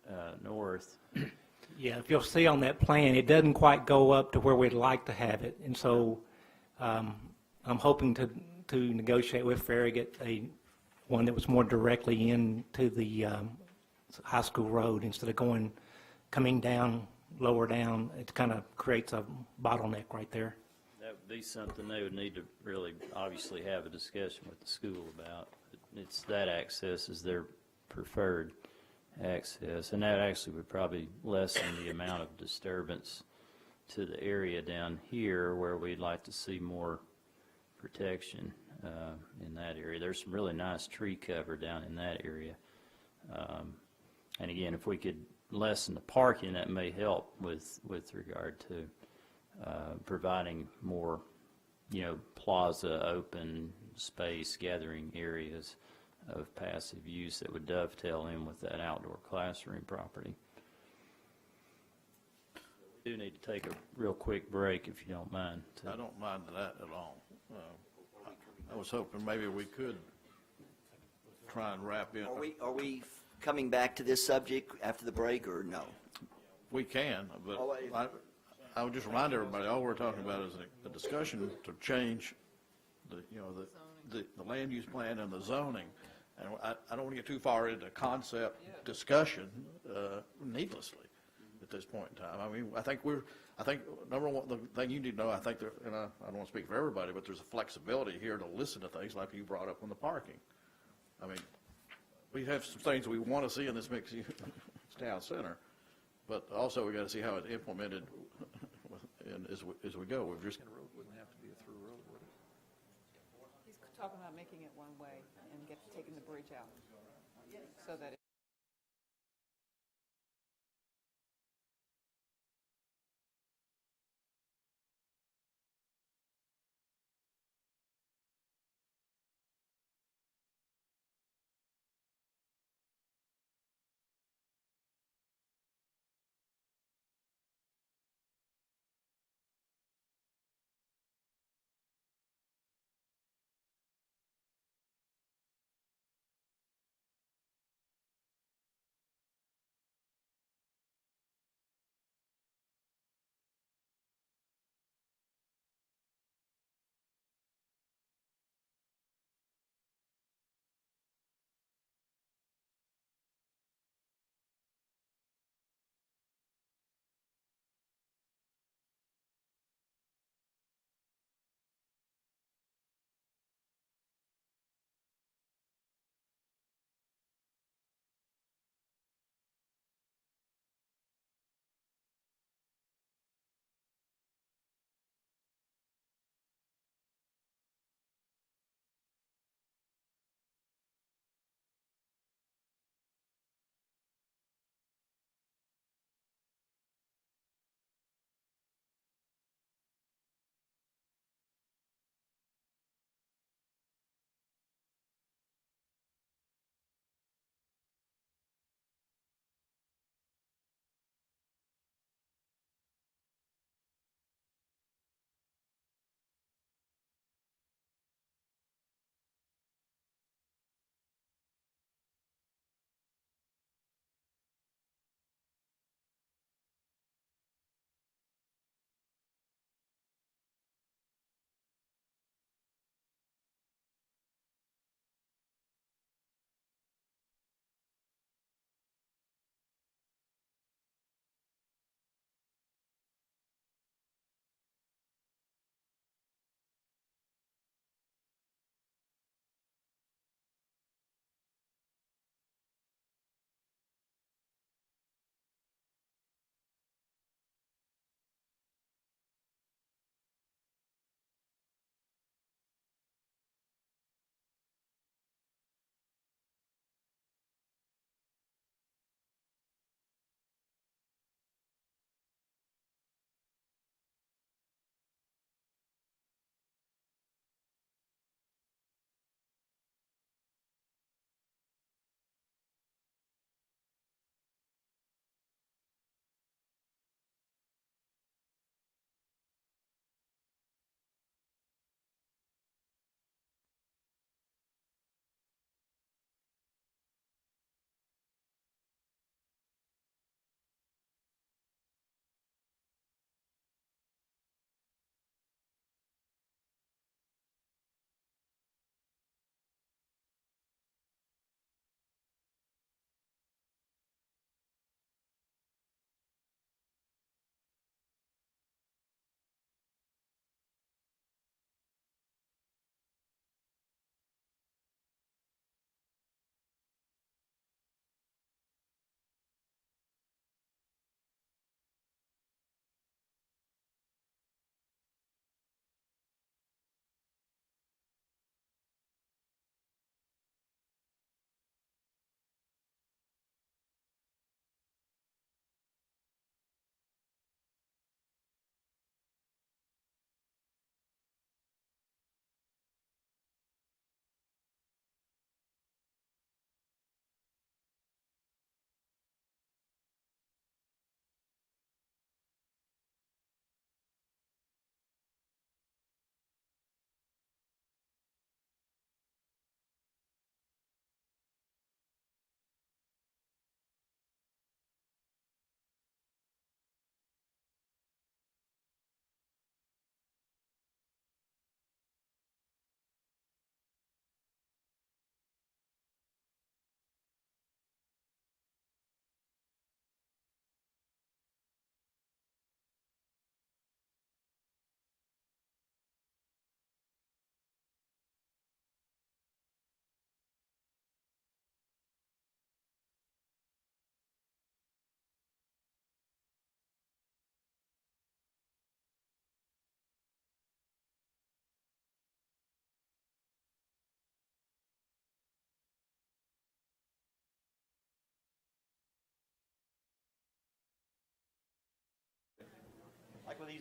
Speaker 6: north.
Speaker 22: Yeah, if you'll see on that plan, it doesn't quite go up to where we'd like to have it. And so I'm hoping to negotiate with Farragut one that was more directly into the high school road instead of coming down, lower down. It kind of creates a bottleneck right there.
Speaker 6: That would be something they would need to really obviously have a discussion with the school about. It's that access is their preferred access, and that actually would probably lessen the amount of disturbance to the area down here where we'd like to see more protection in that area. There's some really nice tree cover down in that area. And again, if we could lessen the parking, that may help with regard to providing more, plaza, open space, gathering areas of passive use that would dovetail in with that outdoor classroom property. We do need to take a real quick break, if you don't mind.
Speaker 1: I don't mind that at all. I was hoping maybe we could try and wrap in.
Speaker 2: Are we coming back to this subject after the break, or no?
Speaker 1: We can, but I would just remind everybody, all we're talking about is a discussion to change the land use plan and the zoning. And I don't want to get too far into concept discussion needlessly at this point in time. I mean, I think number one, the thing you need to know, I think and I don't want to speak for everybody, but there's a flexibility here to listen to things like you brought up on the parking. I mean, we have some things we want to see in this mixed town center, but also we got to see how it's implemented and as we go. We've just
Speaker 3: Road wouldn't have to be a through road, would it?
Speaker 9: He's talking about making it one way and taking the bridge out so that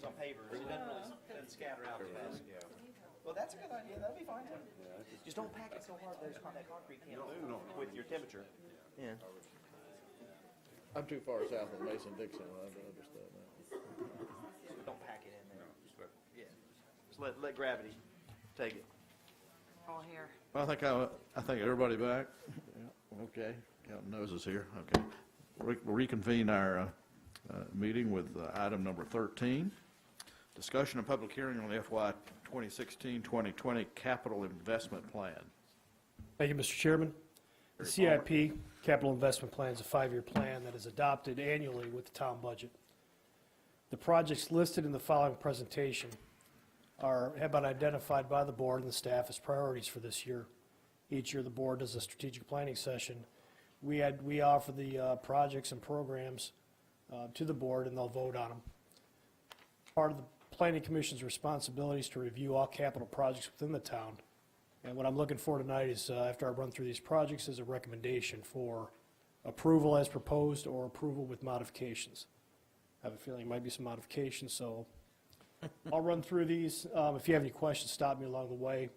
Speaker 7: use on pavers. It doesn't really doesn't scatter out as fast. Well, that's a good idea. That'd be fine too. Just don't pack it so hard that that concrete can't move with your temperature. Yeah.
Speaker 3: I'm too far south of Mason-Dixon, I don't understand that.
Speaker 7: Don't pack it in there. Yeah. Just let gravity take it.
Speaker 18: All here.
Speaker 1: Well, I think everybody back? Yeah, okay, counting noses here, okay. We'll reconvene our meeting with item number 13. Discussion and public hearing on the FY 2016-2020 Capital Investment Plan.
Speaker 12: Thank you, Mr. Chairman. The CIP, Capital Investment Plan, is a 5-year plan that is adopted annually with the town budget. The projects listed in the following presentation have been identified by the board and the staff as priorities for this year. Each year, the board does a strategic planning session. We offer the projects and programs to the board, and they'll vote on them. Part of the Planning Commission's responsibility is to review all capital projects within the town. And what I'm looking for tonight is, after I run through these projects, is a recommendation for approval as proposed or approval with modifications. I have a feeling there might be some modifications, so I'll run through these. If you have any questions, stop me along the way.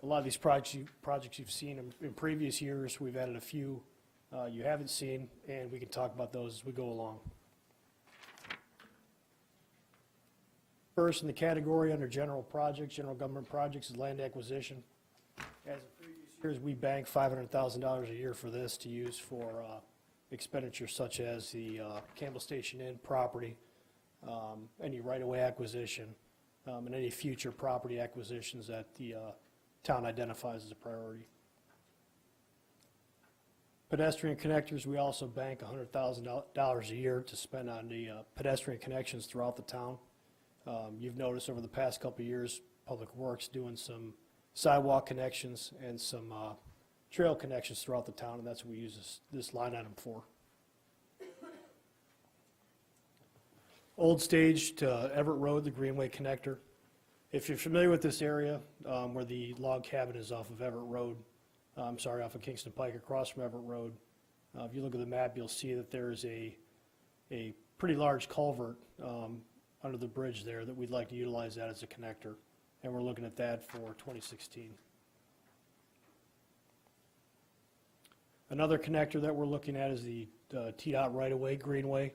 Speaker 12: A lot of these projects you've seen in previous years. We've added a few you haven't seen, and we can talk about those as we go along. First in the category under general projects, general government projects, is land acquisition. As in previous years, we bank $500,000 a year for this to use for expenditures such as the Campbell Station Inn property, any right-of-way acquisition, and any future property acquisitions that the town identifies as a priority. Pedestrian connectors, we also bank $100,000 a year to spend on the pedestrian connections throughout the town. You've noticed over the past couple of years, Public Works doing some sidewalk connections and some trail connections throughout the town, and that's what we use this line item for. Old Stage to Everett Road, the Greenway connector. If you're familiar with this area, where the log cabin is off of Everett Road, off of Kingston Pike across from Everett Road, if you look at the map, you'll see that there's a pretty large culvert under the bridge there that we'd like to utilize that as a connector, and we're looking at that for 2016. Another connector that we're looking at is the TDOT right-of-way Greenway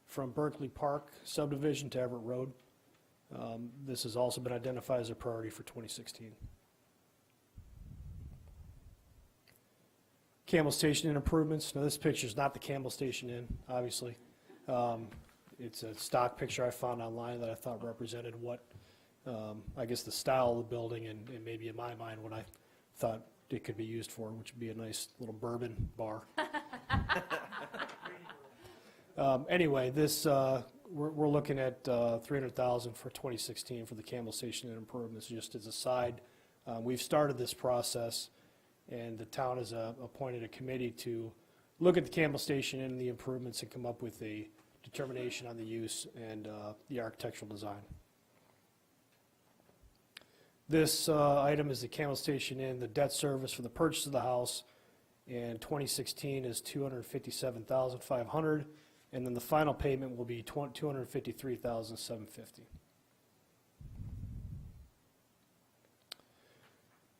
Speaker 12: from Berkeley Park subdivision to Everett Road. This has also been identified as a priority for 2016. Campbell Station Inn improvements. Now, this picture is not the Campbell Station Inn, obviously. It's a stock picture I found online that I thought represented what, I guess, the style of the building and maybe in my mind what I thought it could be used for, which would be a nice little bourbon bar. Anyway, this we're looking at $300,000 for 2016 for the Campbell Station Inn improvements. Just as a side, we've started this process, and the town has appointed a committee to look at the Campbell Station Inn and the improvements and come up with a determination on the use and the architectural design. This item is the Campbell Station Inn, the debt service for the purchase of the house, and 2016 is $257,500, and then the final payment will be $253,750.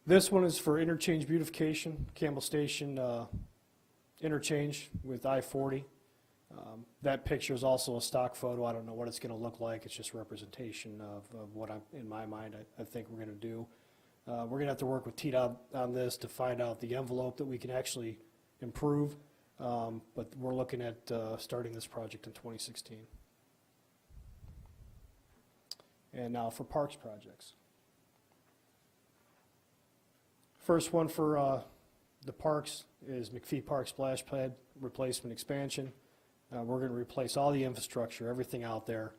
Speaker 12: This one is for interchange beautification, Campbell Station interchange with I-40. That picture is also a stock photo. I don't know what it's going to look like. It's just representation of what in my mind I think we're going to do. We're going to have to work with TDOT on this to find out the envelope that we can actually improve, but we're looking at starting this project in 2016. And now for parks projects. First one for the parks is McPhee Park Splash Pad Replacement Expansion. We're going to replace all the infrastructure, everything out there.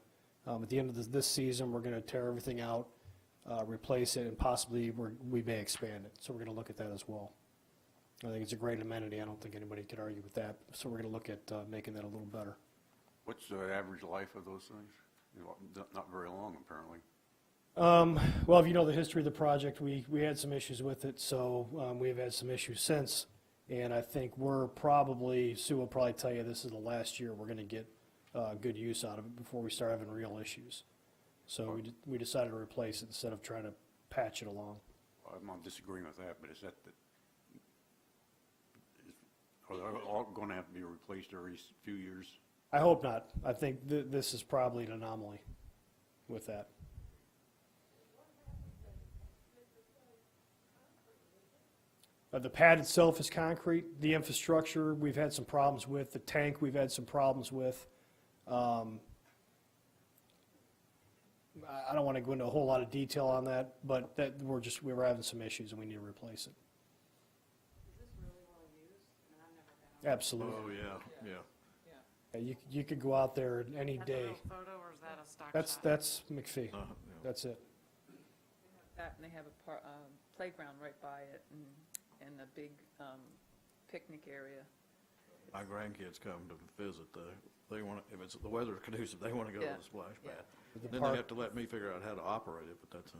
Speaker 12: At the end of this season, we're going to tear everything out, replace it, and possibly we may expand it. So we're going to look at that as well. I think it's a great amenity. I don't think anybody could argue with that. So we're going to look at making that a little better.
Speaker 8: What's the average life of those things? Not very long, apparently.
Speaker 12: Well, if you know the history of the project, we had some issues with it, so we've had some issues since. And I think Sue will probably tell you this is the last year we're going to get good use out of it before we start having real issues. So we decided to replace it instead of trying to patch it along.
Speaker 8: I'm not disagreeing with that, but is that, are they all going to have to be replaced every few years?
Speaker 12: I hope not. I think this is probably an anomaly with that. The pad itself is concrete. The infrastructure, we've had some problems with. The tank, we've had some problems with. I don't want to go into a whole lot of detail on that, but that we were having some issues and we need to replace it.
Speaker 18: Is this really well used? I mean, I've never been on.
Speaker 12: Absolutely.
Speaker 1: Oh, yeah.
Speaker 12: Yeah, you could go out there any
Speaker 18: Is that a
Speaker 12: day.
Speaker 18: real photo or is that a stock
Speaker 12: That's
Speaker 18: shot?
Speaker 12: McPhee. That's it.
Speaker 9: That, and they have a playground right by it and a big picnic area.
Speaker 1: My grandkids come to visit, they want, if it's, the weather's conducive, they want to go to
Speaker 9: Yeah.
Speaker 1: the splash
Speaker 9: Yeah.
Speaker 1: pad.
Speaker 12: The
Speaker 1: Then
Speaker 12: park-
Speaker 1: they have to let me figure out how to operate it, but that's,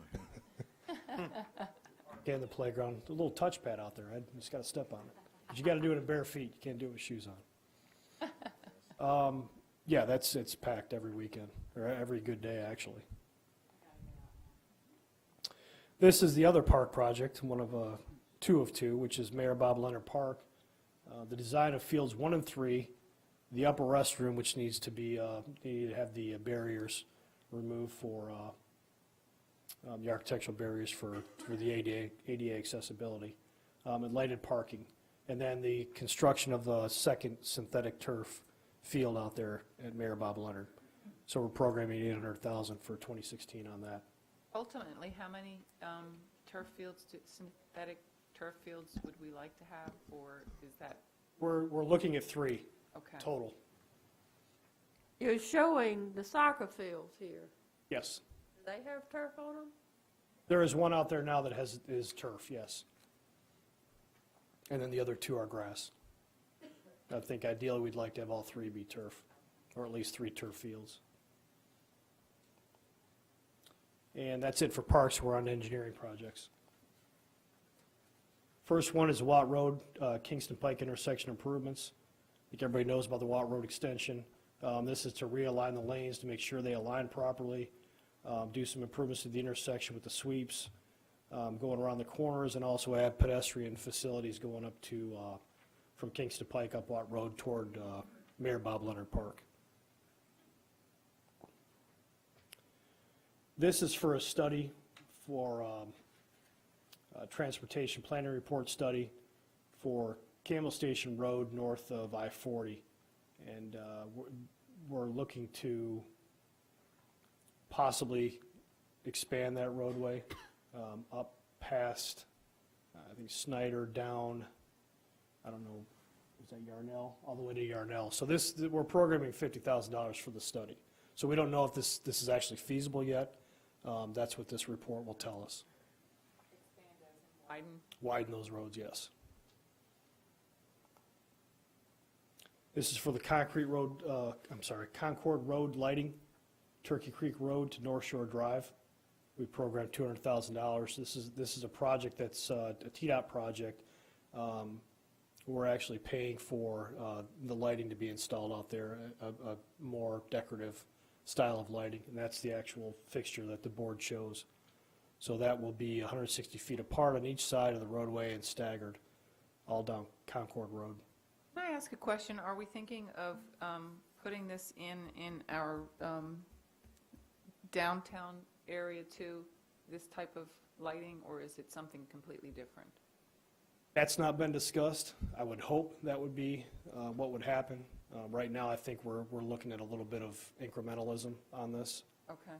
Speaker 12: Again, the playground, a little touchpad out there, Ed. You just got to step on it. But you got to do it in bare feet. You can't do it with shoes on. Yeah, it's packed every weekend, or every good day, actually. This is the other park project, one of two of two, which is Mayor Bob Leonard Park. The design of fields 1 and 3, the upper restroom, which needs to be, need to have the barriers removed for the architectural barriers for the ADA accessibility, and lighted parking. And then the construction of the second synthetic turf field out there at Mayor Bob Leonard. So we're programming $800,000 for 2016 on that.
Speaker 9: Ultimately, how many synthetic turf fields would we like to have, or is that,
Speaker 12: We're looking at 3
Speaker 9: okay?
Speaker 12: total.
Speaker 10: You're showing the soccer fields here.
Speaker 12: Yes.
Speaker 10: Do they have turf on them?
Speaker 12: There is one out there now that is turf, yes. And then the other 2 are grass. I think ideally we'd like to have all 3 be turf, or at least 3 turf fields. And that's it for parks. We're on engineering projects. First one is Watt Road, Kingston Pike intersection improvements. I think everybody knows about the Watt Road extension. This is to realign the lanes to make sure they align properly, do some improvements to the intersection with the sweeps, going around the corners, and also add pedestrian facilities going up to, from Kingston Pike up Watt Road toward Mayor Bob Leonard Park. This is for a study for a transportation planning report study for Campbell Station Road north of I-40. And we're looking to possibly expand that roadway up past, I think Snyder down, I don't know, is that Yarnell? All the way to Yarnell. So we're programming $50,000 for the study. So we don't know if this is actually feasible yet. That's what this report will tell us.
Speaker 9: Expand as in widen?
Speaker 12: Widen those roads, yes. This is for the Concord Road lighting, Turkey Creek Road to North Shore Drive. We programmed $200,000. This is a project that's a TDOT project. We're actually paying for the lighting to be installed out there, a more decorative style of lighting, and that's the actual fixture that the board shows. So that will be 160 feet apart on each side of the roadway and staggered all down Concord Road.
Speaker 9: Can I ask a question? Are we thinking of putting this in our downtown area too, this type of lighting, or is it something completely different?
Speaker 12: That's not been discussed. I would hope that would be what would happen. Right now, I think we're looking at a little bit of incrementalism on this.
Speaker 9: Okay.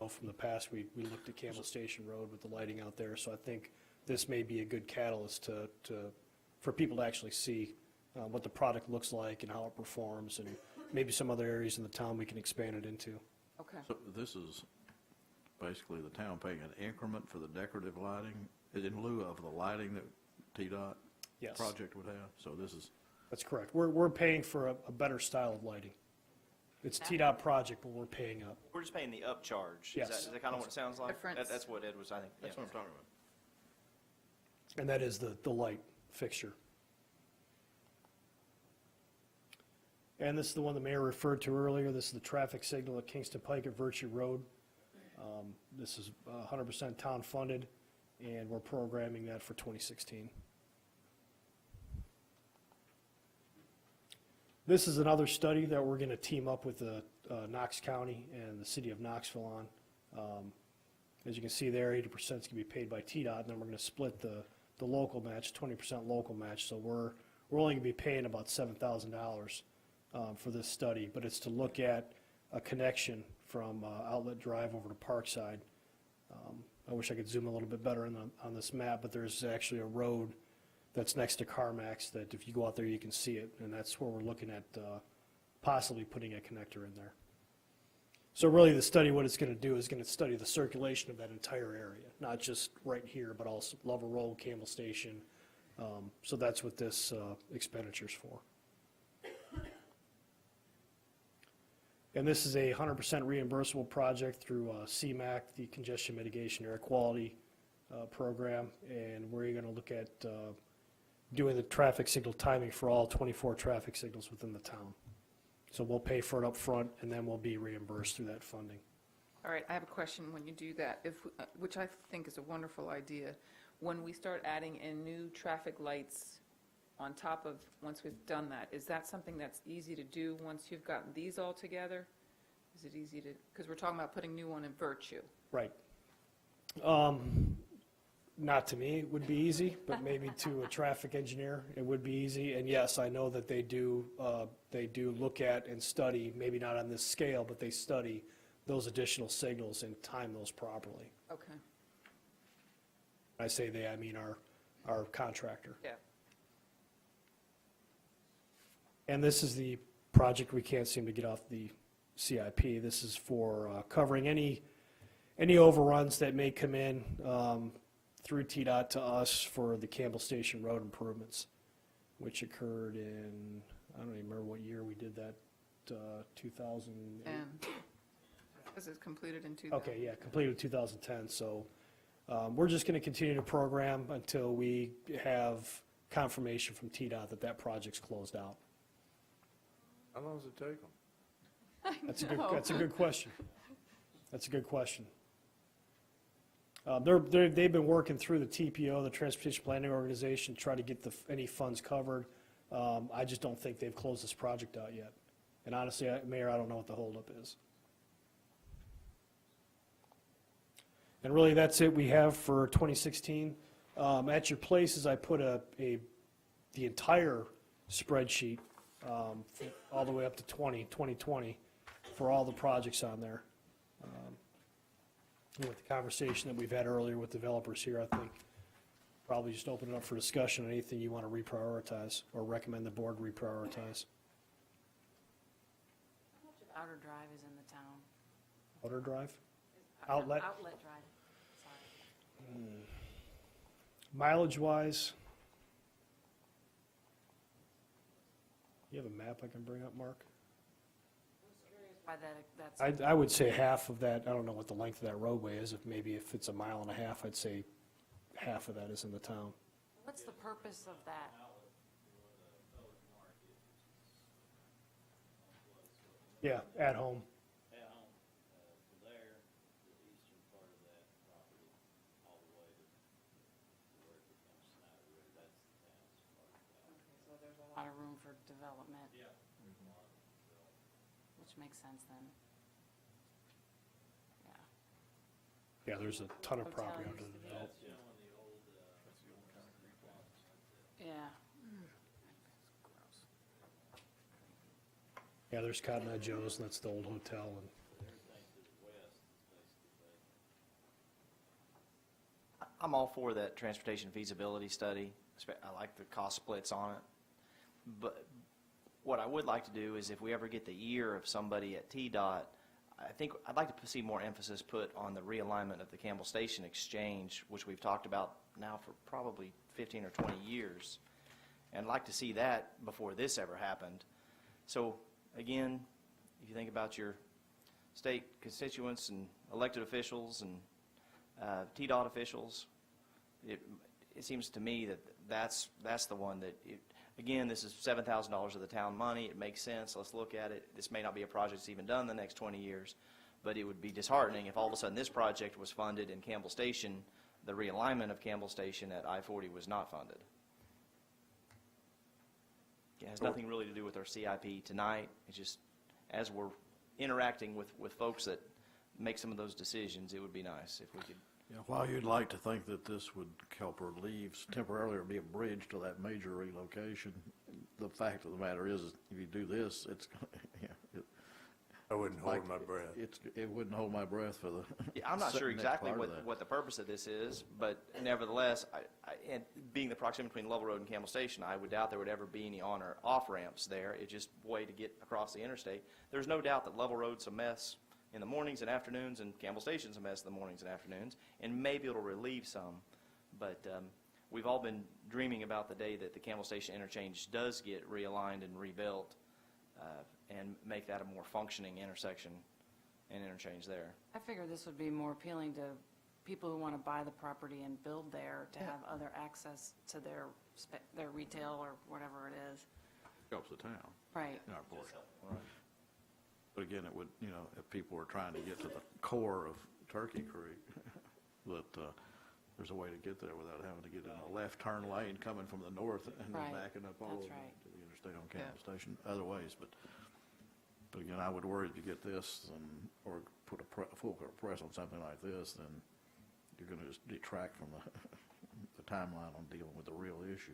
Speaker 12: From the past, we looked at Campbell Station Road with the lighting out there, so I think this may be a good catalyst for people to actually see what the product looks like and how it performs, and maybe some other areas in the town we can expand it into.
Speaker 9: Okay.
Speaker 1: so this is basically the town paying an increment for the decorative lighting in lieu of the lighting that TDOT
Speaker 12: Yes.
Speaker 1: project would have. So this is,
Speaker 12: That's correct. We're paying for a better style of lighting. It's a TDOT project, but we're paying up.
Speaker 7: We're just paying the upcharge.
Speaker 12: Yes.
Speaker 7: Is that kind of what it sounds like?
Speaker 9: Difference.
Speaker 7: That's what Ed was, I think.
Speaker 1: that's
Speaker 7: yeah.
Speaker 1: what I'm talking about.
Speaker 12: And that is the light fixture. And this is the one the mayor referred to earlier. This is the traffic signal at Kingston Pike at Virtue Road. This is 100% town funded, and we're programming that for 2016. This is another study that we're going to team up with the Knox County and the city of Knoxville on. As you can see there, 80% is going to be paid by TDOT, and then we're going to split the local match, 20% local match. So we're only going to be paying about $7,000 for this study, but it's to look at a connection from Outlet Drive over to Parkside. I wish I could zoom a little bit better on this map, but there's actually a road that's next to CarMax that if you go out there you can see it, and that's where we're looking at possibly putting a connector in there. So really the study, what it's going to do is going to study the circulation of that entire area, not just right here, but also Lover Road, Campbell Station. So that's what this expenditure's for. And this is a 100% reimbursable project through CMAQ, the Congestion Mitigation Air Quality Program, and we're going to look at doing the traffic signal timing for all 24 traffic signals within the town. So we'll pay for it up front, and then we'll be reimbursed through that funding.
Speaker 9: All right, I have a question when you do that, which I think is a wonderful idea. When we start adding in new traffic lights on top of, once we've done that, is that something that's easy to do once you've gotten these all together? Is it easy to, because we're talking about putting new one in Virtue.
Speaker 12: Right. Not to me, it would be easy, but maybe to a traffic engineer, it would be easy. And yes, I know that they do look at and study, maybe not on this scale, but they study those additional signals and time those properly.
Speaker 9: Okay.
Speaker 12: I say they, I mean our contractor.
Speaker 9: Yeah.
Speaker 12: And this is the project we can't seem to get off the CIP. This is for covering any overruns that may come in through TDOT to us for the Campbell Station Road improvements, which occurred in, I don't even remember what year we did that, 2008?
Speaker 9: And, because it's completed in 2000.
Speaker 12: Okay, yeah, completed in 2010. So we're just going to continue to program until we have confirmation from TDOT that that project's closed out.
Speaker 3: How long does it take them?
Speaker 12: That's a good question. That's a good question. They've been working through the TPO, the Transportation Planning Organization, to try to get any funds covered. I just don't think they've closed this project out yet. And honestly, Mayor, I don't know what the holdup is. And really, that's it we have for 2016. At your places, I put the entire spreadsheet all the way up to 2020 for all the projects on there. With the conversation that we've had earlier with developers here, I think probably just open it up for discussion on anything you want to reprioritize or recommend the board reprioritize.
Speaker 18: How much of Outer Drive is in the town?
Speaker 12: Outer Drive? Outlet?
Speaker 18: Outlet Drive, sorry.
Speaker 12: Mileage-wise, you have a map I can bring up, Mark?
Speaker 18: By that's.
Speaker 12: I would say half of that, I don't know what the length of that roadway is, if it's a mile and a half, I'd say half of that is in the town.
Speaker 18: What's the purpose of that?
Speaker 12: Yeah, at home.
Speaker 18: So there's a lot of room for development. Yeah. Which makes sense then. Yeah.
Speaker 12: Yeah, there's a ton of
Speaker 18: Hotel
Speaker 12: property
Speaker 18: used
Speaker 12: under
Speaker 18: to
Speaker 12: the
Speaker 18: be.
Speaker 12: develop.
Speaker 18: Yeah.
Speaker 12: Yeah, there's Cotton Eye Joe's, and that's the old hotel. And
Speaker 7: I'm all for that transportation feasibility study. I like the cost splits on it. But what I would like to do is if we ever get the ear of somebody at TDOT, I think I'd like to see more emphasis put on the realignment of the Campbell Station exchange, which we've talked about now for probably 15 or 20 years. And I'd like to see that before this ever happened. So again, if you think about your state constituents and elected officials and TDOT officials, it seems to me that that's the one that, again, this is $7,000 of the town money. It makes sense. Let's look at it. This may not be a project that's even done in the next 20 years, but it would be disheartening if all of a sudden this project was funded and Campbell Station, the realignment of Campbell Station at I-40 was not funded. It has nothing really to do with our CIP tonight. It's just, as we're interacting with folks that make some of those decisions, it would be nice if we could.
Speaker 1: Yeah, while you'd like to think that this would help relieve temporarily or be a bridge to that major relocation, the fact of the matter is, if you do this, it's,
Speaker 13: I wouldn't hold my breath.
Speaker 1: It wouldn't hold my breath for the.
Speaker 7: Yeah, I'm not sure
Speaker 1: next
Speaker 7: exactly
Speaker 1: part of that.
Speaker 7: what the purpose of this is, but nevertheless, and being the proximity between Lovell Road and Campbell Station, I would doubt there would ever be any on or off ramps there. It's just a way to get across the interstate. There's no doubt that Lovell Road's a mess in the mornings and afternoons, and Campbell Station's a mess in the mornings and afternoons, and maybe it'll relieve some. But we've all been dreaming about the day that the Campbell Station interchange does get realigned and rebuilt and make that a more functioning intersection and interchange there.
Speaker 18: I figure this would be more appealing to people who want to buy the property and build there to have other access to their retail or whatever it is.
Speaker 1: Helps the town.
Speaker 18: Right.
Speaker 1: In our portion. Right. But again, it would, if people were trying to get to the core of Turkey Creek, that there's a way to get there without having to get in a left turn lane coming from the north and then
Speaker 18: Right.
Speaker 1: backing up all
Speaker 18: That's
Speaker 1: the way
Speaker 18: right.
Speaker 1: to the interstate on Campbell Station, other ways. But again, I would worry if you get this or put a full press on something like this, then you're going to just detract from the timeline on dealing with the real issue.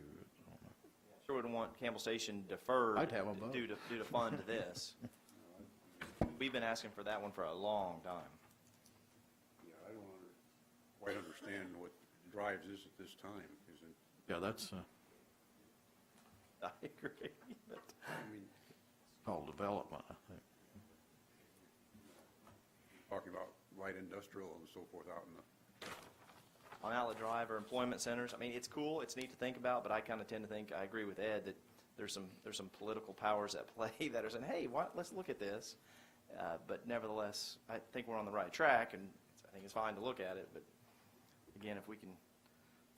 Speaker 7: Sure wouldn't want Campbell Station deferred
Speaker 1: I'd have them both.
Speaker 7: due to fund this. We've been asking for that one for a long time.
Speaker 8: Yeah, I don't quite understand what drives this at this time, is it?
Speaker 1: Yeah, that's
Speaker 7: I agree. But
Speaker 1: called development, I think.
Speaker 8: Talking about light industrial and so forth out in the,
Speaker 7: on outlet drive or employment centers, I mean, it's cool, it's neat to think about, but I kind of tend to think, I agree with Ed, that there's some political powers at play that are saying, hey, let's look at this. But nevertheless, I think we're on the right track, and I think it's fine to look at it. But again, if we can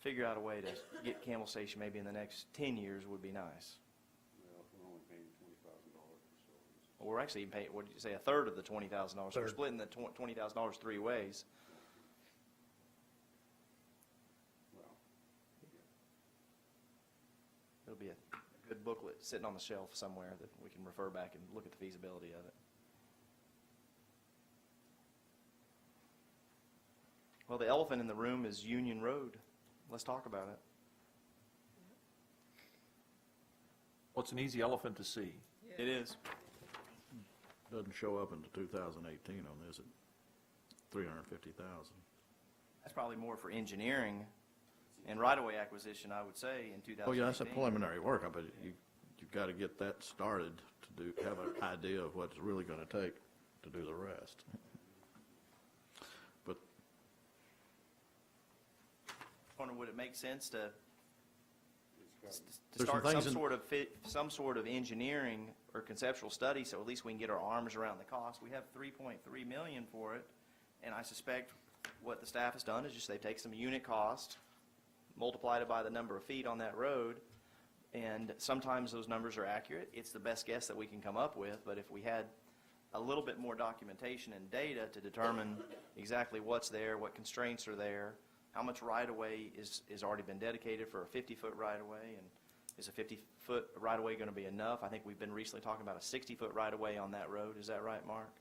Speaker 7: figure out a way to get Campbell Station maybe in the next 10 years would be nice.
Speaker 8: well, if we're only paying $20,000 for facilities.
Speaker 7: Well, we're actually paying, what did you say, a third of the $20,000. So we're splitting the $20,000 three ways.
Speaker 8: Well,
Speaker 7: It'll be a good booklet sitting on the shelf somewhere that we can refer back and look at the feasibility of it. Well, the elephant in the room is Union Road. Let's talk about it.
Speaker 3: Well, it's an easy elephant to see.
Speaker 7: It is.
Speaker 1: Doesn't show up into 2018 on this at 350,000.
Speaker 7: That's probably more for engineering and right-of-way acquisition, I would say, in 2018.
Speaker 1: Oh, yeah, that's a preliminary work, but you've got to get that started to have an idea of what it's really going to take to do the rest. But
Speaker 7: I wonder, would it make sense to
Speaker 1: There's some
Speaker 7: start
Speaker 1: things
Speaker 7: some sort of engineering or conceptual study, so at least we can get our arms around the cost? We have $3.3 million for it, and I suspect what the staff has done is just they've taken some unit cost, multiplied it by the number of feet on that road, and sometimes those numbers are accurate. It's the best guess that we can come up with, but if we had a little bit more documentation and data to determine exactly what's there, what constraints are there, how much right-of-way is already been dedicated for a 50-foot right-of-way, and is a 50-foot right-of-way going to be enough? I think we've been recently talking about a 60-foot right-of-way on that road. Is that right, Mark?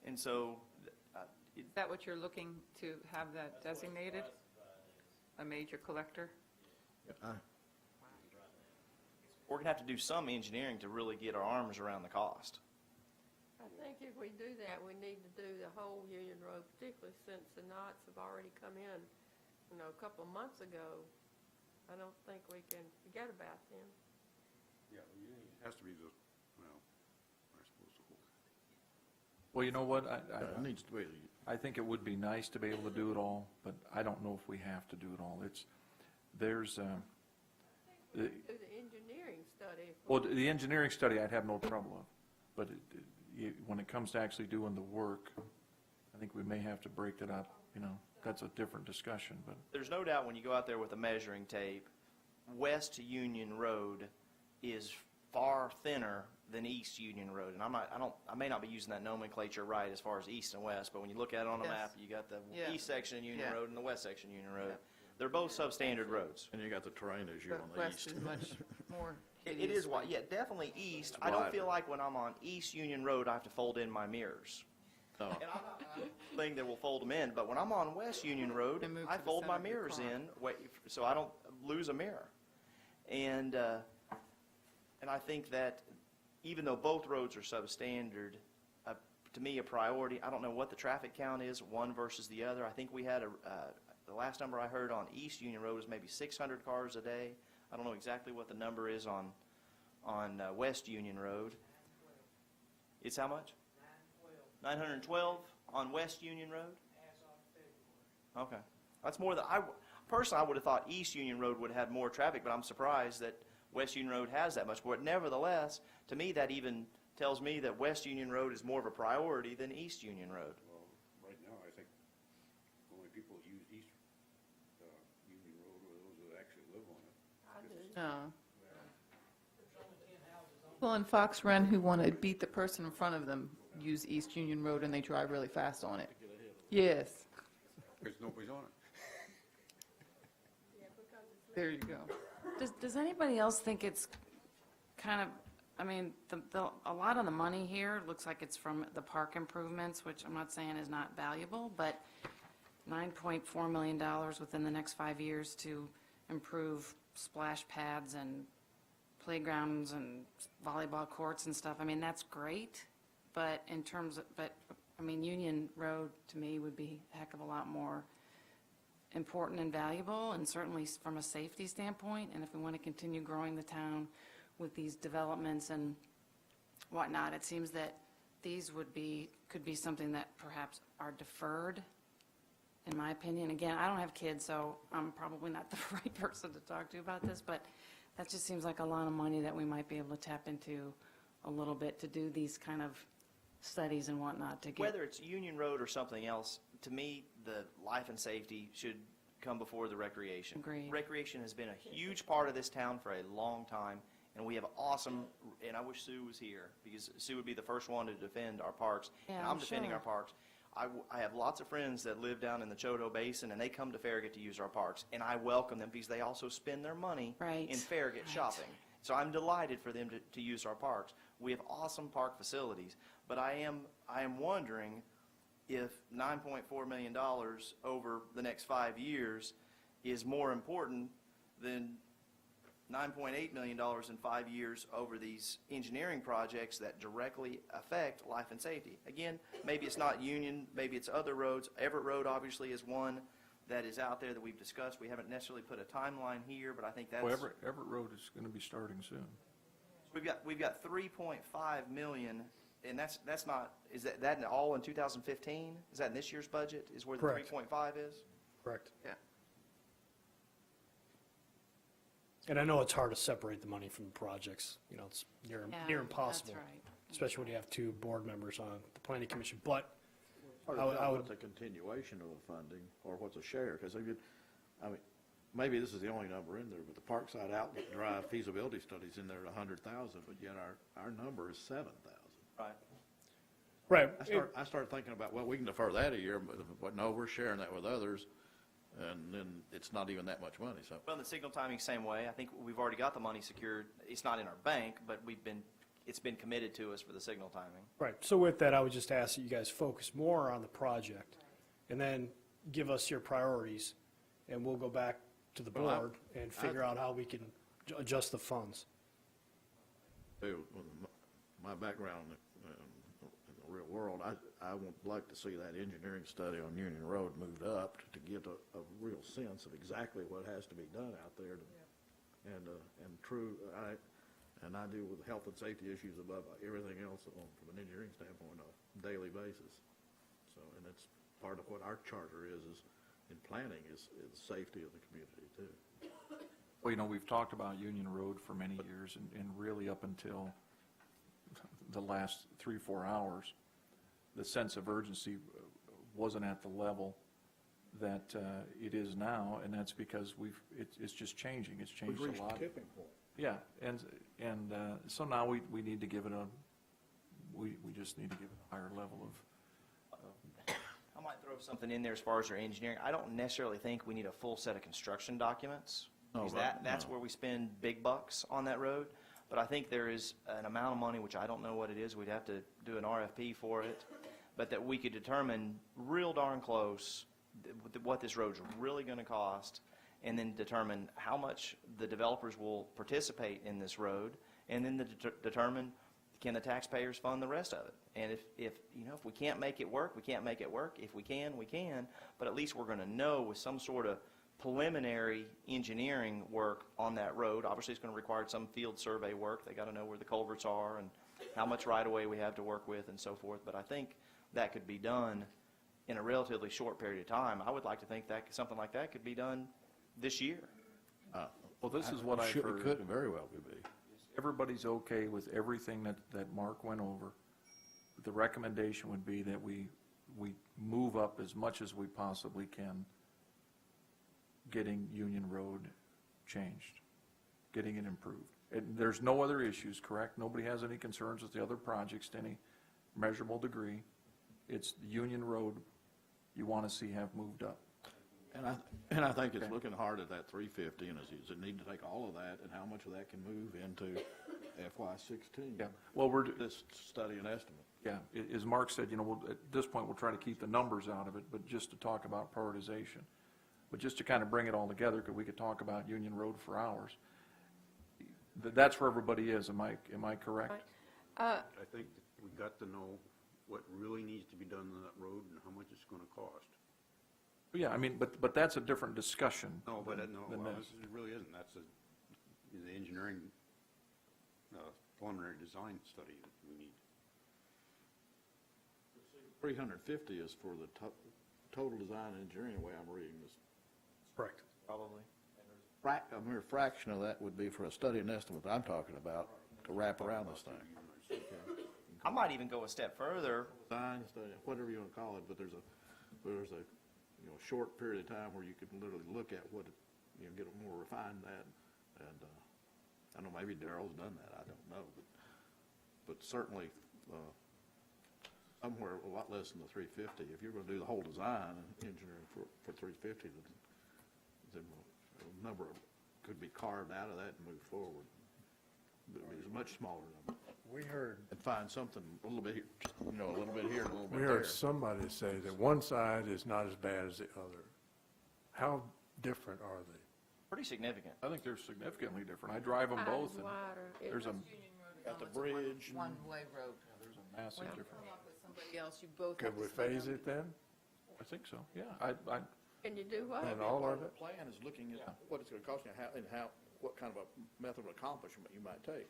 Speaker 7: And so,
Speaker 9: Is that what you're looking to have that designated? A major collector?
Speaker 7: we're going to have to do some engineering to really get our arms around the cost.
Speaker 10: I think if we do that, we need to do the whole Union Road, particularly since the knots have already come in, a couple of months ago. I don't think we can forget about them.
Speaker 8: Yeah, it has to be the, well, I suppose the whole.
Speaker 3: Well, you know what?
Speaker 1: It needs to be.
Speaker 3: I think it would be nice to be able to do it all, but I don't know if we have to do it all. There's
Speaker 10: Do the engineering study.
Speaker 3: well, the engineering study I'd have no trouble with, but when it comes to actually doing the work, I think we may have to break it up that's a different discussion, but.
Speaker 7: There's no doubt when you go out there with a measuring tape, West Union Road is far thinner than East Union Road. And I may not be using that nomenclature right as far as east and west, but when you look at it on a
Speaker 9: Yes.
Speaker 7: map, you got the
Speaker 9: Yeah.
Speaker 7: east section of Union
Speaker 9: Yeah.
Speaker 7: Road and the west section of Union Road. They're both substandard roads.
Speaker 1: And you got the terrain issue
Speaker 9: But
Speaker 1: on the
Speaker 9: west
Speaker 1: east.
Speaker 9: is much more
Speaker 7: It
Speaker 9: hideous.
Speaker 7: is wide, yeah, definitely east.
Speaker 1: It's
Speaker 7: I don't
Speaker 1: wider.
Speaker 7: feel like when I'm on East Union Road, I have to fold in my mirrors.
Speaker 1: No.
Speaker 7: And I'm not a thing that will fold them in, but when I'm on West Union Road,
Speaker 9: And move
Speaker 7: I
Speaker 9: to the
Speaker 7: fold my
Speaker 9: center of your
Speaker 7: mirrors
Speaker 9: car.
Speaker 7: in, so I don't lose a mirror. And I think that even though both roads are substandard, to me, a priority, I don't know what the traffic count is, one versus the other. I think we had the last number I heard on East Union Road was maybe 600 cars a day. I don't know exactly what the number is on West Union Road. It's how much? 912 on West Union Road? Okay. That's more than, personally, I would have thought East Union Road would have had more traffic, but I'm surprised that West Union Road has that much. But nevertheless, to me, that even tells me that West Union Road is more of a priority than East Union Road.
Speaker 8: Well, right now, I think the only people that use East Union Road are those that actually live on it.
Speaker 10: I do.
Speaker 9: No. Well, in Fox Run, who want to beat the person in front of them, use East Union Road and they drive really fast on it. Yes,
Speaker 8: Because nobody's on it.
Speaker 9: there you go.
Speaker 18: Does anybody else think it's kind of, I mean, a lot of the money here looks like it's from the park improvements, which I'm not saying is not valuable, but $9.4 million within the next 5 years to improve splash pads and playgrounds and volleyball courts and stuff. I mean, that's great, but Union Road to me would be a heck of a lot more important and valuable, and certainly from a safety standpoint. And if we want to continue growing the town with these developments and whatnot, it seems that these could be something that perhaps are deferred, in my opinion. Again, I don't have kids, so I'm probably not the right person to talk to about this, but that just seems like a lot of money that we might be able to tap into a little bit to do these kind of studies and whatnot to get.
Speaker 7: Whether it's Union Road or something else, to me, the life and safety should come before the recreation.
Speaker 18: Agreed.
Speaker 7: Recreation has been a huge part of this town for a long time, and we have awesome, and I wish Sue was here, because Sue would be the first one to defend our parks.
Speaker 18: Yeah,
Speaker 7: And
Speaker 18: I'm
Speaker 7: I'm defending
Speaker 18: sure.
Speaker 7: our parks. I have lots of friends that live down in the Choteau Basin, and they come to Farragut to use our parks, and I welcome them because they also spend their money
Speaker 18: Right.
Speaker 7: in Farragut shopping. So I'm delighted for them to use our parks. We have awesome park facilities, but I am wondering if $9.4 million over the next 5 years is more important than $9.8 million in 5 years over these engineering projects that directly affect life and safety. Again, maybe it's not Union, maybe it's other roads. Everett Road obviously is one that is out there that we've discussed. We haven't necessarily put a timeline here, but I think that's.
Speaker 3: Well, Everett Road is going to be starting soon.
Speaker 7: We've got 3.5 million, and that's not, is that all in 2015? Is that in this year's budget, is where the
Speaker 12: Correct.
Speaker 7: 3.5 is?
Speaker 12: Correct.
Speaker 7: Yeah.
Speaker 12: And I know it's hard to separate the money from the projects. You know, it's near
Speaker 18: Yeah,
Speaker 12: impossible.
Speaker 18: That's right.
Speaker 12: Especially when you have two board members on the planning commission. But
Speaker 1: Hard
Speaker 12: I
Speaker 1: to
Speaker 12: would-
Speaker 1: tell
Speaker 12: I would-
Speaker 1: what's a continuation of the funding or what's a share, because maybe this is the only number in there, but the Parkside Outlet Drive feasibility study's in there at 100,000, but yet our number is 7,000.
Speaker 7: Right.
Speaker 12: right,
Speaker 1: I start thinking about, well, we can defer that a year, but no, we're sharing that with others, and then it's not even that much money, so.
Speaker 7: Well, the signal timing, same way. I think we've already got the money secured. It's not in our bank, but it's been committed to us for the signal timing.
Speaker 12: right. So with that, I would just ask that you guys focus more on the project and then give us your priorities, and we'll go back to the
Speaker 1: Well, I-
Speaker 12: board and figure out how we can adjust the funds.
Speaker 1: My background in the real world, I would like to see that engineering study on Union Road moved up to get a real sense of exactly what has to be done out there. And I deal with health and safety issues above everything else from an engineering standpoint on a daily basis. So, and it's part of what our charter is in planning is safety of the community too.
Speaker 3: Well, we've talked about Union Road for many years, and really up until the last 3-4 hours, the sense of urgency wasn't at the level that it is now, and that's because it's just changing. It's changed a lot. Yeah, and so now we need to give it we just need to give it a higher level of.
Speaker 7: I might throw something in there as far as our engineering. I don't necessarily think we need a full set of construction documents.
Speaker 1: No,
Speaker 7: Because
Speaker 1: right,
Speaker 7: that's
Speaker 1: no.
Speaker 7: where we spend big bucks on that road. But I think there is an amount of money, which I don't know what it is, we'd have to do an RFP for it, but that we could determine real darn close what this road's really going to cost, and then determine how much the developers will participate in this road, and then determine, can the taxpayers fund the rest of it? And if we can't make it work, we can't make it work. If we can, we can. But at least we're going to know with some sort of preliminary engineering work on that road. Obviously, it's going to require some field survey work. They got to know where the culverts are and how much right-of-way we have to work with and so forth. But I think that could be done in a relatively short period of time. I would like to think that something like that could be done this year.
Speaker 3: Well, this is what I've heard.
Speaker 1: It could very well be.
Speaker 3: Everybody's okay with everything that Mark went over. The recommendation would be that we move up as much as we possibly can getting Union Road changed, getting it improved. There's no other issues, correct? Nobody has any concerns with the other projects to any measurable degree. It's the Union Road you want to see have moved up.
Speaker 1: And I think it's looking hard at that 350, and does it need to take all of that, and how much of that can move into FY16?
Speaker 3: Yeah. Well,
Speaker 1: This study and estimate.
Speaker 3: Yeah, as Mark said, at this point, we'll try to keep the numbers out of it, but just to talk about prioritization. But just to kind of bring it all together, because we could talk about Union Road for hours. That's where everybody is, am I correct?
Speaker 8: I think that we've got to know what really needs to be done on that road and how much it's going to cost.
Speaker 3: Yeah, I mean, but that's a different discussion.
Speaker 8: No, but
Speaker 3: than this.
Speaker 8: it really isn't. That's the engineering preliminary design study that we need.
Speaker 1: 350 is for the total design and engineering, the way I'm reading this.
Speaker 12: Correct.
Speaker 7: Probably.
Speaker 1: A mere fraction of that would be for a study and estimate that I'm talking about to wrap around this thing.
Speaker 7: I might even go a step further.
Speaker 1: Design, study, whatever you want to call it, but there's a short period of time where you can literally look at what, get a more refined that. And I know maybe Darrell's done that, I don't know, but certainly somewhere a lot less than the 350. If you're going to do the whole design and engineering for 350, then a number could be carved out of that and move forward. But it's a much smaller number.
Speaker 13: We heard.
Speaker 1: And find something a little bit, a little bit here, and a little bit
Speaker 13: We
Speaker 1: there.
Speaker 13: heard somebody say that one side is not as bad as the other. How different are they?
Speaker 7: Pretty significant.
Speaker 3: I think they're significantly different. I drive them both, and there's a
Speaker 1: Got the bridge.
Speaker 9: One-way road.
Speaker 3: there's a massive
Speaker 9: Well,
Speaker 3: difference.
Speaker 9: come up with somebody else, you both
Speaker 13: Could
Speaker 9: have
Speaker 13: we
Speaker 9: to sit
Speaker 13: phase
Speaker 9: down.
Speaker 13: it then?
Speaker 3: I think so. Yeah,
Speaker 10: Can you do what?
Speaker 13: And all of
Speaker 1: The
Speaker 13: it?
Speaker 1: plan is looking at what it's going to cost you and what kind of a method of accomplishment you might take.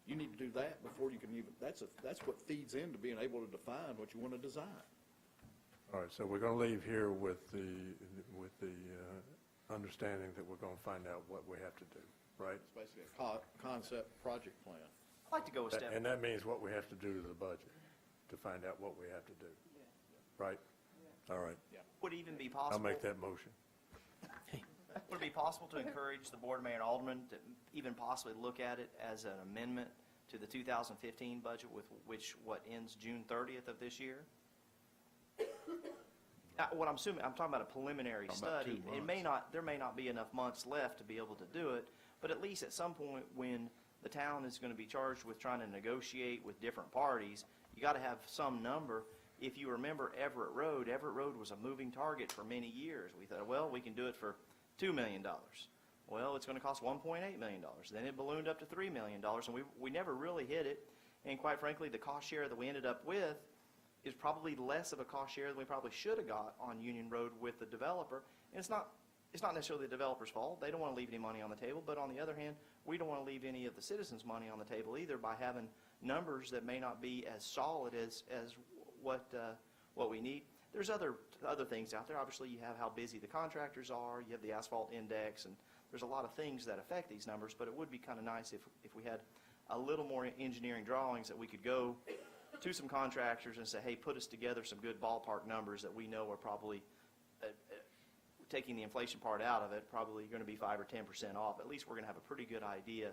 Speaker 1: You need to do that before you can even, that's what feeds into being able to define what you want to design.
Speaker 13: All right, so we're going to leave here with the understanding that we're going to find out what we have to do, right?
Speaker 1: It's basically a concept project plan.
Speaker 7: I'd like to go a step.
Speaker 13: And that means what we have to do to the budget, to find out what we have to do, right? All right,
Speaker 7: Would it even be
Speaker 13: I'll
Speaker 7: possible?
Speaker 13: make that motion.
Speaker 7: Would it be possible to encourage the board, mayor, and aldermen to even possibly look at it as an amendment to the 2015 budget, what ends June 30th of this year? What I'm assuming, I'm talking about a preliminary
Speaker 1: Talking about 2
Speaker 7: study. There may not be enough months left to be able to do it, but at least at some point when the town is going to be charged with trying to negotiate with different parties, you got to have some number. If you remember Everett Road was a moving target for many years. We thought, well, we can do it for $2 million. Well, it's going to cost $1.8 million. Then it ballooned up to $3 million, and we never really hit it. And quite frankly, the cost share that we ended up with is probably less of a cost share than we probably should have got on Union Road with the developer. And it's not necessarily the developer's fault. They don't want to leave any money on the table. But on the other hand, we don't want to leave any of the citizens' money on the table either by having numbers that may not be as solid as what we need. There's other things out there. Obviously, you have how busy the contractors are. You have the asphalt index, and there's a lot of things that affect these numbers. But it would be kind of nice if we had a little more engineering drawings that we could go to some contractors and say, hey, put us together some good ballpark numbers that we know are probably taking the inflation part out of it, probably going to be 5 or 10% off. At least we're going to have a pretty good idea.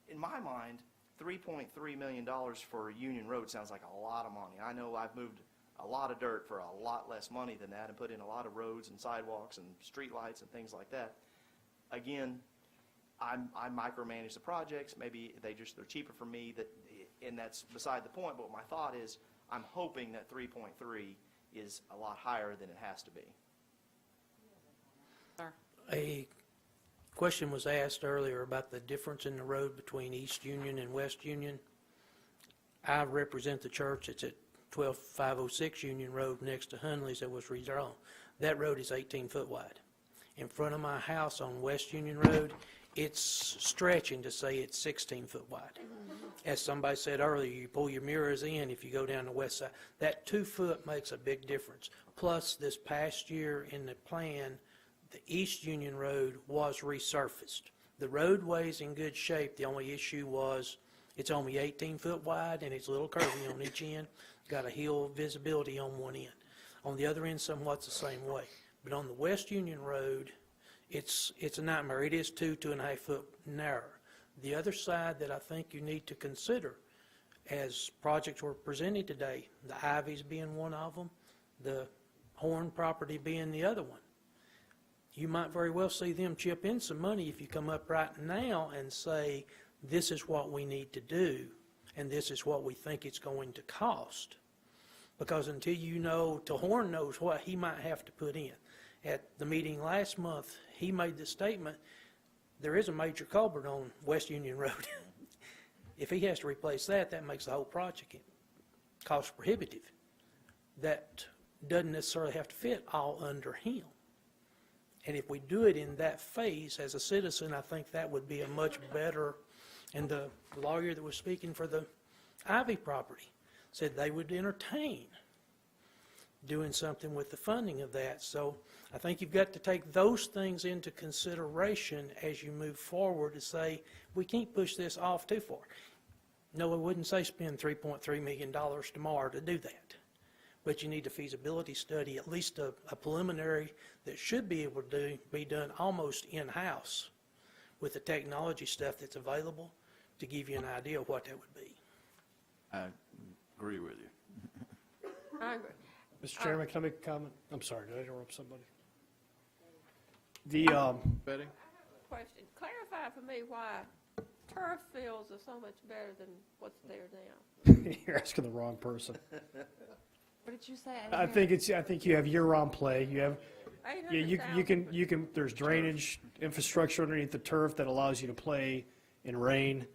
Speaker 7: In my mind, $3.3 million for Union Road sounds like a lot of money. I know I've moved a lot of dirt for a lot less money than that and put in a lot of roads and sidewalks and streetlights and things like that. Again, I micromanage the projects. Maybe they're cheaper for me, and that's beside the point. But my thought is, I'm hoping that 3.3 is a lot higher than it has to be.
Speaker 14: A question was asked earlier about the difference in the road between East Union and West Union. I represent the church. It's at 12506 Union Road next to Hunley's that was redrawn. That road is 18 foot wide. In front of my house on West Union Road, it's stretching to say it's 16 foot wide. As somebody said earlier, you pull your mirrors in if you go down the west side. That 2 foot makes a big difference. Plus, this past year in the plan, the East Union Road was resurfaced. The roadway's in good shape. The only issue was it's only 18 foot wide and it's a little curvy on each end. Got a hill visibility on one end. On the other end, somewhat the same way. But on the West Union Road, it's a nightmare. It is 2.5 foot narrower. The other side that I think you need to consider as projects were presented today, the Ivies being one of them, the Horn property being the other one. You might very well see them chip in some money if you come up right now and say, this is what we need to do, and this is what we think it's going to cost. Because until you know, till Horn knows what he might have to put in. At the meeting last month, he made the statement, there is a major culvert on West Union Road. If he has to replace that, that makes the whole project cost prohibitive. That doesn't necessarily have to fit all under him. And if we do it in that phase, as a citizen, I think that would be a much better, and the lawyer that was speaking for the Ivy property said they would entertain doing something with the funding of that. So I think you've got to take those things into consideration as you move forward to say, we can't push this off too far. No, I wouldn't say spend $3.3 million tomorrow to do that. But you need a feasibility study, at least a preliminary that should be able to be done almost in-house with the technology stuff that's available to give you an idea of what that would be.
Speaker 1: I agree with you.
Speaker 10: I agree.
Speaker 12: Mr. Chairman, can I make a comment? I'm sorry, did I interrupt somebody? The,
Speaker 1: Betty?
Speaker 10: Question, clarify for me why turf fields are so much better than what's there now.
Speaker 12: you're asking the wrong person.
Speaker 18: What did you say?
Speaker 12: I think you have year-round play. You have, yeah, you can, there's drainage infrastructure underneath the turf that allows you to play in rain.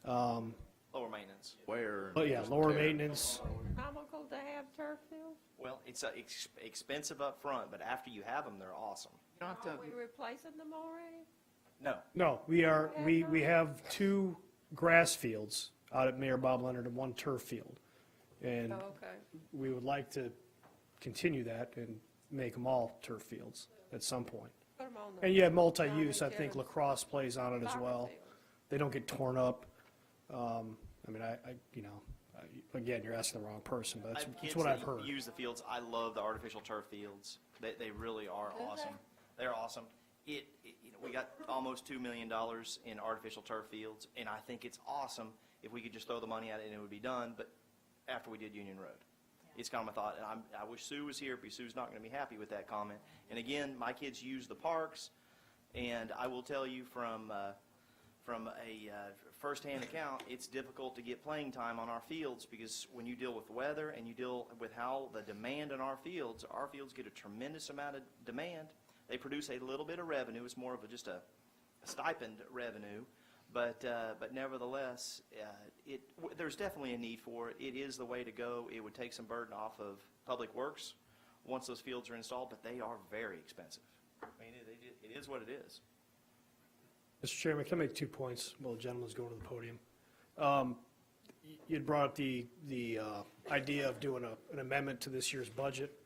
Speaker 7: Lower maintenance.
Speaker 1: Where?
Speaker 12: But yeah, lower maintenance.
Speaker 10: Comical to have turf fields?
Speaker 7: Well, it's expensive up front, but after you have them, they're awesome.
Speaker 10: Are we replacing them already?
Speaker 7: No.
Speaker 12: No, we have 2 grass fields out at Mayor Bob Leonard and 1 turf field. And
Speaker 10: Oh, okay.
Speaker 12: we would like to continue that and make them all turf fields at some point.
Speaker 10: Put 'em on the
Speaker 12: And you have multi-use, I
Speaker 10: Johnny
Speaker 12: think
Speaker 10: Gibbs
Speaker 12: lacrosse plays on it as
Speaker 10: soccer
Speaker 12: well.
Speaker 10: field.
Speaker 12: They don't get torn up. I mean, again, you're asking the wrong person, but that's
Speaker 7: Kids
Speaker 12: what
Speaker 7: that
Speaker 12: I've heard.
Speaker 7: use the fields. I love the artificial turf fields. They really are awesome. They're awesome. We got almost $2 million in artificial turf fields, and I think it's awesome if we could just throw the money at it and it would be done, but after we did Union Road. It's kind of my thought, and I wish Sue was here, but Sue's not going to be happy with that comment. And again, my kids use the parks, and I will tell you from a first-hand account, it's difficult to get playing time on our fields because when you deal with the weather and you deal with how the demand on our fields get a tremendous amount of demand. They produce a little bit of revenue. It's more of just a stipend revenue, but nevertheless, there's definitely a need for it. It is the way to go. It would take some burden off of Public Works once those fields are installed, but they are very expensive. I mean, it is what it is.
Speaker 12: Mr. Chairman, can I make 2 points while the gentleman's going to the podium? You'd brought up the idea of doing an amendment to this year's budget.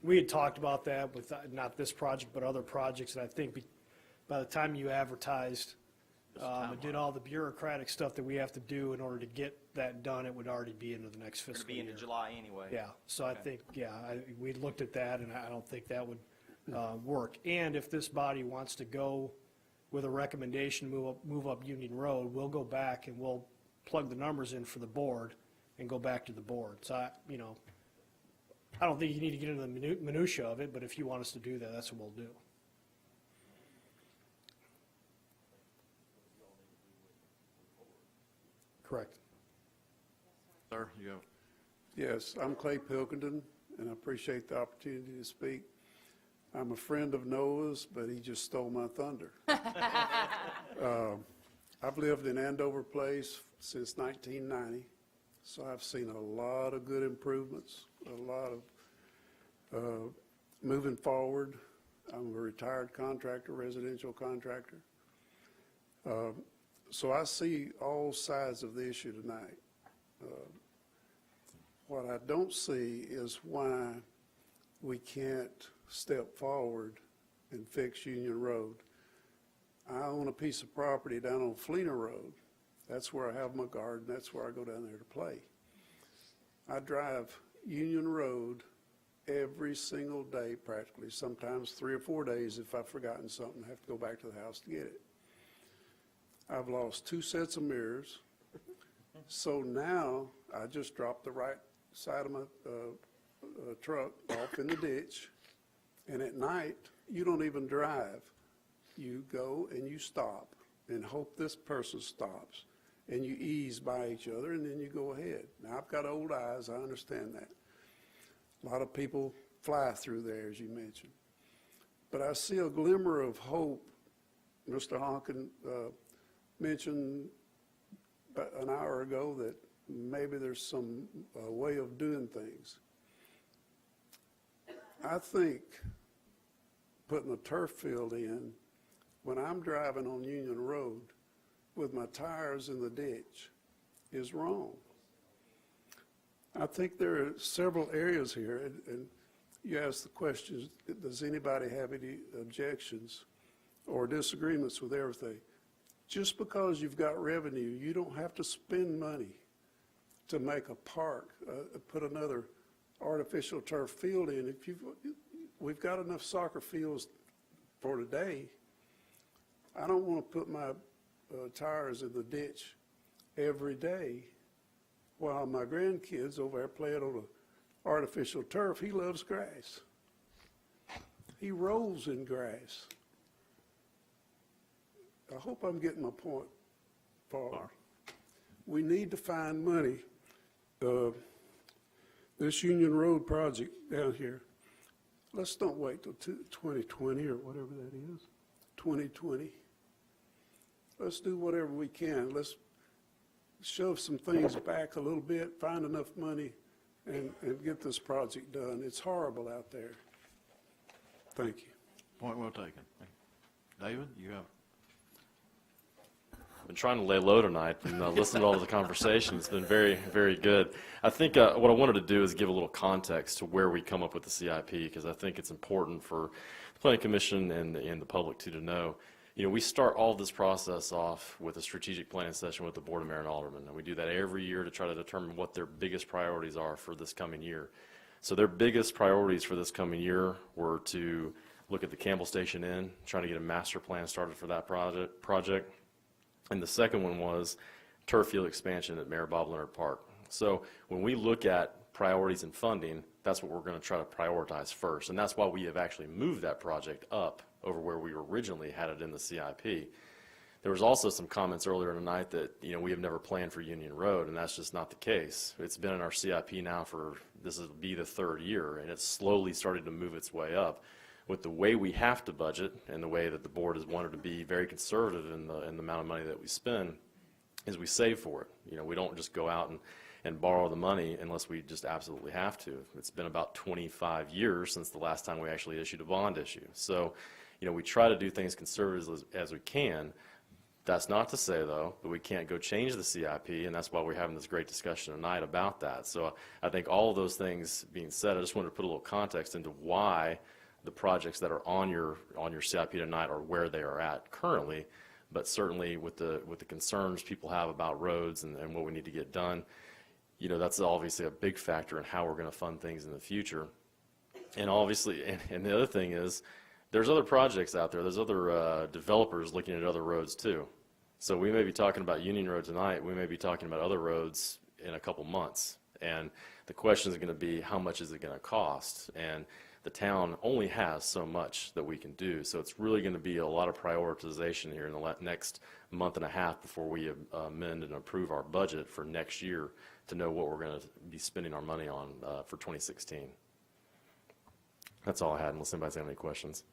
Speaker 12: We had talked about that with not this project, but other projects, and I think by the time you advertised and did all the bureaucratic stuff that we have to do in order to get that done, it would already be into the next fiscal year.
Speaker 7: It'll be into July anyway.
Speaker 12: Yeah, so I think, we looked at that, and I don't think that would work. And if this body wants to go with a recommendation, move up Union Road, we'll go back and we'll plug the numbers in for the board and go back to the board. So I don't think you need to get into the minutia of it, but if you want us to do that, that's what we'll do. Correct.
Speaker 1: Sir, you have.
Speaker 15: Yes, I'm Clay Pilkington, and I appreciate the opportunity to speak. I'm a friend of Noah's, but he just stole my thunder. I've lived in Andover Place since 1990, so I've seen a lot of good improvements, a lot of moving forward. I'm a retired contractor, residential contractor. So I see all sides of the issue tonight. What I don't see is why we can't step forward and fix Union Road. I own a piece of property down on Fleener Road. That's where I have my garden. That's where I go down there to play. I drive Union Road every single day practically, sometimes 3 or 4 days if I've forgotten something, I have to go back to the house to get it. I've lost 2 sets of mirrors. So now I just dropped the right side of my truck off in the ditch, and at night you don't even drive. You go and you stop and hope this person stops, and you ease by each other, and then you go ahead. Now, I've got old eyes, I understand that. A lot of people fly through there, as you mentioned. But I see a glimmer of hope. Mr. Honkin mentioned an hour ago that maybe there's some way of doing things. I think putting a turf field in when I'm driving on Union Road with my tires in the ditch is wrong. I think there are several areas here, and you asked the question, does anybody have any objections or disagreements with everything? Just because you've got revenue, you don't have to spend money to make a park, put another artificial turf field in. We've got enough soccer fields for today. I don't want to put my tires in the ditch every day while my grandkids over there playing on an artificial turf. He loves grass. He rolls in grass. I hope I'm getting my point forward. We need to find money. This Union Road project down here, let's don't wait till 2020 or whatever that is, 2020. Let's do whatever we can. Let's shove some things back a little bit, find enough money, and get this project done. It's horrible out there. Thank you.
Speaker 1: Point well taken. David, you have.
Speaker 16: I've been trying to lay low tonight and listen to all of the conversation. It's been very, very good. I think what I wanted to do is give a little context to where we come up with the CIP, because I think it's important for the Planning Commission and the public to know. You know, we start all of this process off with a strategic planning session with the Board of Mayor and Aldermen, and we do that every year to try to determine what their biggest priorities are for this coming year. So their biggest priorities for this coming year were to look at the Campbell Station Inn, trying to get a master plan started for that project. And the second one was turf field expansion at Mayor Bob Leonard Park. So when we look at priorities and funding, that's what we're going to try to prioritize first. And that's why we have actually moved that project up over where we originally had it in the CIP. There was also some comments earlier tonight that, you know, we have never planned for Union Road, and that's just not the case. It's been in our CIP now for, this will be the 3rd year, and it's slowly started to move its way up. With the way we have to budget and the way that the board has wanted to be very conservative in the amount of money that we spend, is we save for it. You know, we don't just go out and borrow the money unless we just absolutely have to. It's been about 25 years since the last time we actually issued a bond issue. So, you know, we try to do things conservative as we can. That's not to say, though, that we can't go change the CIP, and that's why we're having this great discussion tonight about that. So I think all of those things being said, I just wanted to put a little context into why the projects that are on your CIP tonight are where they are at currently, but certainly with the concerns people have about roads and what we need to get done, you know, that's obviously a big factor in how we're going to fund things in the future. And obviously, and the other thing is, there's other projects out there. There's other developers looking at other roads too. So we may be talking about Union Road tonight. We may be talking about other roads in a couple months. And the question is going to be, how much is it going to cost? And the town only has so much that we can do. So it's really going to be a lot of prioritization here in the next month and a half before we amend and approve our budget for next year to know what we're going to be spending our money on for 2016. That's all I had, unless anybody's got any questions.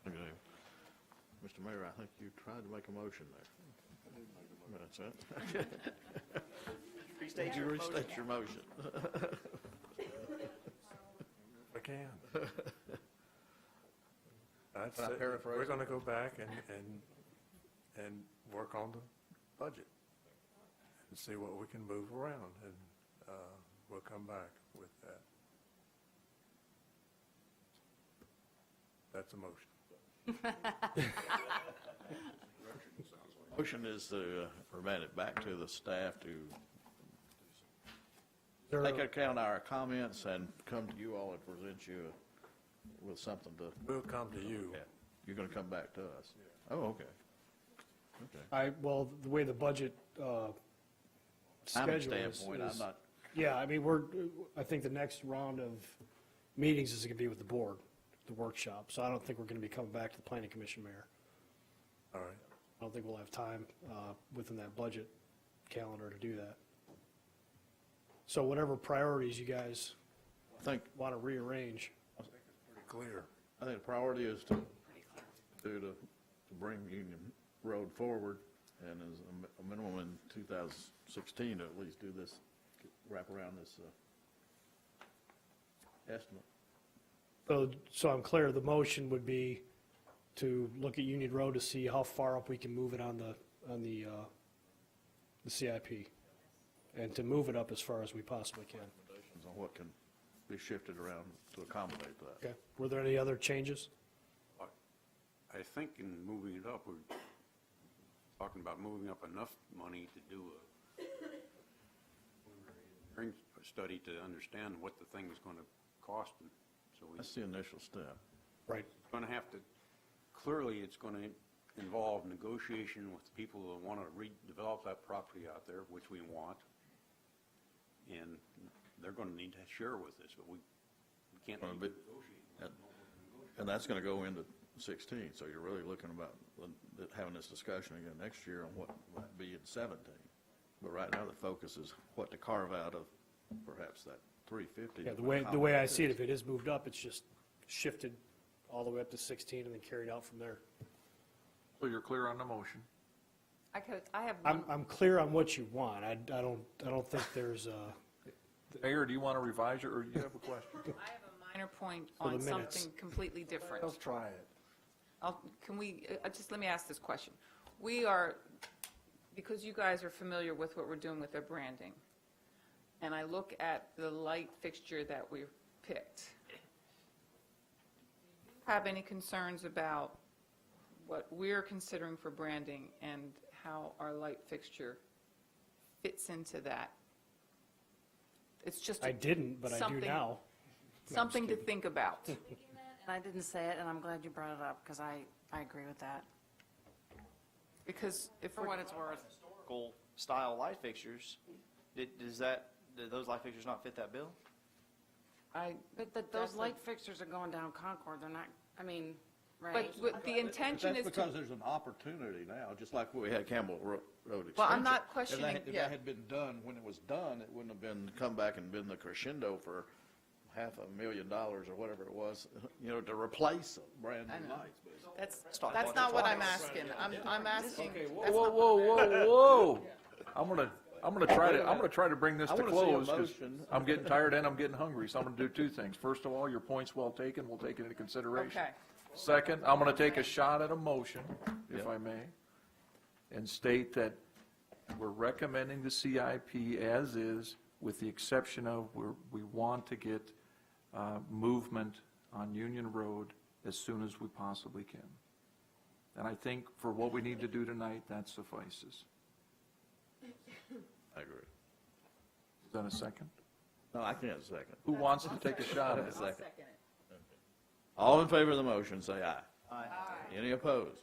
Speaker 1: Okay. Mr. Mayor, I think you tried to make a motion there. That's it. Would you restate your motion?
Speaker 13: I can. I'd
Speaker 1: Can I
Speaker 13: say
Speaker 1: paraphrase
Speaker 13: we're
Speaker 1: it?
Speaker 13: going to go back and work on the budget and see what we can move around, and we'll come back with that. That's a motion.
Speaker 1: Motion is to remand it back to the staff to
Speaker 12: There
Speaker 1: take
Speaker 12: are-
Speaker 1: account our comments and come to you all and present you with something to,
Speaker 13: We'll come to you.
Speaker 1: you're going to come back to us. Oh, okay.
Speaker 12: Well, the way the budget
Speaker 1: Timing
Speaker 12: schedule is.
Speaker 1: standpoint, I'm not,
Speaker 12: Yeah, I mean, I think the next round of meetings is going to be with the board, the workshop. So I don't think we're going to be coming back to the planning commission, Mayor.
Speaker 13: All right.
Speaker 12: I don't think we'll have time within that budget calendar to do that. So whatever priorities you guys
Speaker 1: I think,
Speaker 12: want to rearrange.
Speaker 13: Pretty clear.
Speaker 1: I think the priority is to bring Union Road forward, and as a minimum in 2016, to at least do this, wrap around this estimate.
Speaker 12: So I'm clear, the motion would be to look at Union Road to see how far up we can move it on the CIP, and to move it up as far as we possibly can.
Speaker 1: Recommendations on what can be shifted around to accommodate that.
Speaker 12: Okay. Were there any other changes?
Speaker 8: I think in moving it up, we're talking about moving up enough money to do a study to understand what the thing is going to cost. And so
Speaker 1: That's the initial step.
Speaker 12: Right.
Speaker 8: going to have to, clearly it's going to involve negotiation with people that want to redevelop that property out there, which we want. And they're going to need to share with us, but we can't negotiate.
Speaker 1: And that's going to go into 16, so you're really looking about having this discussion again next year on what might be in 17. But right now, the focus is what to carve out of perhaps that 350.
Speaker 12: Yeah, the way I see it, if it is moved up, it's just shifted all the way up to 16 and then carried out from there.
Speaker 3: So you're clear on the motion?
Speaker 9: I have one.
Speaker 12: I'm clear on what you want. I don't think there's
Speaker 3: Mayor, do you want to revise your, or do you have a question?
Speaker 9: I have a minor point
Speaker 12: For the
Speaker 9: on
Speaker 12: minutes.
Speaker 9: something completely different.
Speaker 13: Let's try it.
Speaker 9: Can we, just let me ask this question. We are, because you guys are familiar with what we're doing with our branding, and I look at the light fixture that we've picked, do you have any concerns about what we're considering for branding and how our light fixture fits into that? It's just
Speaker 12: I didn't, but I do
Speaker 9: something-
Speaker 12: now.
Speaker 9: something to think about.
Speaker 18: And I didn't say it, and I'm glad you brought it up, because I agree with that.
Speaker 9: Because if
Speaker 18: For
Speaker 9: we're,
Speaker 18: what it's worth.
Speaker 7: Historical style light fixtures, do those light fixtures not fit that bill?
Speaker 18: But those
Speaker 9: That's
Speaker 18: light fixtures are going down Concord, they're not, I mean, right?
Speaker 9: but the intention
Speaker 1: That's
Speaker 9: is to,
Speaker 1: because there's an opportunity now, just like we had Campbell Road extension.
Speaker 9: Well, I'm not questioning-
Speaker 1: If
Speaker 9: yeah.
Speaker 1: that had been done when it was done, it wouldn't have been, come back and been the crescendo for $500,000 or whatever it was, to replace a brand
Speaker 9: I
Speaker 1: new
Speaker 9: know.
Speaker 1: lights. basically.
Speaker 9: that's not what I'm asking. I'm asking, that's
Speaker 3: Whoa,
Speaker 9: not-
Speaker 3: whoa. I'm gonna try to bring this
Speaker 1: I
Speaker 3: to
Speaker 1: wanna see a
Speaker 3: close, 'cause
Speaker 1: motion.
Speaker 3: I'm getting tired and I'm getting hungry, so I'm gonna do two things. First of all, your point's well taken, we'll take it into consideration.
Speaker 9: Okay.
Speaker 3: Second, I'm gonna take a shot at a motion, if
Speaker 1: Yep.
Speaker 3: I may, and state that we're recommending the CIP as is, with the exception of we want to get movement on Union Road as soon as we possibly can. And I think for what we need to do tonight, that suffices.
Speaker 1: I agree.
Speaker 3: Is that a second?
Speaker 1: No, I can't second.
Speaker 3: Who wants to take a shot at it?
Speaker 1: Second. All in favor of the motion, say aye.
Speaker 7: Aye.
Speaker 1: Any opposed?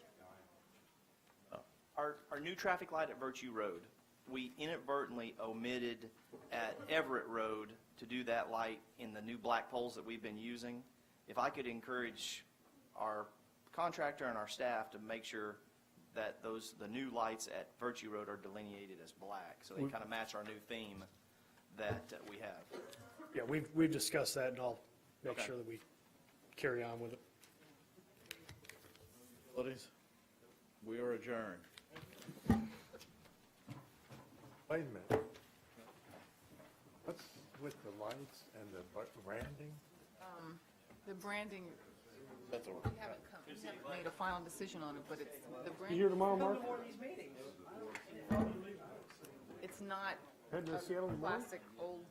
Speaker 7: Our new traffic light at Virtue Road, we inadvertently omitted at Everett Road to do that light in the new black poles that we've been using. If I could encourage our contractor and our staff to make sure that the new lights at Virtue Road are delineated as black, so they kind of match our new theme that we have.
Speaker 12: Yeah, we've discussed that, and I'll make
Speaker 7: Okay.
Speaker 12: sure that we carry on with it.
Speaker 1: Facilities? We are adjourned.
Speaker 13: Wait a minute. What's with the lights and the branding?
Speaker 9: The branding, we haven't made a final decision on it, but it's, the branding.
Speaker 12: You here tomorrow, Mark?
Speaker 9: It's not
Speaker 12: Heading to Seattle
Speaker 9: a
Speaker 12: tomorrow?
Speaker 9: plastic old